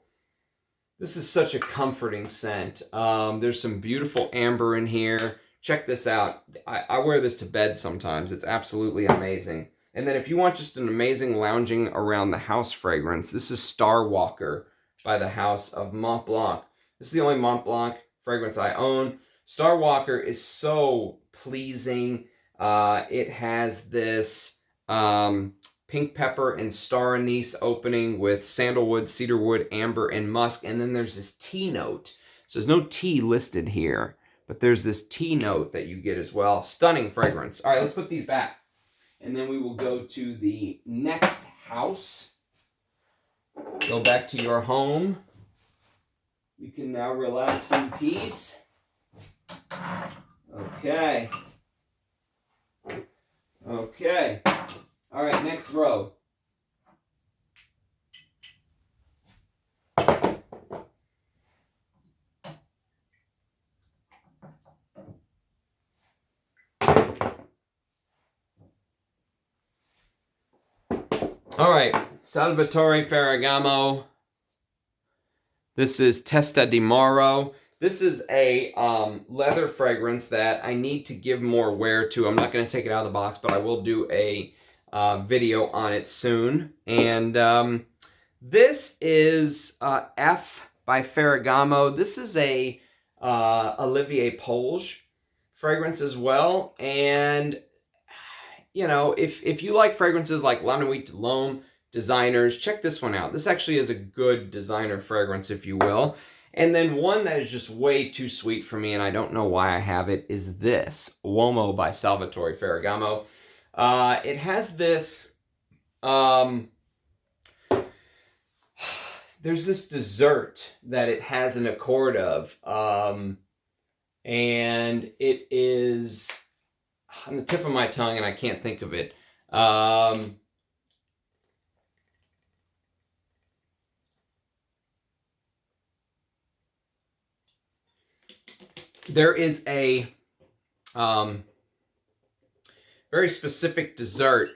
a comforting scent. There's some beautiful amber in here. Check this out. I wear this to bed sometimes. It's absolutely amazing. And then if you want just an amazing lounging around the house fragrance, this is Star Walker by the house of Mont Blanc. This is the only Mont Blanc fragrance I own. Star Walker is so pleasing. It has this pink pepper and star anise opening with sandalwood, cedarwood, amber, and musk. And then there's this tea note. So there's no tea listed here, but there's this tea note that you get as well. Stunning fragrance. All right, let's put these back. And then we will go to the next house. Go back to your home. You can now relax in peace. Okay. Okay. All right, next row. All right, Salvatore Ferragamo. This is Testa Di Maro. This is a leather fragrance that I need to give more wear to. I'm not going to take it out of the box, but I will do a video on it soon. And this is F by Ferragamo. This is a Olivier Polge fragrance as well. And, you know, if you like fragrances like La Nuit de l'Homme, designers, check this one out. This actually is a good designer fragrance, if you will. And then one that is just way too sweet for me, and I don't know why I have it, is this, Uomo by Salvatore Ferragamo. It has this, there's this dessert that it has an accord of, and it is on the tip of my tongue, and I can't think of it. There is a very specific dessert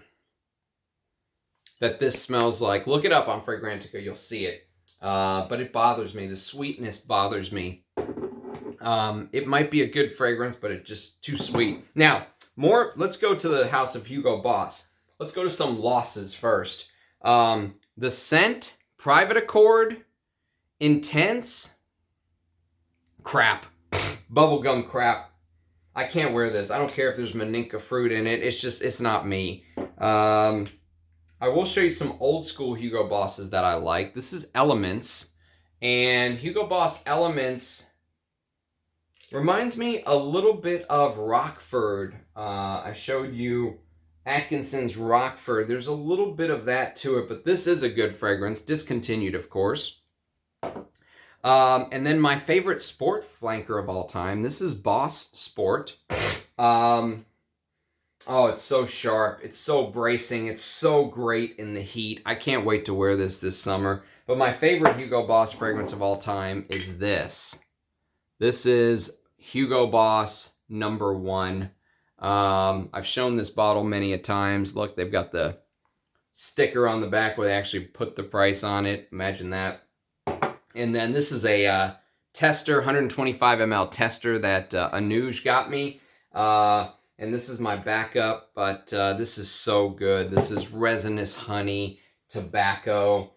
that this smells like. Look it up on Fragrantica, you'll see it. But it bothers me. The sweetness bothers me. It might be a good fragrance, but it's just too sweet. Now, let's go to the house of Hugo Boss. Let's go to some losses first. The Scent, Private Accord, Intense, crap. Bubblegum crap. I can't wear this. I don't care if there's Maninka fruit in it. It's not me. I will show you some old school Hugo Bosses that I like. This is Elements. And Hugo Boss Elements reminds me a little bit of Rockford. I showed you Atkinson's Rockford. There's a little bit of that to it, but this is a good fragrance. Discontinued, of course. And then my favorite sport flanker of all time. This is Boss Sport. Oh, it's so sharp. It's so bracing. It's so great in the heat. I can't wait to wear this summer. But my favorite Hugo Boss fragrance of all time is this. This is Hugo Boss #1. I've shown this bottle many a times. Look, they've got the sticker on the back where they actually put the price on it. Imagine that. And then this is a tester, 125 ml tester that Anuj got me. And this is my backup, but this is so good. This is resinous honey, tobacco.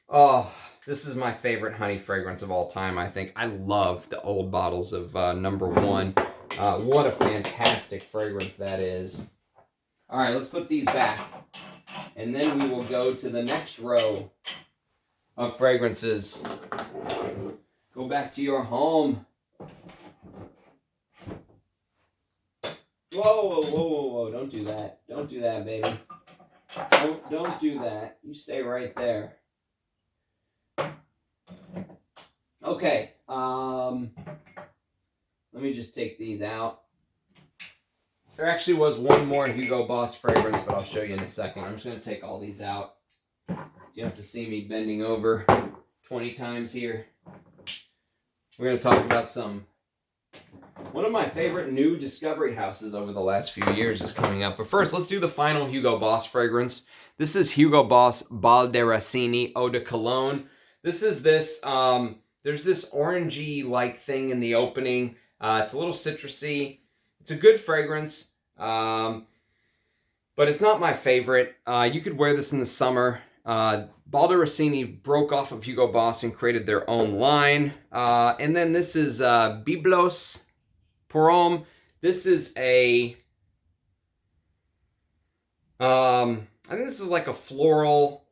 Oh, this is my favorite honey fragrance of all time, I think. I love the old bottles of #1. What a fantastic fragrance that is. All right, let's put these back. And then we will go to the next row of fragrances. Go back to your home. Whoa, don't do that. Don't do that, baby. Don't do that. You stay right there. Okay, let me just take these out. There actually was one more Hugo Boss fragrance, but I'll show you in a second. I'm just going to take all these out. You have to see me bending over 20 times here. We're going to talk about one of my favorite new discovery houses over the last few years is coming up. But first, let's do the final Hugo Boss fragrance. This is Hugo Boss Balderracini Eau de Cologne. This is this, there's this orangey-like thing in the opening. It's a little citrusy. It's a good fragrance, but it's not my favorite. You could wear this in the summer. Balderracini broke off of Hugo Boss and created their own line. And then this is Byblos Pour Homme. This is I think this is like a floral,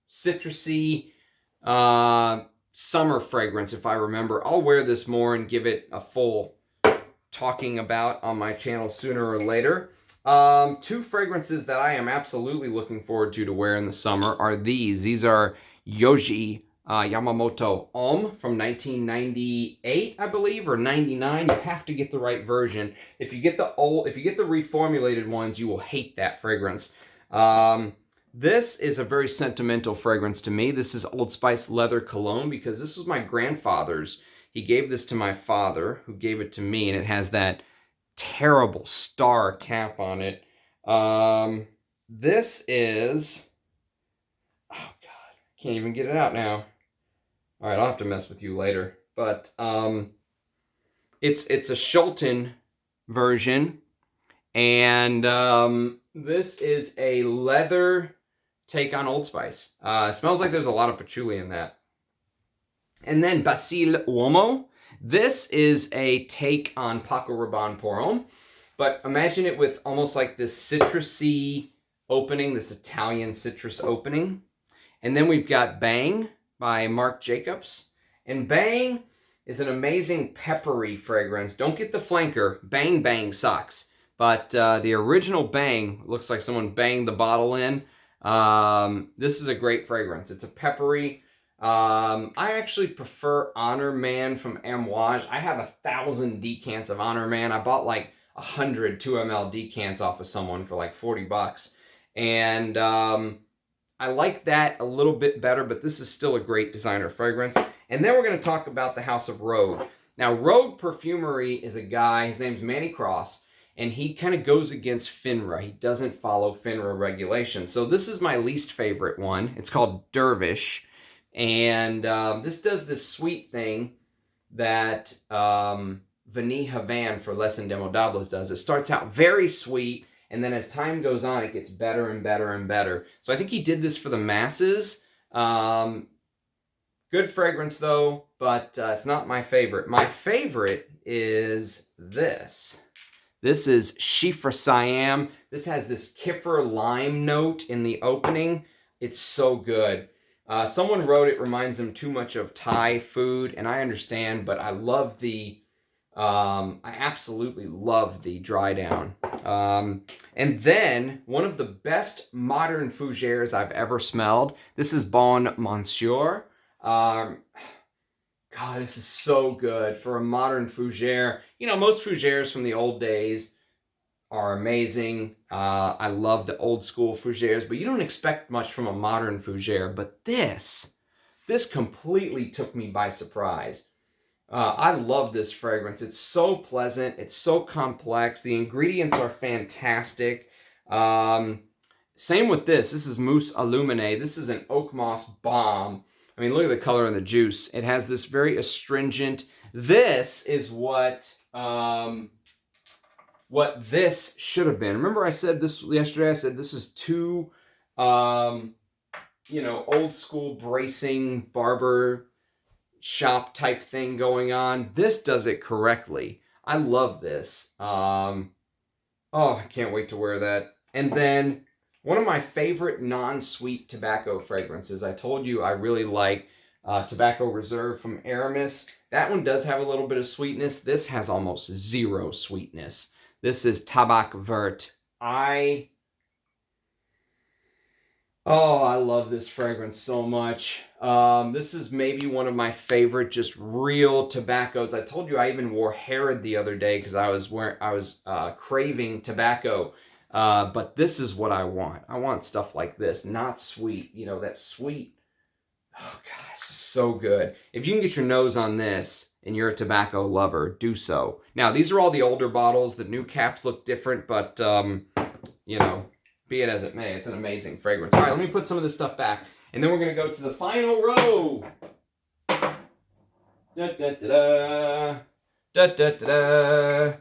citrusy, summer fragrance, if I remember. I'll wear this more and give it a full talking about on my channel sooner or later. Two fragrances that I am absolutely looking forward to wear in the summer are these. These are Yohji Yamamoto Homme from 1998, I believe, or 99. You have to get the right version. If you get the reformulated ones, you will hate that fragrance. This is a very sentimental fragrance to me. This is Old Spice Leather Cologne because this was my grandfather's. He gave this to my father, who gave it to me, and it has that terrible star cap on it. This is, oh God, can't even get it out now. All right, I'll have to mess with you later. But it's a Shulton version, and this is a leather take on Old Spice. It smells like there's a lot of patchouli in that. And then Basil Uomo. This is a take on Paco Rabanne Pour Homme, but imagine it with almost like this citrusy opening, this Italian citrus opening. And then we've got Bang by Marc Jacobs. And Bang is an amazing peppery fragrance. Don't get the flanker. Bang Bang sucks. But the original Bang looks like someone banged the bottle in. This is a great fragrance. It's a peppery. I actually prefer Honor Man from Amouage. I have 1,000 decants of Honor Man. I bought like 100 2 ml decants off of someone for like 40 bucks. And I like that a little bit better, but this is still a great designer fragrance. And then we're going to talk about the House of Rogue. Now, Rogue Perfumery is a guy, his name's Manny Cross, and he kind of goes against FINRA. He doesn't follow FINRA regulations. So this is my least favorite one. It's called Dervish. And this does this sweet thing that Vanille Havane for Les Indemodables does. It starts out very sweet, and then as time goes on, it gets better and better and better. So I think he did this for the masses. Good fragrance, though, but it's not my favorite. My favorite is this. This is Chiffre Siam. This has this Kiffer lime note in the opening. It's so good. Someone wrote it reminds them too much of Thai food, and I understand, but I love the, I absolutely love the dry down. And then one of the best modern fougères I've ever smelled. This is Bon Monsieur. God, this is so good for a modern fougère. You know, most fougères from the old days are amazing. I love the old school fougères, but you don't expect much from a modern fougère. But this completely took me by surprise. I love this fragrance. It's so pleasant. It's so complex. The ingredients are fantastic. Same with this. This is Mousse Illuminée. This is an oak moss bomb. I mean, look at the color and the juice. It has this very astringent. This is what this should have been. Remember I said this yesterday? I said this is too, you know, old school bracing barber shop type thing going on. This does it correctly. I love this. Oh, I can't wait to wear that. And then one of my favorite non-sweet tobacco fragrances. I told you I really like Tobacco Reserve from Hermes. That one does have a little bit of sweetness. This has almost zero sweetness. This is Tabac Vert. I love this fragrance so much. This is maybe one of my favorite just real tobaccos. I told you I even wore Herod the other day because I was craving tobacco. But this is what I want. I want stuff like this, not sweet. You know, that sweet. Oh, God, this is so good. If you can get your nose on this and you're a tobacco lover, do so. Now, these are all the older bottles. The new caps look different, but, you know, be it as it may, it's an amazing fragrance. All right, let me put some of this stuff back, and then we're going to go to the final row. Da-da-da-da. Da-da-da-da.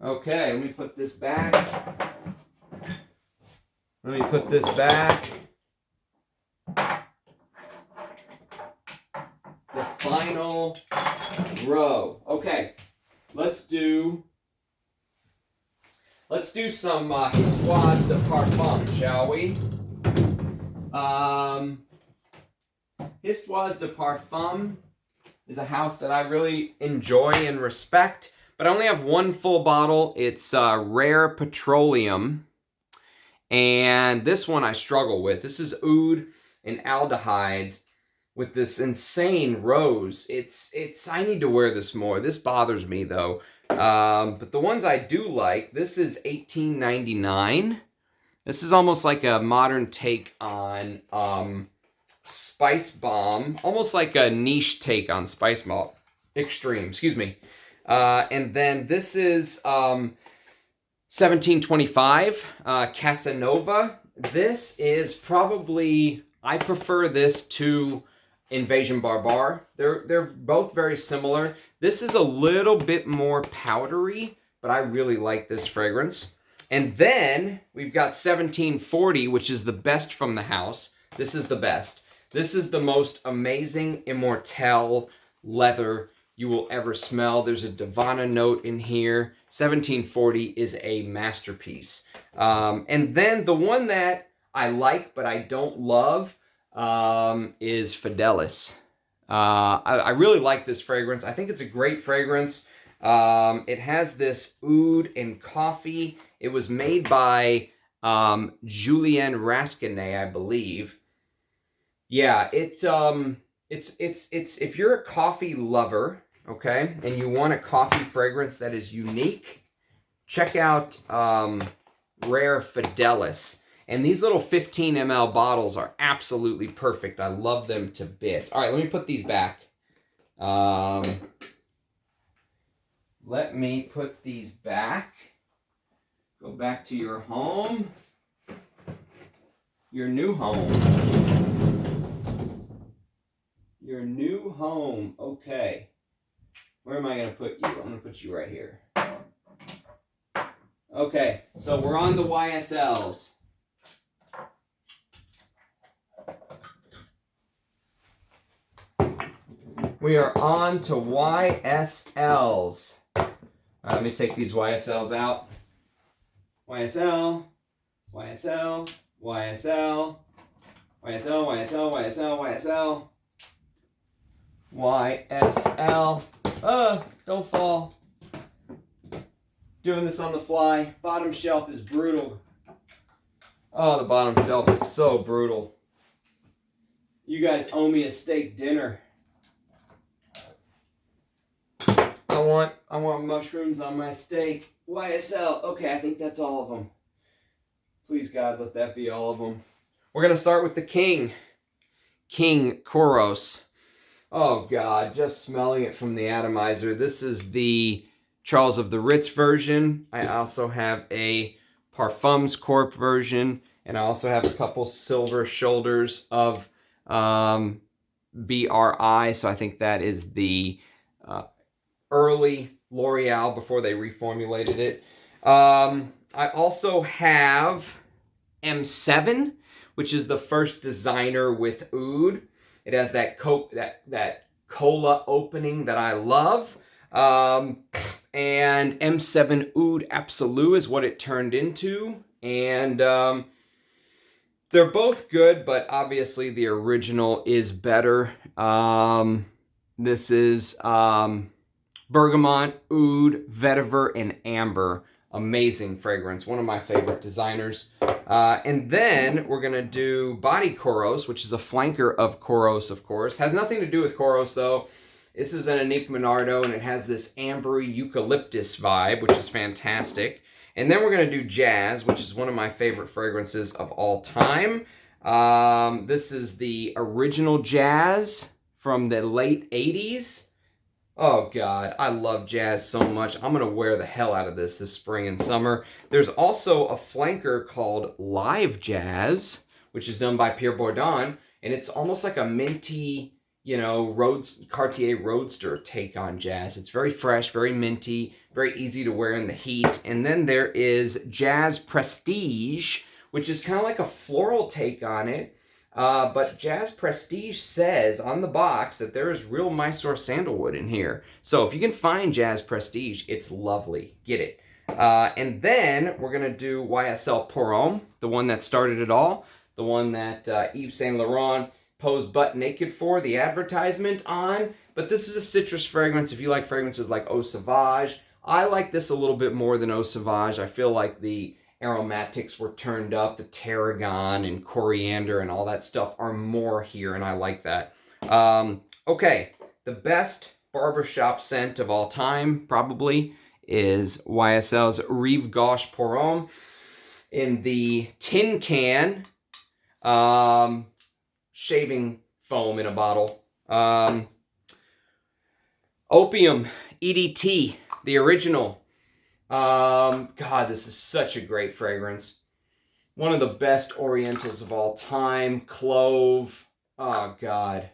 Okay, let me put this back. Let me put this back. The final row. Okay, let's do some Histoire de Parfum, shall we? Histoire de Parfum is a house that I really enjoy and respect, but I only have one full bottle. It's Rare Petroleum, and this one I struggle with. This is oud and aldehydes with this insane rose. I need to wear this more. This bothers me though. But the ones I do like, this is 1899. This is almost like a modern take on Spice Bomb, almost like a niche take on Spice Bomb. Extreme, excuse me. And then this is 1725 Casanova. This is probably, I prefer this to Invasion Barbar. They're both very similar. This is a little bit more powdery, but I really like this fragrance. And then we've got 1740, which is the best from the house. This is the best. This is the most amazing Immortelle leather you will ever smell. There's a Divana note in here. 1740 is a masterpiece. And then the one that I like but I don't love is Fidelis. I really like this fragrance. I think it's a great fragrance. It has this oud and coffee. It was made by Julien Rasquinet, I believe. Yeah, it's if you're a coffee lover, okay, and you want a coffee fragrance that is unique, check out Rare Fidelis. And these little 15 ml bottles are absolutely perfect. I love them to bits. All right, let me put these back. Let me put these back. Go back to your home. Your new home. Your new home. Okay. Where am I going to put you? I'm going to put you right here. Okay, so we're on the YSLs. We are on to YSLs. Let me take these YSLs out. YSL, YSL, YSL, YSL, YSL, YSL, YSL, YSL. Don't fall. Doing this on the fly. Bottom shelf is brutal. Oh, the bottom shelf is so brutal. You guys owe me a steak dinner. I want mushrooms on my steak. YSL. Okay, I think that's all of them. Please, God, let that be all of them. We're going to start with the King. King Kouros. Oh, God, just smelling it from the atomizer. This is the Charles of the Ritz version. I also have a Parfums Corp version, and I also have a couple silver shoulders of BRI, so I think that is the early L'Oreal before they reformulated it. I also have M7, which is the first designer with oud. It has that cola opening that I love. And M7 Oud Absolu is what it turned into. And they're both good, but obviously the original is better. This is Bergamot, Oud, Vetiver, and Amber. Amazing fragrance. One of my favorite designers. And then we're going to do Body Kouros, which is a flanker of Kouros, of course. Has nothing to do with Kouros, though. This is an Anique Monardo, and it has this ambery eucalyptus vibe, which is fantastic. And then we're going to do Jazz, which is one of my favorite fragrances of all time. This is the original Jazz from the late 80s. Oh, God, I love Jazz so much. I'm going to wear the hell out of this spring and summer. There's also a flanker called Live Jazz, which is done by Pierre Bourdon, and it's almost like a minty, you know, Cartier Roadster take on Jazz. It's very fresh, very minty, very easy to wear in the heat. And then there is Jazz Prestige, which is kind of like a floral take on it. But Jazz Prestige says on the box that there is real Mysore sandalwood in here. So if you can find Jazz Prestige, it's lovely. Get it. And then we're going to do YSL Pour Homme, the one that started it all, the one that Yves Saint Laurent posed butt naked for the advertisement on. But this is a citrus fragrance. If you like fragrances like Eau Sauvage, I like this a little bit more than Eau Sauvage. I feel like the aromatics were turned up. The tarragon and coriander and all that stuff are more here, and I like that. Okay, the best barbershop scent of all time probably is YSL's Rive Gauche Pour Homme in the tin can shaving foam in a bottle. Opium EDT, the original. God, this is such a great fragrance. One of the best Orientals of all time. Clove. Oh, God.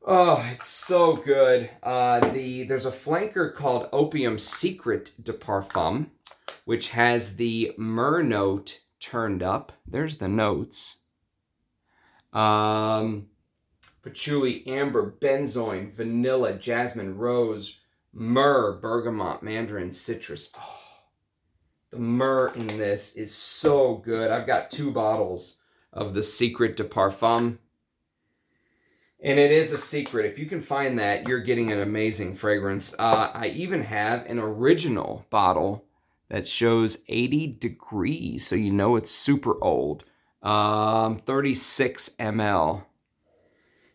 Oh, it's so good. There's a flanker called Opium Secret de Parfum, which has the myrrh note turned up. There's the notes. Patchouli, amber, benzoin, vanilla, jasmine, rose, myrrh, bergamot, mandarin, citrus. Oh, the myrrh in this is so good. I've got 2 bottles of the Secret de Parfum. And it is a secret. If you can find that, you're getting an amazing fragrance. I even have an original bottle that shows 80 degrees, so you know it's super old. 36 ml.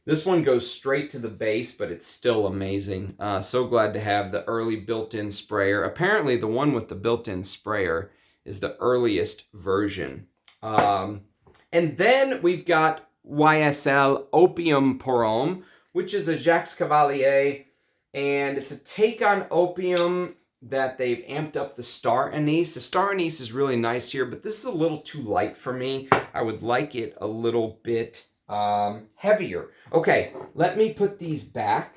This one goes straight to the base, but it's still amazing. So glad to have the early built-in sprayer. Apparently, the one with the built-in sprayer is the earliest version. And then we've got YSL Opium Pour Homme, which is a Jacques Cavalier, and it's a take on Opium that they've amped up the Star Anise. The Star Anise is really nice here, but this is a little too light for me. I would like it a little bit heavier. Okay, let me put these back,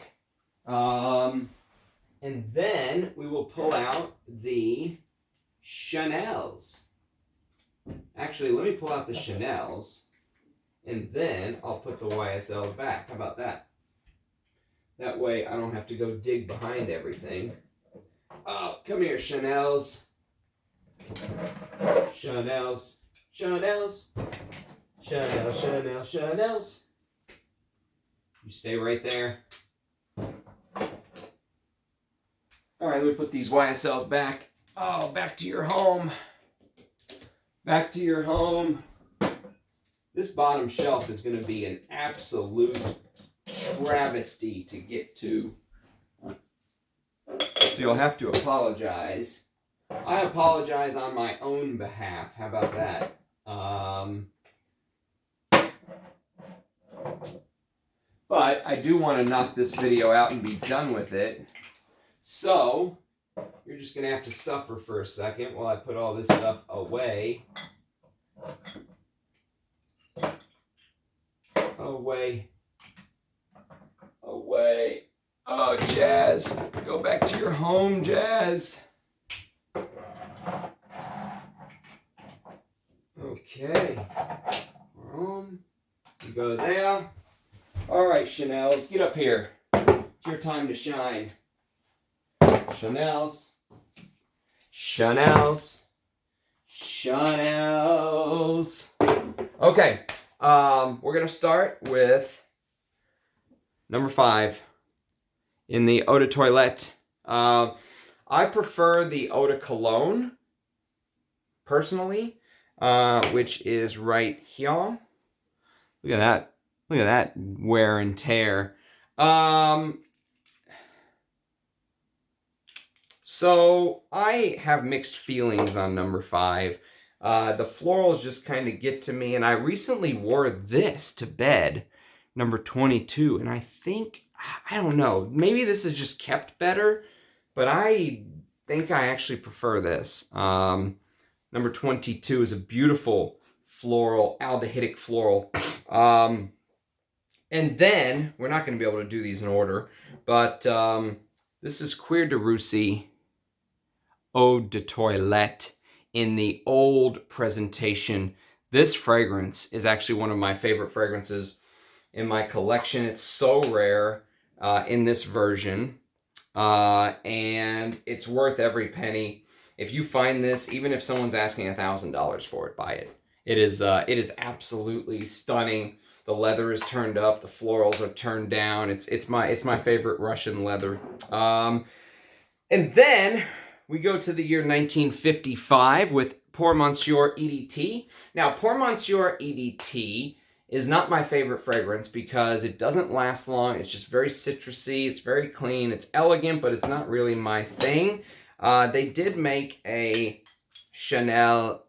and then we will pull out the Chanels. Actually, let me pull out the Chanels. And then I'll put the YSLs back. How about that? That way I don't have to go dig behind everything. Oh, come here, Chanels. Chanels. Chanels. Chanel, Chanel, Chanels. You stay right there. All right, let me put these YSLs back. Oh, back to your home. Back to your home. This bottom shelf is going to be an absolute travesty to get to. So you'll have to apologize. I apologize on my own behalf. How about that? But I do want to knock this video out and be done with it. So you're just going to have to suffer for a second while I put all this stuff away. Away. Away. Oh, Jazz. Go back to your home, Jazz. Okay. Home. You go there. All right, Chanels, get up here. It's your time to shine. Chanels. Chanels. Chanels. Okay. We're going to start with number 5 in the Eau de Toilette. I prefer the Eau de Cologne, personally, which is right here. Look at that. Look at that wear and tear. So I have mixed feelings on number 5. The florals just kind of get to me, and I recently wore this to bed, number 22, and I think, I don't know, maybe this is just kept better, but I think I actually prefer this. Number 22 is a beautiful floral, aldehydic floral. And then, we're not going to be able to do these in order, but this is Cuir de Russie Eau de Toilette in the old presentation. This fragrance is actually one of my favorite fragrances in my collection. It's so rare in this version, and it's worth every penny. If you find this, even if someone's asking $1,000 for it, buy it. It is absolutely stunning. The leather is turned up, the florals are turned down. It's my favorite Russian leather. And then we go to the year 1955 with Pour Monsieur EDT. Now, Pour Monsieur EDT is not my favorite fragrance because it doesn't last long. It's just very citrusy. It's very clean. It's elegant, but it's not really my thing. They did make a Chanel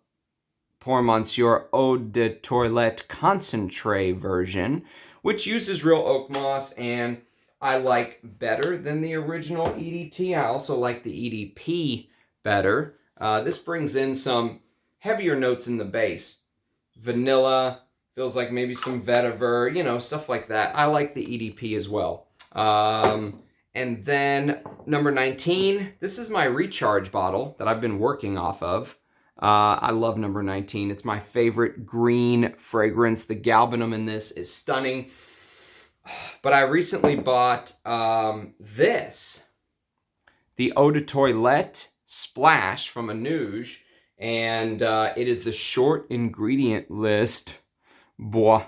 Pour Monsieur Eau de Toilette Concentré version, which uses real oak moss and I like better than the original EDT. I also like the EDP better. This brings in some heavier notes in the base. Vanilla, feels like maybe some vetiver, you know, stuff like that. I like the EDP as well. And then number 19, this is my recharge bottle that I've been working off of. I love number 19. It's my favorite green fragrance. The galbanum in this is stunning. But I recently bought this, the Eau de Toilette Splash from Anouge, and it is the short ingredient list. Boy,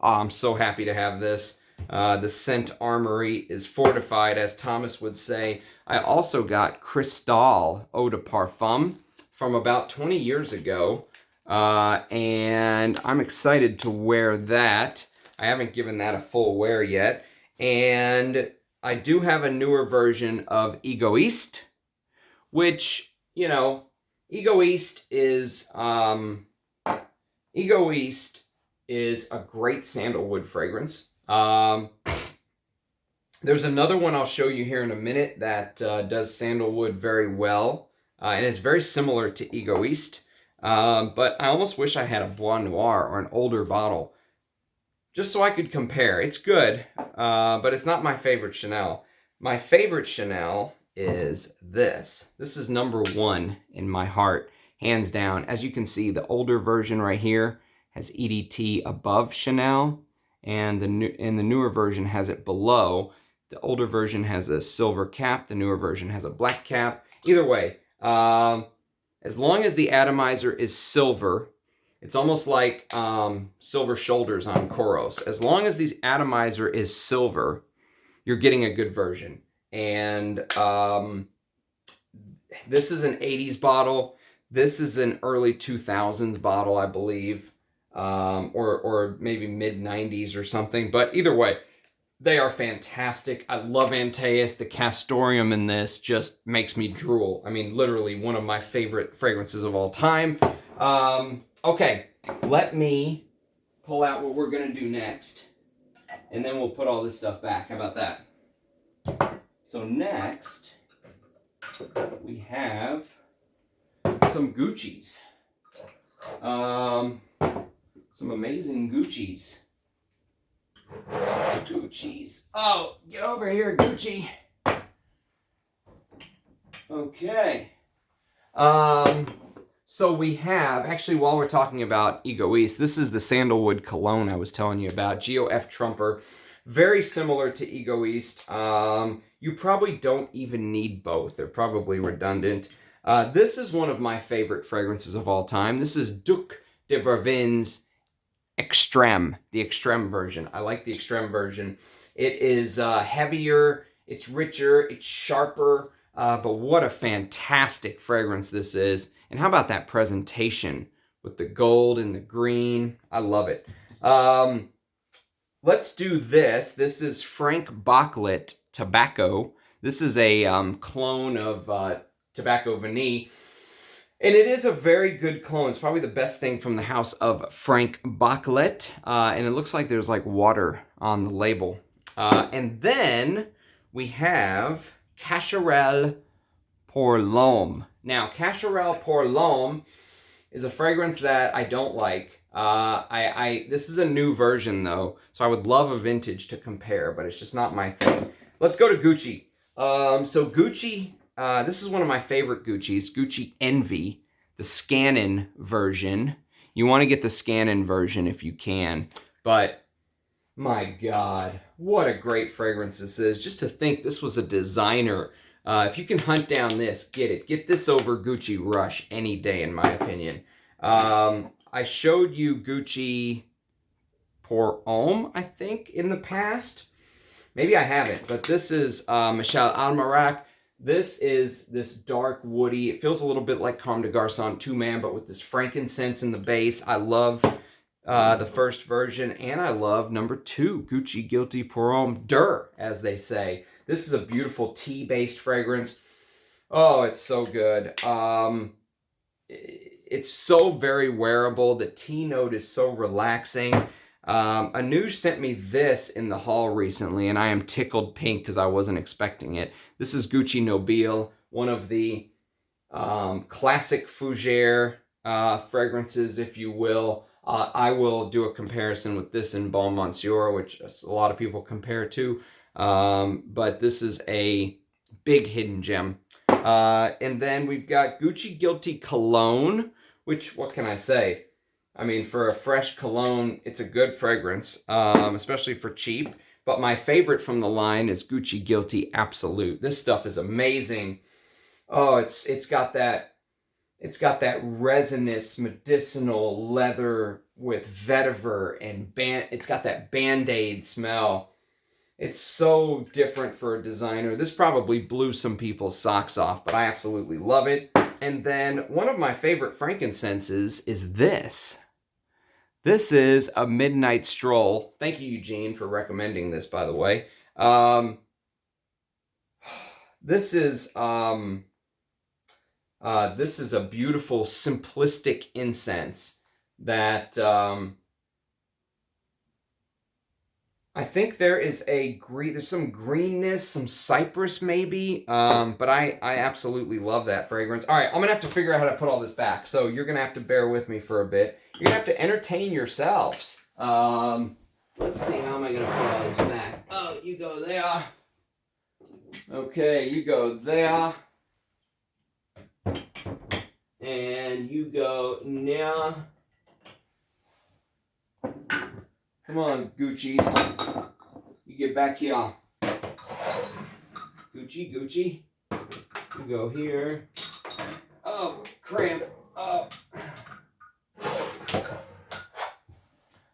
I'm so happy to have this. The scent armory is fortified, as Thomas would say. I also got Cristal Eau de Parfum from about 20 years ago, and I'm excited to wear that. I haven't given that a full wear yet. And I do have a newer version of Egoist, which, you know, Egoist is a great sandalwood fragrance. There's another one I'll show you here in a minute that does sandalwood very well, and it's very similar to Egoist. But I almost wish I had a Bois Noir or an older bottle, just so I could compare. It's good, but it's not my favorite Chanel. My favorite Chanel is this. This is number 1 in my heart, hands down. As you can see, the older version right here has EDT above Chanel, and the newer version has it below. The older version has a silver cap, the newer version has a black cap. Either way, as long as the atomizer is silver, it's almost like silver shoulders on Koros. As long as the atomizer is silver, you're getting a good version. And this is an 80s bottle. This is an early 2000s bottle, I believe, or maybe mid-90s or something. But either way, they are fantastic. I love Antaeus. The castoreum in this just makes me drool. I mean, literally one of my favorite fragrances of all time. Okay, let me pull out what we're going to do next, and then we'll put all this stuff back. How about that? So next, we have some Gucci's. Some amazing Gucci's. Some Gucci's. Oh, get over here, Gucci. Okay. So we have, actually, while we're talking about Egoist, this is the sandalwood cologne I was telling you about, Geo F. Trumper. Very similar to Egoist. You probably don't even need both. They're probably redundant. This is one of my favorite fragrances of all time. This is Duc de Vervin's Extreme, the Extreme version. I like the Extreme version. It is heavier, it's richer, it's sharper, but what a fantastic fragrance this is. And how about that presentation with the gold and the green? I love it. Let's do this. This is Frank Baclit Tobacco. This is a clone of Tobacco Vanille. And it is a very good clone. It's probably the best thing from the house of Frank Baclit. And it looks like there's like water on the label. And then we have Cacharel Pour l'Homme. Now, Cacharel Pour l'Homme is a fragrance that I don't like. This is a new version though, so I would love a vintage to compare, but it's just not my thing. Let's go to Gucci. So Gucci, this is one of my favorite Gucci's, Gucci Envy, the Scannon version. You want to get the Scannon version if you can, but my God, what a great fragrance this is. Just to think this was a designer. If you can hunt down this, get it. Get this over Gucci Rush any day, in my opinion. I showed you Gucci Pour Homme, I think, in the past. Maybe I haven't, but this is Michel Almarac. This is this dark woody. It feels a little bit like Comme des Garçons 2-man, but with this frankincense in the base. I love the first version, and I love number 2, Gucci Guilty Pour Homme Dur, as they say. This is a beautiful tea-based fragrance. Oh, it's so good. It's so very wearable. The tea note is so relaxing. Anuj sent me this in the haul recently, and I am tickled pink because I wasn't expecting it. This is Gucci Nobile, one of the classic fougere fragrances, if you will. I will do a comparison with this in Bon Monsieur, which a lot of people compare to. But this is a big hidden gem. And then we've got Gucci Guilty Cologne, which, what can I say? I mean, for a fresh cologne, it's a good fragrance, especially for cheap. But my favorite from the line is Gucci Guilty Absolute. This stuff is amazing. Oh, it's got that resinous medicinal leather with vetiver and it's got that Band-Aid smell. It's so different for a designer. This probably blew some people's socks off, but I absolutely love it. And then one of my favorite frankincenses is this. This is a Midnight Stroll. Thank you, Eugene, for recommending this, by the way. This is a beautiful, simplistic incense that I think there's some greenness, some cypress maybe, but I absolutely love that fragrance. All right, I'm gonna have to figure out how to put all this back, so you're gonna have to bear with me for a bit. You're gonna have to entertain yourselves. Let's see, how am I gonna put all this back? Oh, you go there. Okay, you go there. And you go now. Come on, Gucci's. You get back here. Gucci. You go here. Oh, cramp. Oh.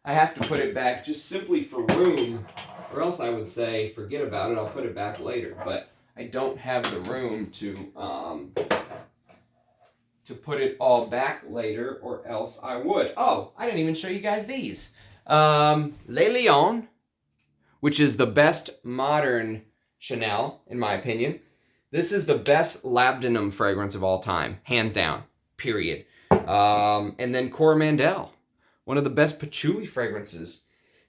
I have to put it back just simply for room, or else I would say forget about it, I'll put it back later. But I don't have the room to put it all back later, or else I would. Oh, I didn't even show you guys these. Le Lion, which is the best modern Chanel, in my opinion. This is the best labdanum fragrance of all time, hands down, period. And then Coromandel, one of the best patchouli fragrances.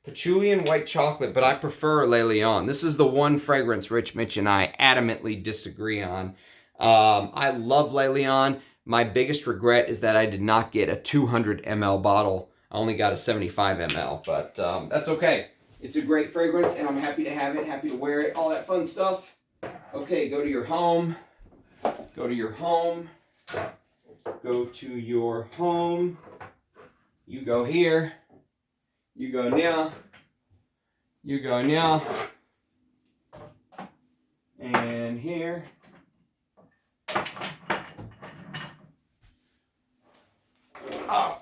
Patchouli and white chocolate, but I prefer Le Lion. This is the one fragrance Rich, Mitch, and I adamantly disagree on. I love Le Lion. My biggest regret is that I did not get a 200 ml bottle. I only got a 75 ml, but that's okay. It's a great fragrance, and I'm happy to have it, happy to wear it, all that fun stuff. Okay, go to your home. Go to your home. Go to your home. You go here. You go now. You go now. And here. Oh,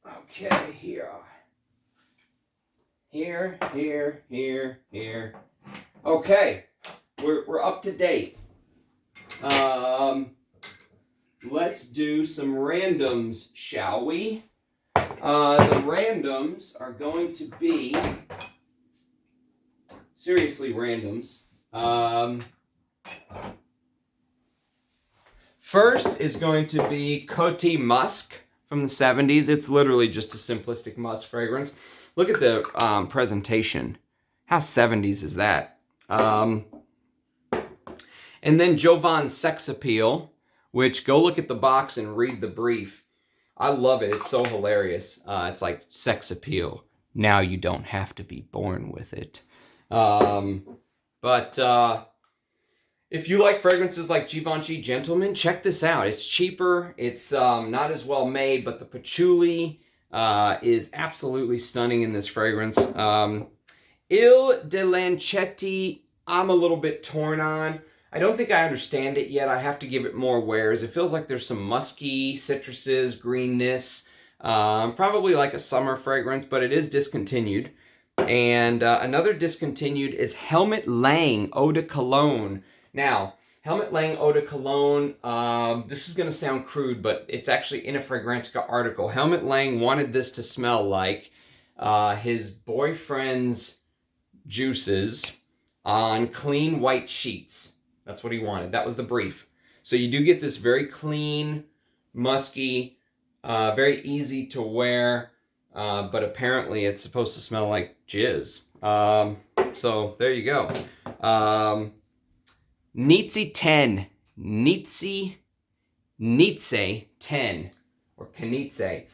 okay, here. Here. Okay, we're up to date. Let's do some randoms, shall we? The randoms are going to be seriously randoms. First is going to be Coty Musk from the 70s. It's literally just a simplistic musk fragrance. Look at the presentation. How 70s is that? And then Jovan's Sex Appeal, which go look at the box and read the brief. I love it. It's so hilarious. It's like sex appeal. Now you don't have to be born with it. If you like fragrances like Givenchy Gentleman, check this out. It's cheaper. It's not as well made, but the patchouli is absolutely stunning in this fragrance. Il de Lancetti, I'm a little bit torn on. I don't think I understand it yet. I have to give it more wears. It feels like there's some musky citruses, greenness, probably like a summer fragrance, but it is discontinued. And another discontinued is Helmut Lang Eau de Cologne. Now, Helmut Lang Eau de Cologne, this is going to sound crude, but it's actually in a Fragrantica article. Helmut Lang wanted this to smell like his boyfriend's juices on clean white sheets. That's what he wanted. That was the brief. So you do get this very clean, musky, very easy to wear but apparently it's supposed to smell like jizz. So there you go. Mdci 10. Mdci 10. Or Mdci.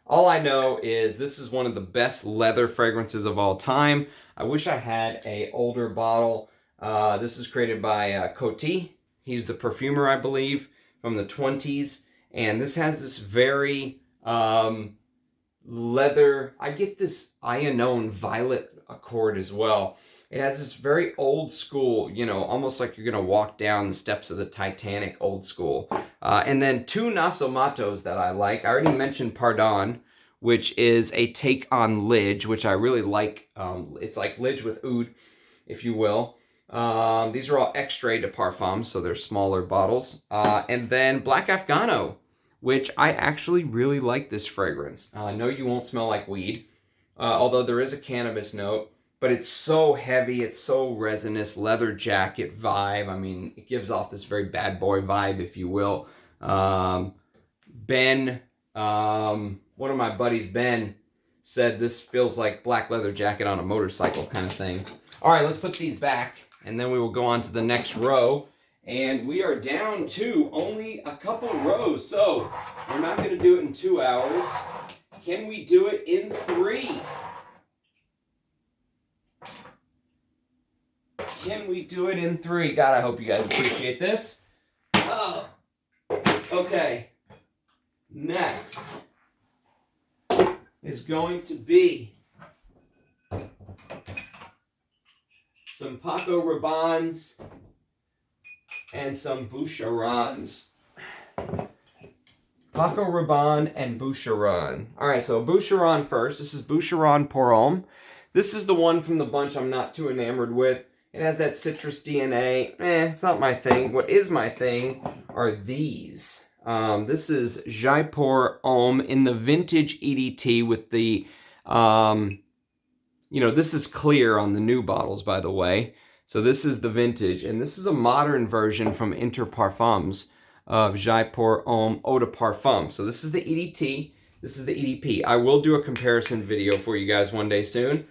All I know is this is one of the best leather fragrances of all time. I wish I had an older bottle. This is created by Coty. He's the perfumer, I believe, from the 20s. And this has this very leather. I get this Iannone violet accord as well. It has this very old school, you know, almost like you're going to walk down the steps of the Titanic old school. And then two Nasomatos that I like. I already mentioned Pardon, which is a take on Lidge, which I really like. It's like Lidge with oud, if you will. These are all extrait de parfum, so they're smaller bottles. And then Black Afghano, which I actually really like this fragrance. I know you won't smell like weed, although there is a cannabis note, but it's so heavy, it's so resinous, leather jacket vibe. I mean, it gives off this very bad boy vibe, if you will. Ben, one of my buddies, Ben, said this feels like black leather jacket on a motorcycle kind of thing. All right, let's put these back, and then we will go on to the next row. And we are down to only a couple rows, so we're not going to do it in 2 hours. Can we do it in 3? Can we do it in 3? God, I hope you guys appreciate this. Oh, okay. Next is going to be some Paco Rabannes and some Boucherons. Paco Rabanne and Boucheron. All right, so Boucheron first. This is Boucheron Pour Homme. This is the one from the bunch I'm not too enamored with. It has that citrus DNA. It's not my thing. What is my thing are these. This is Jaipur Homme in the vintage EDT with the, you know, this is clear on the new bottles, by the way. So this is the vintage, and this is a modern version from Inter Parfums of Jaipur Homme Eau de Parfum. So this is the EDT, this is the EDP. I will do a comparison video for you guys one day soon.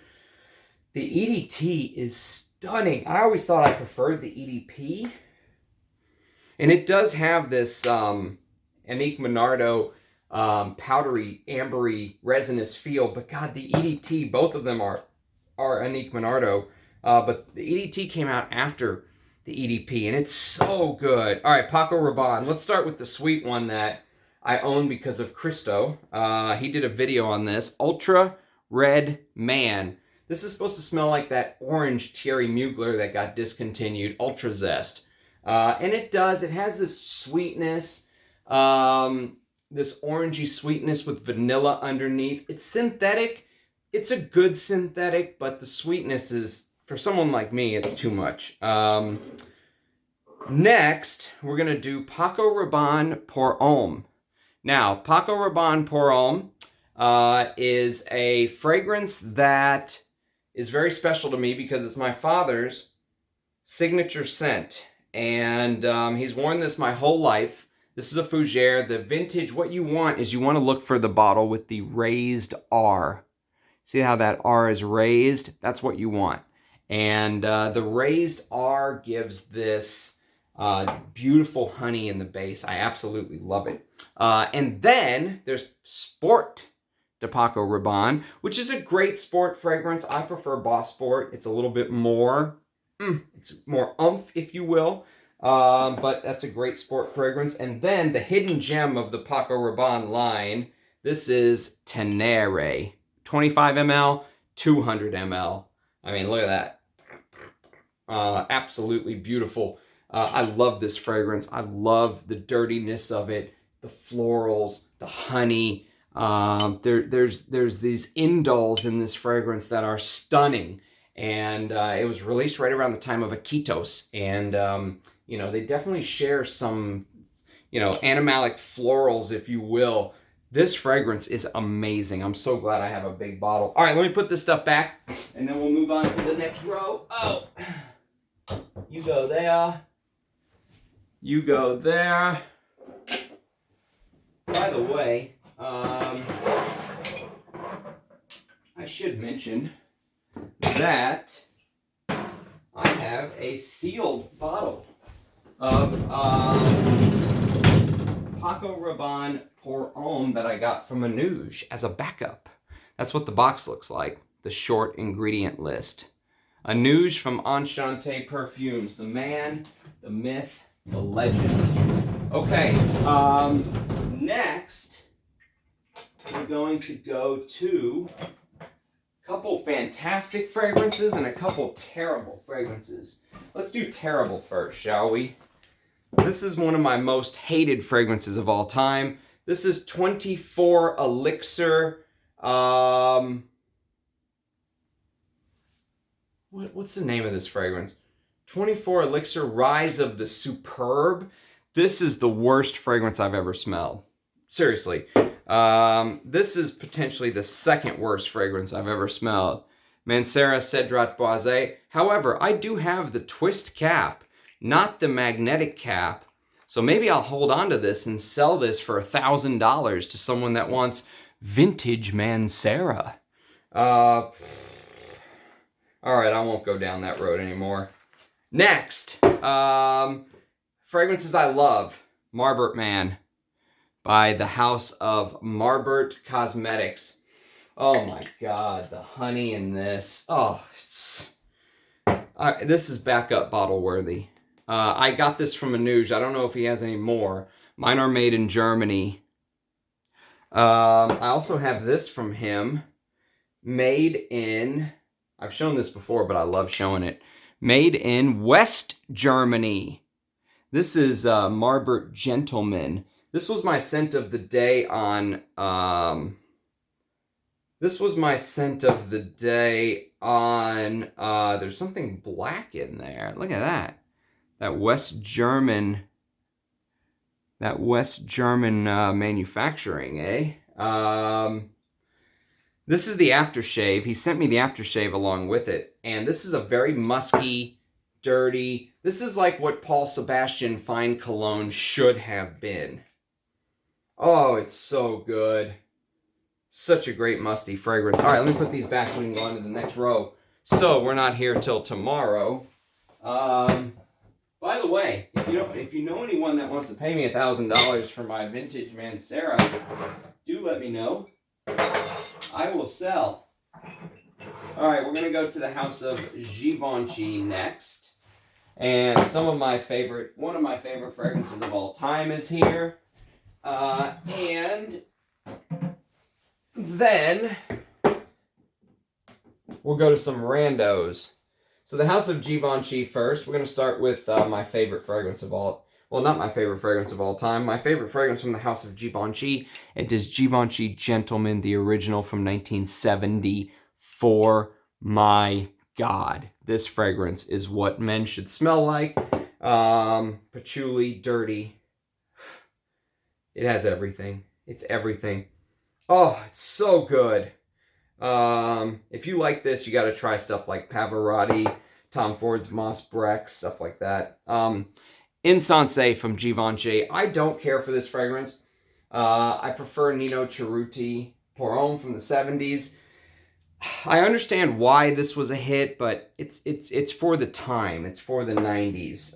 The EDT is stunning. I always thought I preferred the EDP. And it does have this Anique Minardo powdery, ambery, resinous feel. But God, the EDT, both of them are Anique Minardo. But the EDT came out after the EDP, and it's so good. All right, Paco Rabanne. Let's start with the sweet one that I own because of Christo. He did a video on this. Ultra Red Man. This is supposed to smell like that orange Thierry Mugler that got discontinued, Ultra Zest. And it does. It has this sweetness, this orangey sweetness with vanilla underneath. It's synthetic. It's a good synthetic, but the sweetness is, for someone like me, it's too much. Next, we're going to do Paco Rabanne Pour Homme. Now, Paco Rabanne Pour Homme is a fragrance that is very special to me because it's my father's signature scent. And he's worn this my whole life. This is a Fougere. The vintage, what you want is you want to look for the bottle with the raised R. See how that R is raised? That's what you want. And the raised R gives this beautiful honey in the base. I absolutely love it. And then there's Sport de Paco Rabanne, which is a great sport fragrance. I prefer Boss Sport. It's a little bit more, it's more oomph, if you will. But that's a great sport fragrance. And then the hidden gem of the Paco Rabanne line, this is Tenere. 25 ml, 200 ml. I mean, look at that. Absolutely beautiful. I love this fragrance. I love the dirtiness of it, the florals, the honey. There's these indoles in this fragrance that are stunning. And it was released right around the time of Iquitos. And, you know, they definitely share some, you know, animalic florals, if you will. This fragrance is amazing. I'm so glad I have a big bottle. All right, let me put this stuff back, and then we'll move on to the next row. Oh, you go there. You go there. By the way, I should mention that I have a sealed bottle of Paco Rabanne Pour Homme that I got from Manouche as a backup. That's what the box looks like, the short ingredient list. Manouche from Enchanté Perfumes, the man, the myth, the legend. Okay, next we're going to go to a couple fantastic fragrances and a couple terrible fragrances. Let's do terrible first, shall we? This is one of my most hated fragrances of all time. This is 24 Elixir. What's the name of this fragrance? 24 Elixir Rise of the Superb. This is the worst fragrance I've ever smelled. Seriously. This is potentially the second worst fragrance I've ever smelled. Mancera Cedrat Boisé. However, I do have the twist cap, not the magnetic cap. So maybe I'll hold on to this and sell this for $1,000 to someone that wants vintage Mancera. All right, I won't go down that road anymore. Next, fragrances I love. Marbert Man by the house of Marbert Cosmetics. Oh my God, the honey in this. Oh, this is backup bottle worthy. I got this from Manouche. I don't know if he has any more. Mine are made in Germany. I also have this from him. Made in, I've shown this before, but I love showing it. Made in West Germany. This is Marbert Gentleman. This was my scent of the day on, there's something black in there. Look at that. That West German manufacturing, eh? This is the aftershave. He sent me the aftershave along with it. And this is a very musky, dirty, this is like what Paul Sebastian Fine Cologne should have been. Oh, it's so good. Such a great musty fragrance. All right, let me put these back so we can go on to the next row. So we're not here till tomorrow. By the way, if you know anyone that wants to pay me $1,000 for my vintage Mancera, do let me know. I will sell. All right, we're going to go to the house of Givenchy next. And one of my favorite fragrances of all time is here. And then we'll go to some randos. So the house of Givenchy first. We're going to start with my favorite fragrance of all, well, not my favorite fragrance of all time. My favorite fragrance from the house of Givenchy. It is Givenchy Gentleman, the original from 1974. My God, this fragrance is what men should smell like. Patchouli, dirty. It has everything. It's everything. Oh, it's so good. If you like this, you got to try stuff like Pavarotti, Tom Ford's Moss Breck, stuff like that. Incense from Givenchy. I don't care for this fragrance. I prefer Nino Cerruti Pour Homme from the 70s. I understand why this was a hit, but it's for the time. It's for the 90s.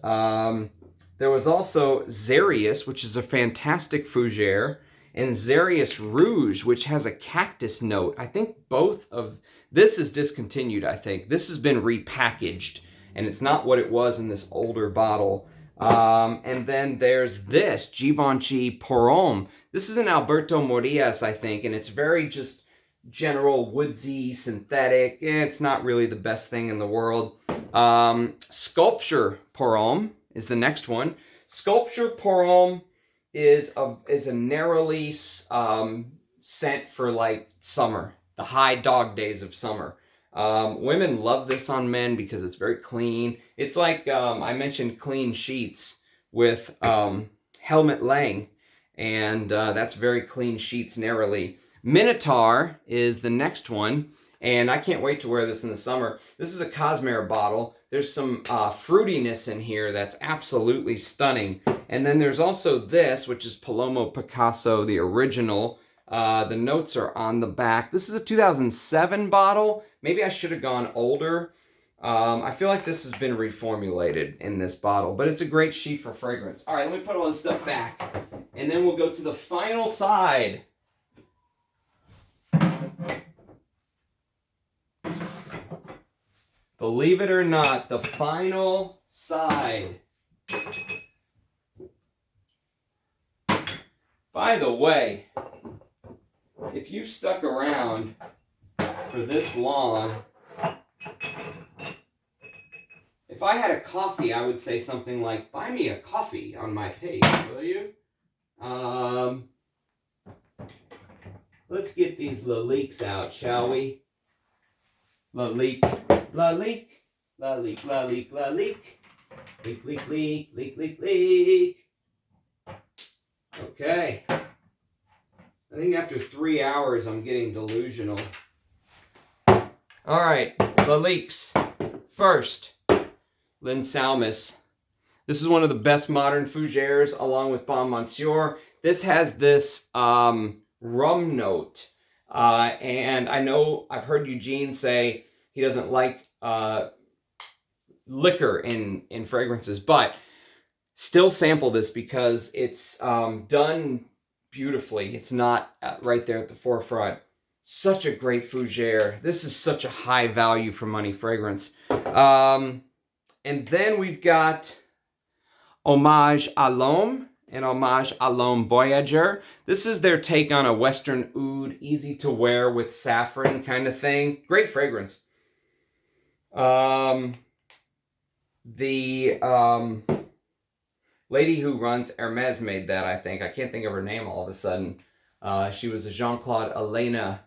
There was also Xerius, which is a fantastic fougere, and Xerius Rouge, which has a cactus note. I think both of this is discontinued, I think. This has been repackaged, and it's not what it was in this older bottle. And then there's this, Givenchy Pour Homme. This is an Alberto Morillas, I think, and it's very just general woodsy, synthetic. It's not really the best thing in the world. Sculpture Pour Homme is the next one. Sculpture Pour Homme is a narrowly scent for like summer, the high dog days of summer. Women love this on men because it's very clean. It's like I mentioned clean sheets with Helmut Lang, and that's very clean sheets narrowly. Minotaur is the next one, and I can't wait to wear this in the summer. This is a Cosmere bottle. There's some fruitiness in here that's absolutely stunning. And then there's also this, which is Palomo Picasso, the original. The notes are on the back. This is a 2007 bottle. Maybe I should have gone older. I feel like this has been reformulated in this bottle, but it's a great sheet for fragrance. All right, let me put all this stuff back, and then we'll go to the final side. Believe it or not, the final side. By the way, if you've stuck around for this long, if I had a coffee, I would say something like, buy me a coffee on my page, will you? Let's get these leaks out, shall we? Leak, leak, leak, leak, leak. Leak, leak, leak, leak, leak, leak. Okay. I think after 3 hours, I'm getting delusional. All right, the leaks. First, Lynn Salmis. This is one of the best modern fougères, along with Bon Monsieur. This has this rum note. And I know I've heard Eugene say he doesn't like liquor in fragrances, but still sample this because it's done beautifully. It's not right there at the forefront. Such a great fougère. This is such a high value for money fragrance. And then we've got Hommage à l'Homme and Hommage à l'Homme Voyager. This is their take on a Western oud, easy to wear with saffron kind of thing. Great fragrance. The lady who runs Hermes made that, I think. I can't think of her name all of a sudden. She was a Jean-Claude Elena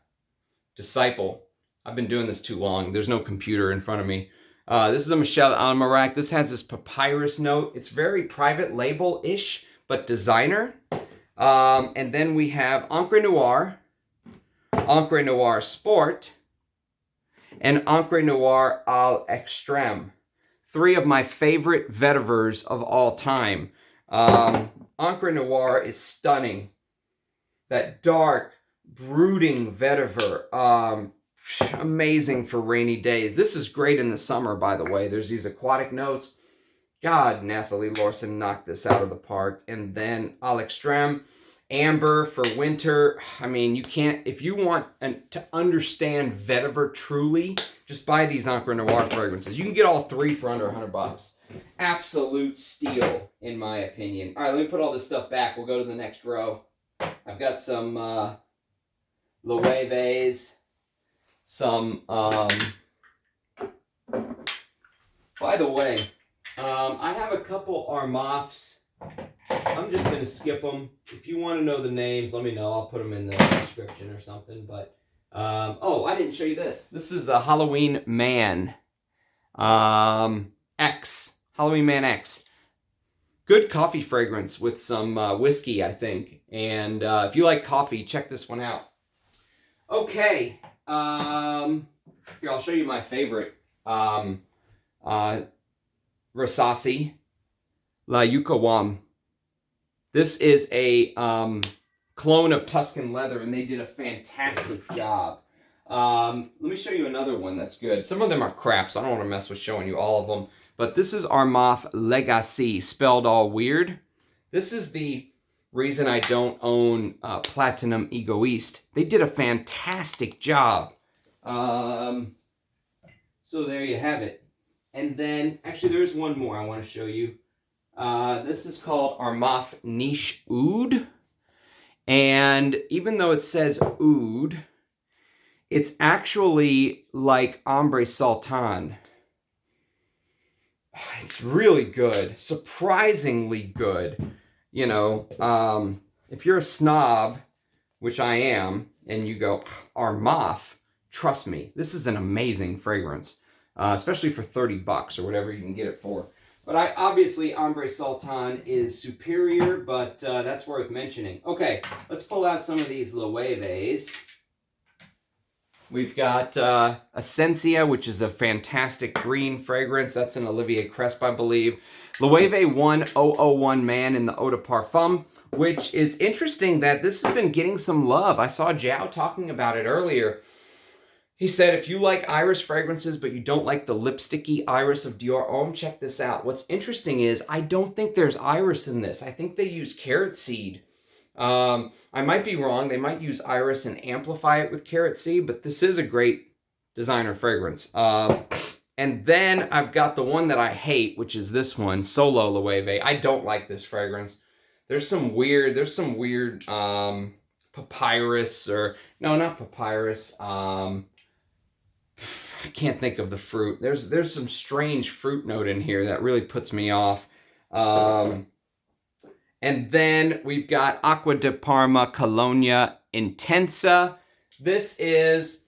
disciple. I've been doing this too long. There's no computer in front of me. This is a Michel Almarac. This has this papyrus note. It's very private label-ish, but designer. And then we have Encre Noir Sport, and Encre Noir à l'Extrême. 3 of my favorite Vetivers of all time. Encre Noir is stunning. That dark, brooding Vetiver. Amazing for rainy days. This is great in the summer, by the way. There's these aquatic notes. God, Nathalie Lorson knocked this out of the park. And then à l'Extrême, Amber for winter. I mean, you can't, if you want to understand Vetiver truly, just buy these Encre Noir fragrances. You can get all 3 for under $100. Absolute steal, in my opinion. All right, let me put all this stuff back. We'll go to the next row. I've got some Loewe's, some, by the way, I have a couple Armafs. I'm just going to skip them. If you want to know the names, let me know. I'll put them in the description or something. But oh, I didn't show you this. This is a Halloween Man X. Halloween Man X. Good coffee fragrance with some whiskey, I think. And if you like coffee, check this one out. Okay. Here, I'll show you my favorite. Rasasi La Yukawam. This is a clone of Tuscan Leather, and they did a fantastic job. Let me show you another one that's good. Some of them are crap, so I don't want to mess with showing you all of them. But this is Armaf Legacy, spelled all weird. This is the reason I don't own Platinum Egoist. They did a fantastic job. So there you have it. And then, actually, there's one more I want to show you. This is called Armaf Niche Oud. And even though it says oud, it's actually like Ambre Sultan. It's really good. Surprisingly good. You know, if you're a snob, which I am, and you go, Armaf, trust me, this is an amazing fragrance. Especially for $30 or whatever you can get it for. But obviously, Ambre Sultan is superior, but that's worth mentioning. Okay, let's pull out some of these Loewe's. We've got Essentia, which is a fantastic green fragrance. That's an Olivier Cresp, I believe. Loewe 1001 Man in the Eau de Parfum, which is interesting that this has been getting some love. I saw Jiao talking about it earlier. He said, if you like iris fragrances, but you don't like the lipsticky iris of Dior Homme, check this out. What's interesting is I don't think there's iris in this. I think they use carrot seed. I might be wrong. They might use iris and amplify it with carrot seed, but this is a great designer fragrance. And then I've got the one that I hate, which is this one, Solo Loewe. I don't like this fragrance. There's some weird papyrus, or no, not papyrus. I can't think of the fruit. There's some strange fruit note in here that really puts me off. And then we've got Acqua di Parma Cologne Intensa. This is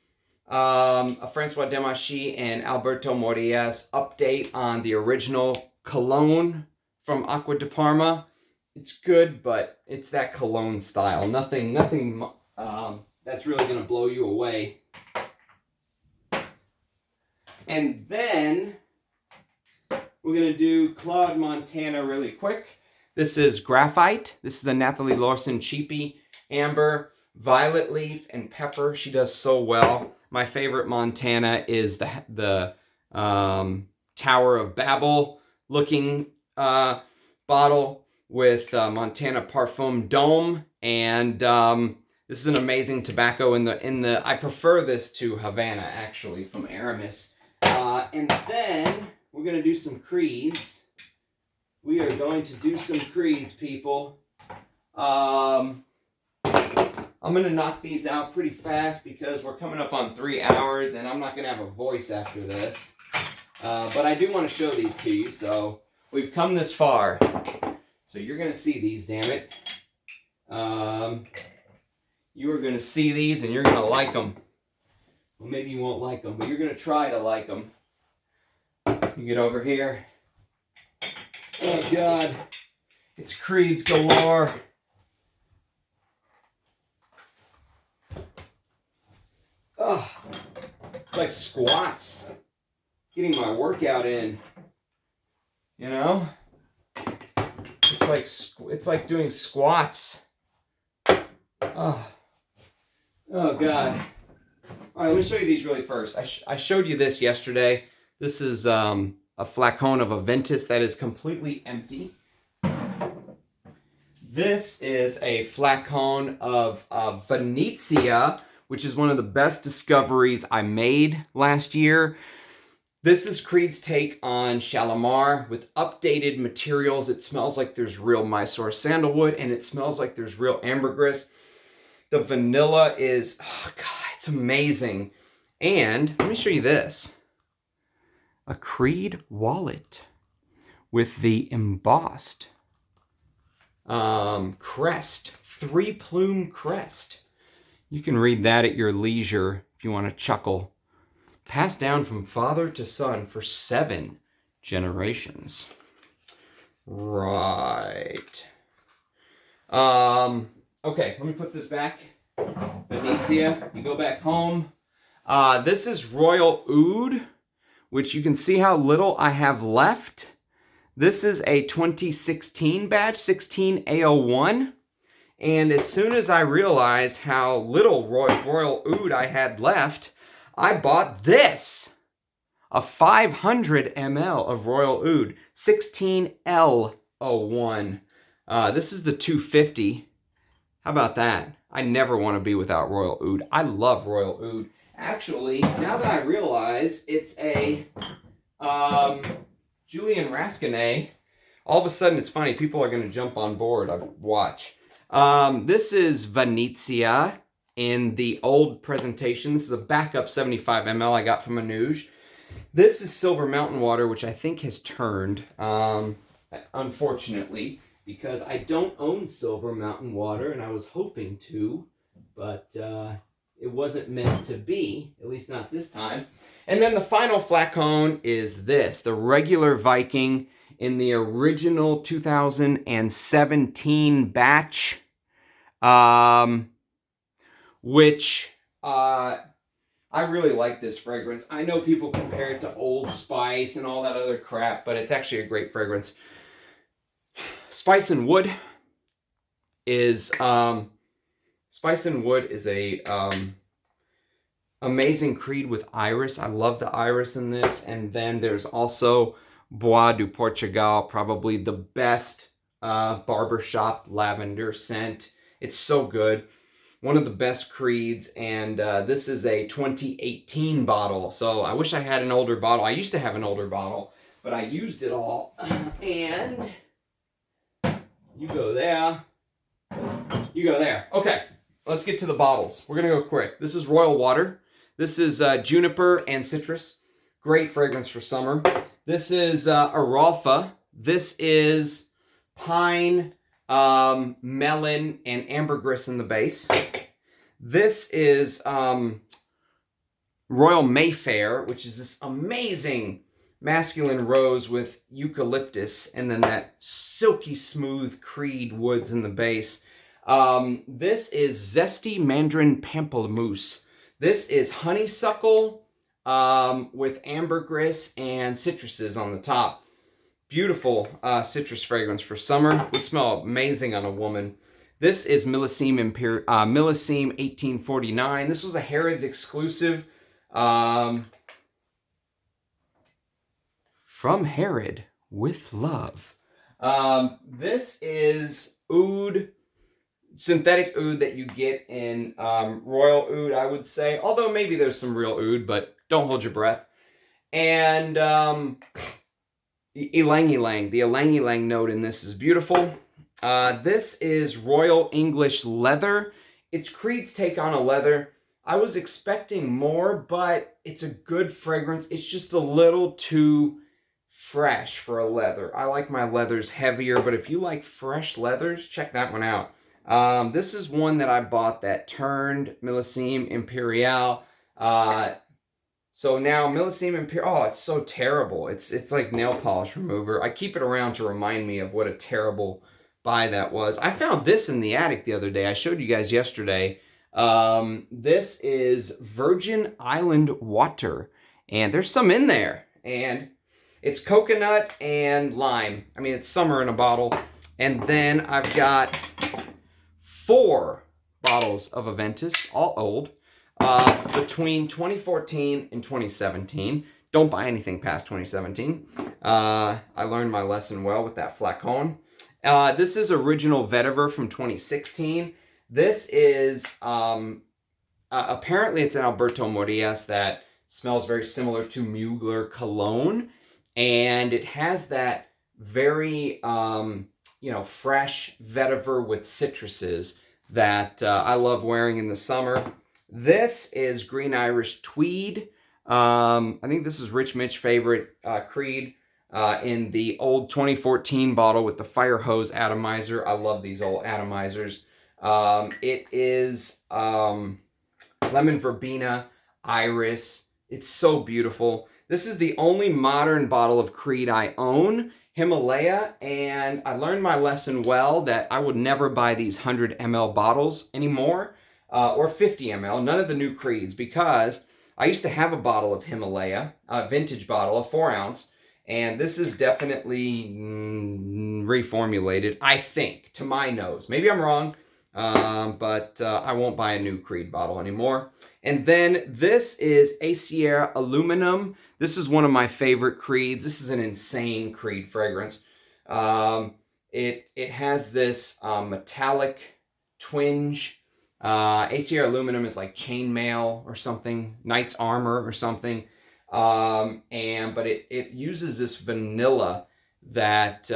a Francois Demachy and Alberto Morillas update on the original Cologne from Acqua di Parma. It's good, but it's that Cologne style. Nothing that's really going to blow you away. And then we're going to do Claude Montana really quick. This is Graphite. This is a Nathalie Lawson Cheapy Amber, Violet Leaf, and Pepper. She does so well. My favorite Montana is the Tower of Babel looking bottle with Montana Parfum Dome. And this is an amazing tobacco in the I prefer this to Havana, actually, from Aramis. And then we're going to do some creeds. We are going to do some creeds, people. I'm going to knock these out pretty fast because we're coming up on 3 hours and I'm not going to have a voice after this. But I do want to show these to you. So we've come this far. So you're going to see these, damn it. You are going to see these and you're going to like them. Well, maybe you won't like them, but you're going to try to like them. You get over here. Oh, God. It's creeds galore. Oh, it's like squats. Getting my workout in. You know? It's like doing squats. Oh, God. All right, let me show you these really first. I showed you this yesterday. This is a flacon of Aventus that is completely empty. This is a flacon of Venezia, which is one of the best discoveries I made last year. This is Creed's take on Shalimar with updated materials. It smells like there's real Mysore sandalwood, and it smells like there's real ambergris. The vanilla is, oh God, it's amazing. And let me show you this. A Creed wallet with the embossed crest, 3-plume crest. You can read that at your leisure if you want to chuckle. Passed down from father to son for 7 generations. Right. Okay, let me put this back. Venezia, you go back home. This is Royal Oud, which you can see how little I have left. This is a 2016 batch, 16A01. And as soon as I realized how little Royal Oud I had left, I bought this. A 500 ml of Royal Oud, 16L01. This is the 250. How about that? I never want to be without Royal Oud. I love Royal Oud. Actually, now that I realize it's a Julian Rasquinet, all of a sudden it's funny. People are going to jump on board. Watch. This is Venezia in the old presentation. This is a backup 75 ml I got from Manouche. This is Silver Mountain Water, which I think has turned, unfortunately, because I don't own Silver Mountain Water, and I was hoping to, but it wasn't meant to be, at least not this time. And then the final flacon is this, the regular Viking in the original 2017 batch, which I I really like this fragrance. I know people compare it to Old Spice and all that other crap, but it's actually a great fragrance. Spice and Wood is a amazing creed with iris. I love the iris in this. And then there's also Bois du Portugal, probably the best barbershop lavender scent. It's so good. One of the best creeds, and this is a 2018 bottle. So I wish I had an older bottle. I used to have an older bottle, but I used it all. And you go there. You go there. Okay, let's get to the bottles. We're going to go quick. This is Royal Water. This is juniper and citrus. Great fragrance for summer. This is Aralfa. This is pine, melon, and ambergris in the base. This is Royal Mayfair, which is this amazing masculine rose with eucalyptus, and then that silky smooth creed woods in the base. This is Zesty Mandarin Pamplemousse. This is honeysuckle with ambergris and citruses on the top. Beautiful citrus fragrance for summer. Would smell amazing on a woman. This is Millésime 1849. This was a Harrods exclusive. From Harrod with love. This is oud, synthetic oud that you get in Royal Oud, I would say. Although maybe there's some real oud, but don't hold your breath. And ylang ylang. The ylang ylang note in this is beautiful. This is Royal English Leather. It's Creed's take on a leather. I was expecting more, but it's a good fragrance. It's just a little too fresh for a leather. I like my leathers heavier, but if you like fresh leathers, check that one out. This is one that I bought that turned Millésime Imperial. So now Millésime Imperial, oh, it's so terrible. It's like nail polish remover. I keep it around to remind me of what a terrible buy that was. I found this in the attic the other day. I showed you guys yesterday. This is Virgin Island Water, and there's some in there, and it's coconut and lime. I mean, it's summer in a bottle. And then I've got 4 bottles of Aventus, all old, between 2014 and 2017. Don't buy anything past 2017. I learned my lesson well with that flacon. This is original Vetiver from 2016. This is, apparently it's an Alberto Morillas that smells very similar to Mugler Cologne. And it has that very, fresh vetiver with citruses that I love wearing in the summer. This is Green Irish Tweed. I think this is Rich Mitch's favorite Creed in the old 2014 bottle with the fire hose atomizer. I love these old atomizers. It is Lemon Verbena Iris. It's so beautiful. This is the only modern bottle of Creed I own, Himalaya, and I learned my lesson well that I would never buy these 100 ml bottles anymore, or 50 ml, none of the new Creeds, because I used to have a bottle of Himalaya, a vintage bottle, a 4 ounce, and this is definitely reformulated, I think, to my nose. Maybe I'm wrong, but I won't buy a new Creed bottle anymore. And then this is Acier Aluminum. This is one of my favorite Creeds. This is an insane Creed fragrance. It has this metallic twinge. Acier Aluminum is like chainmail or something, knight's armor or something. But it uses this vanilla that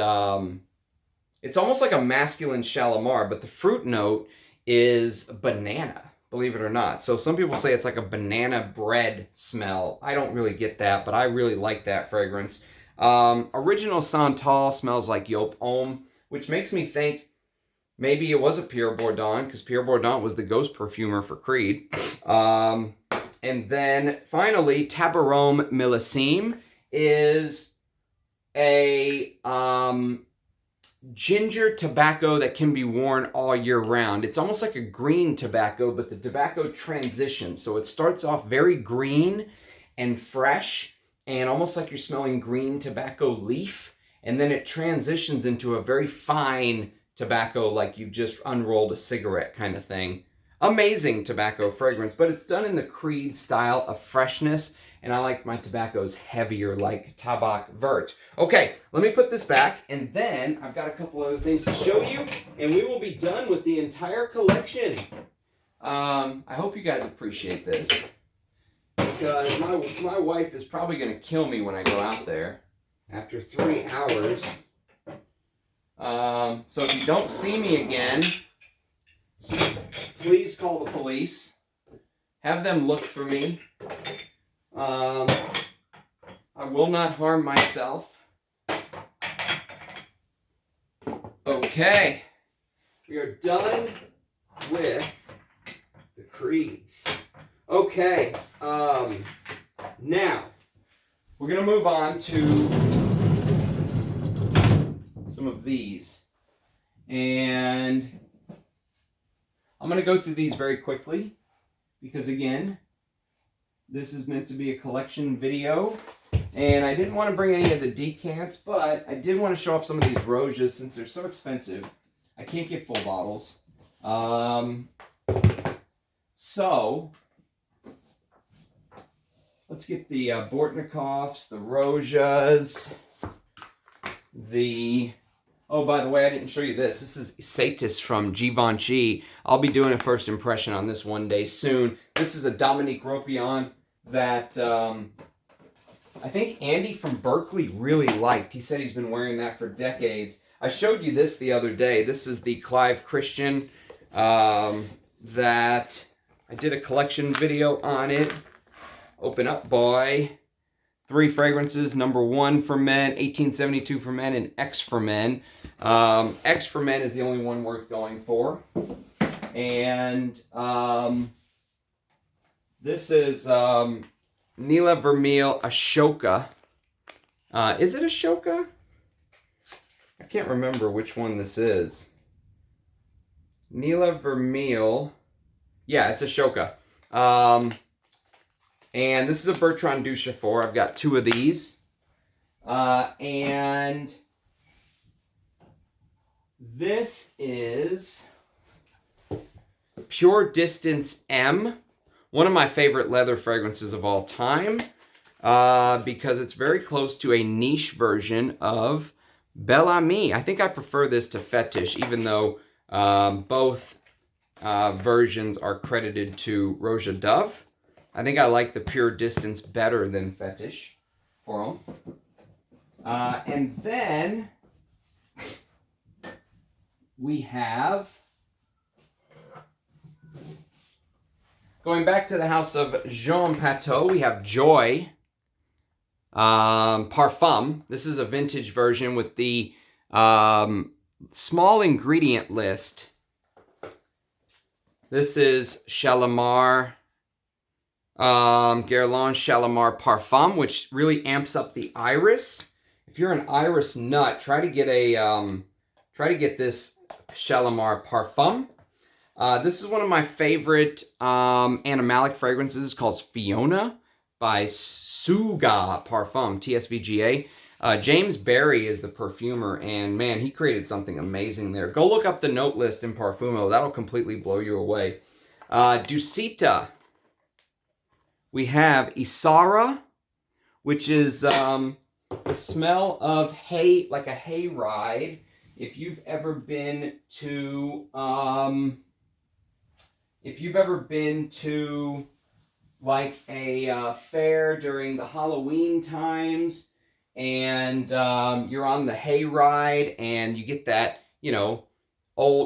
it's almost like a masculine Shalimar, but the fruit note is banana, believe it or not. So some people say it's like a banana bread smell. I don't really get that, but I really like that fragrance. Original Santal smells like Yop Homme, which makes me think maybe it was a Pierre Bourdon, because Pierre Bourdon was the ghost perfumer for Creed. And then finally, Tabarome Millésime is a ginger tobacco that can be worn all year round. It's almost like a green tobacco, but the tobacco transitions. So it starts off very green and fresh and almost like you're smelling green tobacco leaf. And then it transitions into a very fine tobacco, like you've just unrolled a cigarette kind of thing. Amazing tobacco fragrance, but it's done in the Creed style of freshness. And I like my tobaccos heavier, like Tabak Vert. Okay, let me put this back, and then I've got a couple other things to show you, and we will be done with the entire collection. I hope you guys appreciate this, because my wife is probably going to kill me when I go out there after 3 hours. So if you don't see me again, please call the police. Have them look for me. I will not harm myself. Okay, we are done with the Creeds. Okay, now we're gonna move on to some of these, and I'm gonna go through these very quickly because, again, this is meant to be a collection video, and I didn't want to bring any of the decants, but I did want to show off some of these Rojas since they're so expensive. I can't get full bottles. So let's get the Bortnikovs, the Rojas, the... Oh, by the way, I didn't show you this. This is Satis from Givenchy. I'll be doing a first impression on this one day soon. This is a Dominique Ropion that I think Andy from Berkeley really liked. He said he's been wearing that for decades. I showed you this the other day. This is the Clive Christian that I did a collection video on it. Open up, boy. 3 fragrances, number 1 for men, 1872 for men, and X for men. X for men is the only one worth going for. And this is Nila Vermeil Ashoka. Is it Ashoka? I can't remember which one this is. Nila Vermeil. Yeah, it's Ashoka. And this is a Bertrand Duchaufour. I've got 2 of these. And this is Pure Distance M. One of my favorite leather fragrances of all time. Because it's very close to a niche version of Bellamy. I think I prefer this to Fetish, even though both versions are credited to Roja Dove. I think I like the Pure Distance better than Fetish for them. And then we have, going back to the house of Jean Pateau, we have Joy Parfum. This is a vintage version with the small ingredient list. This is Shalimar, Guerlain Shalimar Parfum, which really amps up the iris. If you're an iris nut, try to get this Shalimar Parfum. This is one of my favorite animalic fragrances. It's called Fiona by Suga Parfum, TSVGA. James Barry is the perfumer, and man, he created something amazing there. Go look up the note list in Parfumo. That'll completely blow you away. Dusita. We have Isara, which is the smell of hay, like a hay ride. If you've ever been to, like a fair during the Halloween times, and you're on the hay ride, and you get that, you know,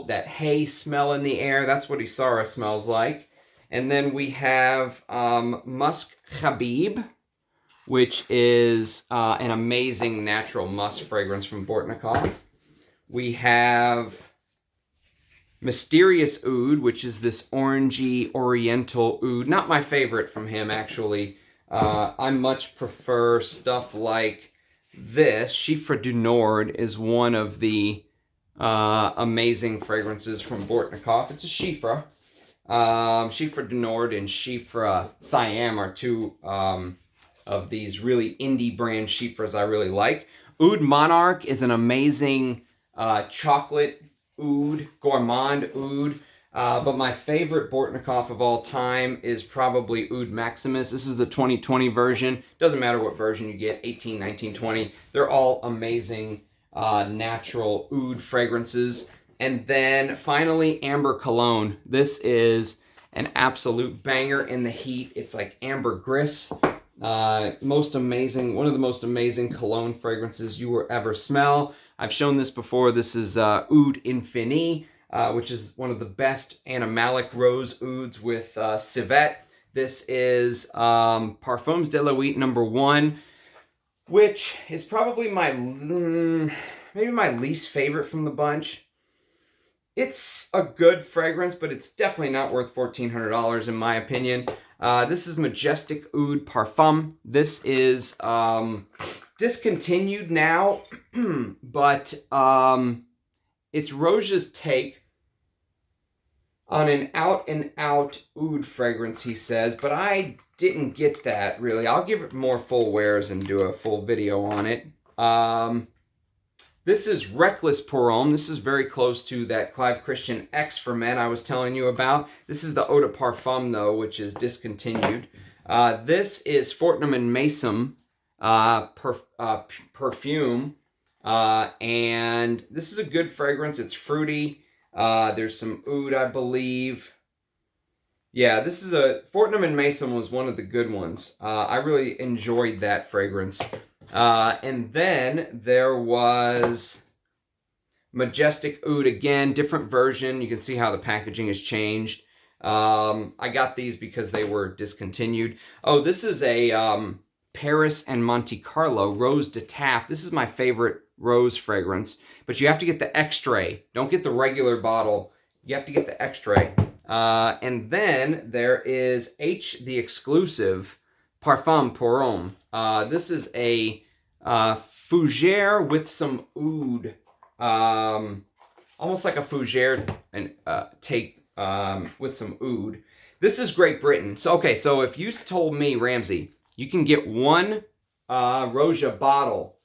that hay smell in the air. That's what Isara smells like. And then we have Musk Habib, which is an amazing natural musk fragrance from Bortnikov. We have Mysterious Oud, which is this orangey oriental oud. Not my favorite from him, actually. I much prefer stuff like this. Chiffre du Nord is one of the amazing fragrances from Bortnikov. It's a Chiffre. Chiffre du Nord and Chiffre Siam are two of these really indie brand Chiffres I really like. Oud Monarch is an amazing chocolate oud, gourmand oud. But my favorite Bortnikov of all time is probably Oud Maximus. This is the 2020 version. Doesn't matter what version you get, 18, 19, 20. They're all amazing natural oud fragrances. And then finally, Amber Cologne. This is an absolute banger in the heat. It's like amber gris. Most amazing, one of the most amazing cologne fragrances you will ever smell. I've shown this before. This is Oud Infini, which is one of the best animalic rose ouds with civet. This is Parfums de l'Ouïe #1, which is probably my, maybe my least favorite from the bunch. It's a good fragrance, but it's definitely not worth $1,400 in my opinion. This is Majestic Oud Parfum. This is discontinued now, but it's Roja's take on an out-and-out oud fragrance, he says, but I didn't get that, really. I'll give it more full wears and do a full video on it. This is Reckless Pour Homme. This is very close to that Clive Christian X for Men I was telling you about. This is the Eau de Parfum, though, which is discontinued. This is Fortnum and Mason perfume. And this is a good fragrance. It's fruity. There's some oud, I believe. Yeah, this is Fortnum and Mason was one of the good ones. I really enjoyed that fragrance. And then there was Majestic Oud again, different version. You can see how the packaging has changed. I got these because they were discontinued. Oh, this is a Paris and Monte Carlo Rose de Taff. This is my favorite rose fragrance, but you have to get the extrait. Don't get the regular bottle. You have to get the extrait. And then there is H, the exclusive Parfum Pour Homme. This is a fougere with some oud, almost like a fougere and take with some oud. This is Great Britain. So okay, so if you told me, Ramsey, you can get one Roja bottle,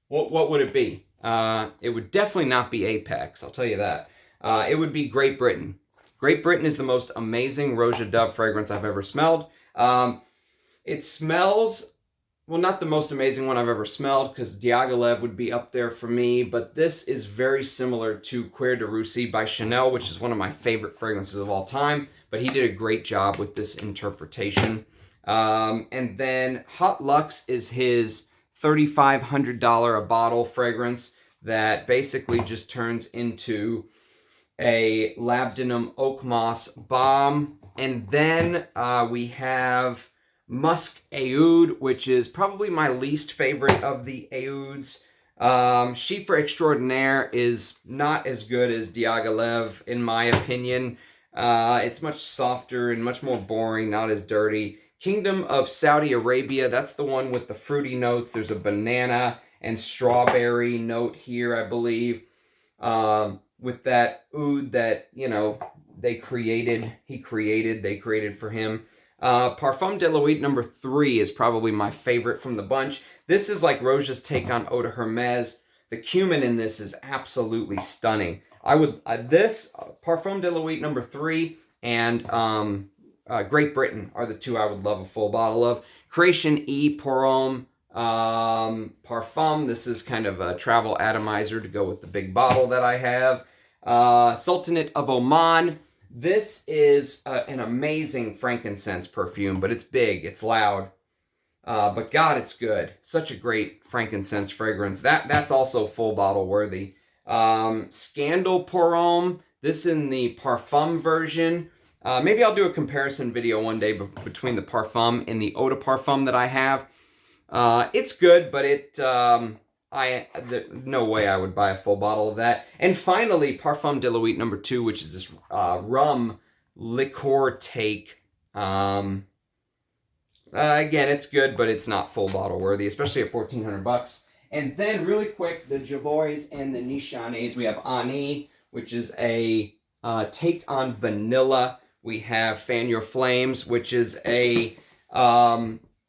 what would it be? It would definitely not be Apex, I'll tell you that. It would be Great Britain. Great Britain is the most amazing Roja Dove fragrance I've ever smelled. It smells, well, not the most amazing one I've ever smelled, because Diaghilev would be up there for me, but this is very similar to Cuir de Russie by Chanel, which is one of my favorite fragrances of all time, but he did a great job with this interpretation. And then Hot Luxe is his $3,500 a bottle fragrance that basically just turns into a labdanum oak moss balm. And then we have Musk Oud, which is probably my least favorite of the Ouds. Chiffre Extraordinaire is not as good as Diaghilev, in my opinion. It's much softer and much more boring, not as dirty. Kingdom of Saudi Arabia, that's the one with the fruity notes. There's a banana and strawberry note here, I believe. With that oud that, you know, they created for him. Parfum de l'Ouïe #3 is probably my favorite from the bunch. This is like Roja's take on Eau de Hermes. The cumin in this is absolutely stunning. I would, this, Parfum de l'Ouïe #3 and Great Britain are the two I would love a full bottle of. Creation E Pour Homme Parfum. This is kind of a travel atomizer to go with the big bottle that I have. Sultanate of Oman. This is an amazing frankincense perfume, but it's big, it's loud. But God, it's good. Such a great frankincense fragrance. That's also full bottle worthy. Scandal Pour Homme. This in the Parfum version. Maybe I'll do a comparison video one day between the Parfum and the Eau de Parfum that I have. It's good, but no way I would buy a full bottle of that. And finally, Parfum de l'Ouïe #2, which is this rum liqueur take. Again, it's good, but it's not full bottle worthy, especially at $1,400. And then really quick, the Javois and the Nishanes. We have Ani, which is a take on vanilla. We have Fan Your Flames, which is a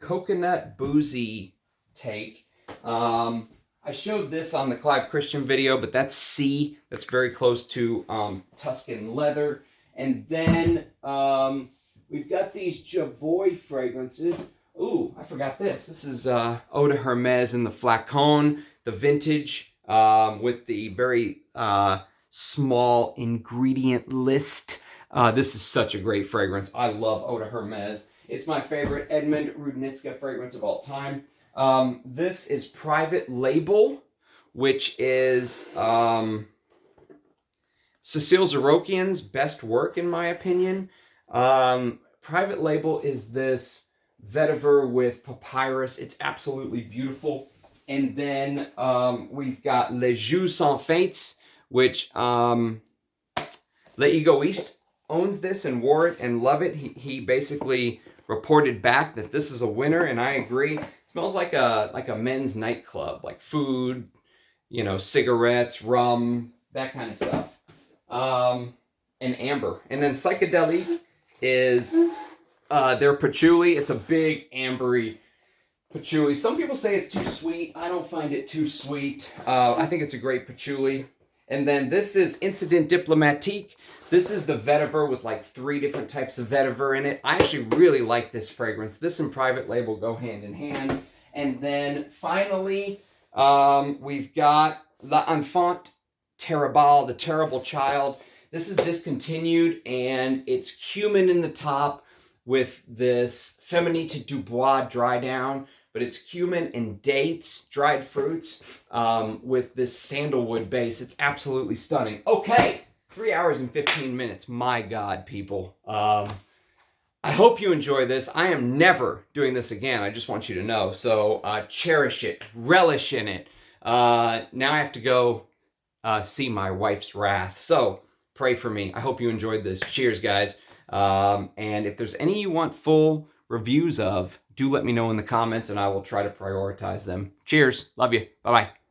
coconut boozy take. I showed this on the Clive Christian video, but that's C. That's very close to Tuscan leather. And then we've got these Javois fragrances. Ooh, I forgot this. This is Eau de Hermes in the flacon, the vintage, with the very small ingredient list. This is such a great fragrance. I love Eau de Hermes. It's my favorite Edmund Rudnitska fragrance of all time. This is Private Label, which is Cecile Zarokian's best work, in my opinion. Private Label is this vetiver with papyrus. It's absolutely beautiful. And then we've got Les Jeux Sans Fates, which Le Egoiste owns this and wore it and love it. He basically reported back that this is a winner, and I agree. It smells like a men's nightclub, like food, you know, cigarettes, rum, that kind of stuff. And amber. And then Psychedelic is their patchouli. It's a big ambery patchouli. Some people say it's too sweet. I don't find it too sweet. I think it's a great patchouli. And then this is Incident Diplomatique. This is the vetiver with like 3 different types of vetiver in it. I actually really like this fragrance. This and Private Label go hand in hand. And then finally, we've got L'Enfant Terrible, the Terrible Child. This is discontinued, and it's cumin in the top with this Feminite Dubois dry down, but it's cumin and dates, dried fruits, with this sandalwood base. It's absolutely stunning. Okay, 3 hours and 15 minutes. My God, people. I hope you enjoy this. I am never doing this again. I just want you to know. So cherish it, relish in it. Now I have to go see my wife's wrath. So pray for me. I hope you enjoyed this. Cheers, guys. And if there's any you want full reviews of, do let me know in the comments and I will try to prioritize them. Cheers. Love you. Bye-bye.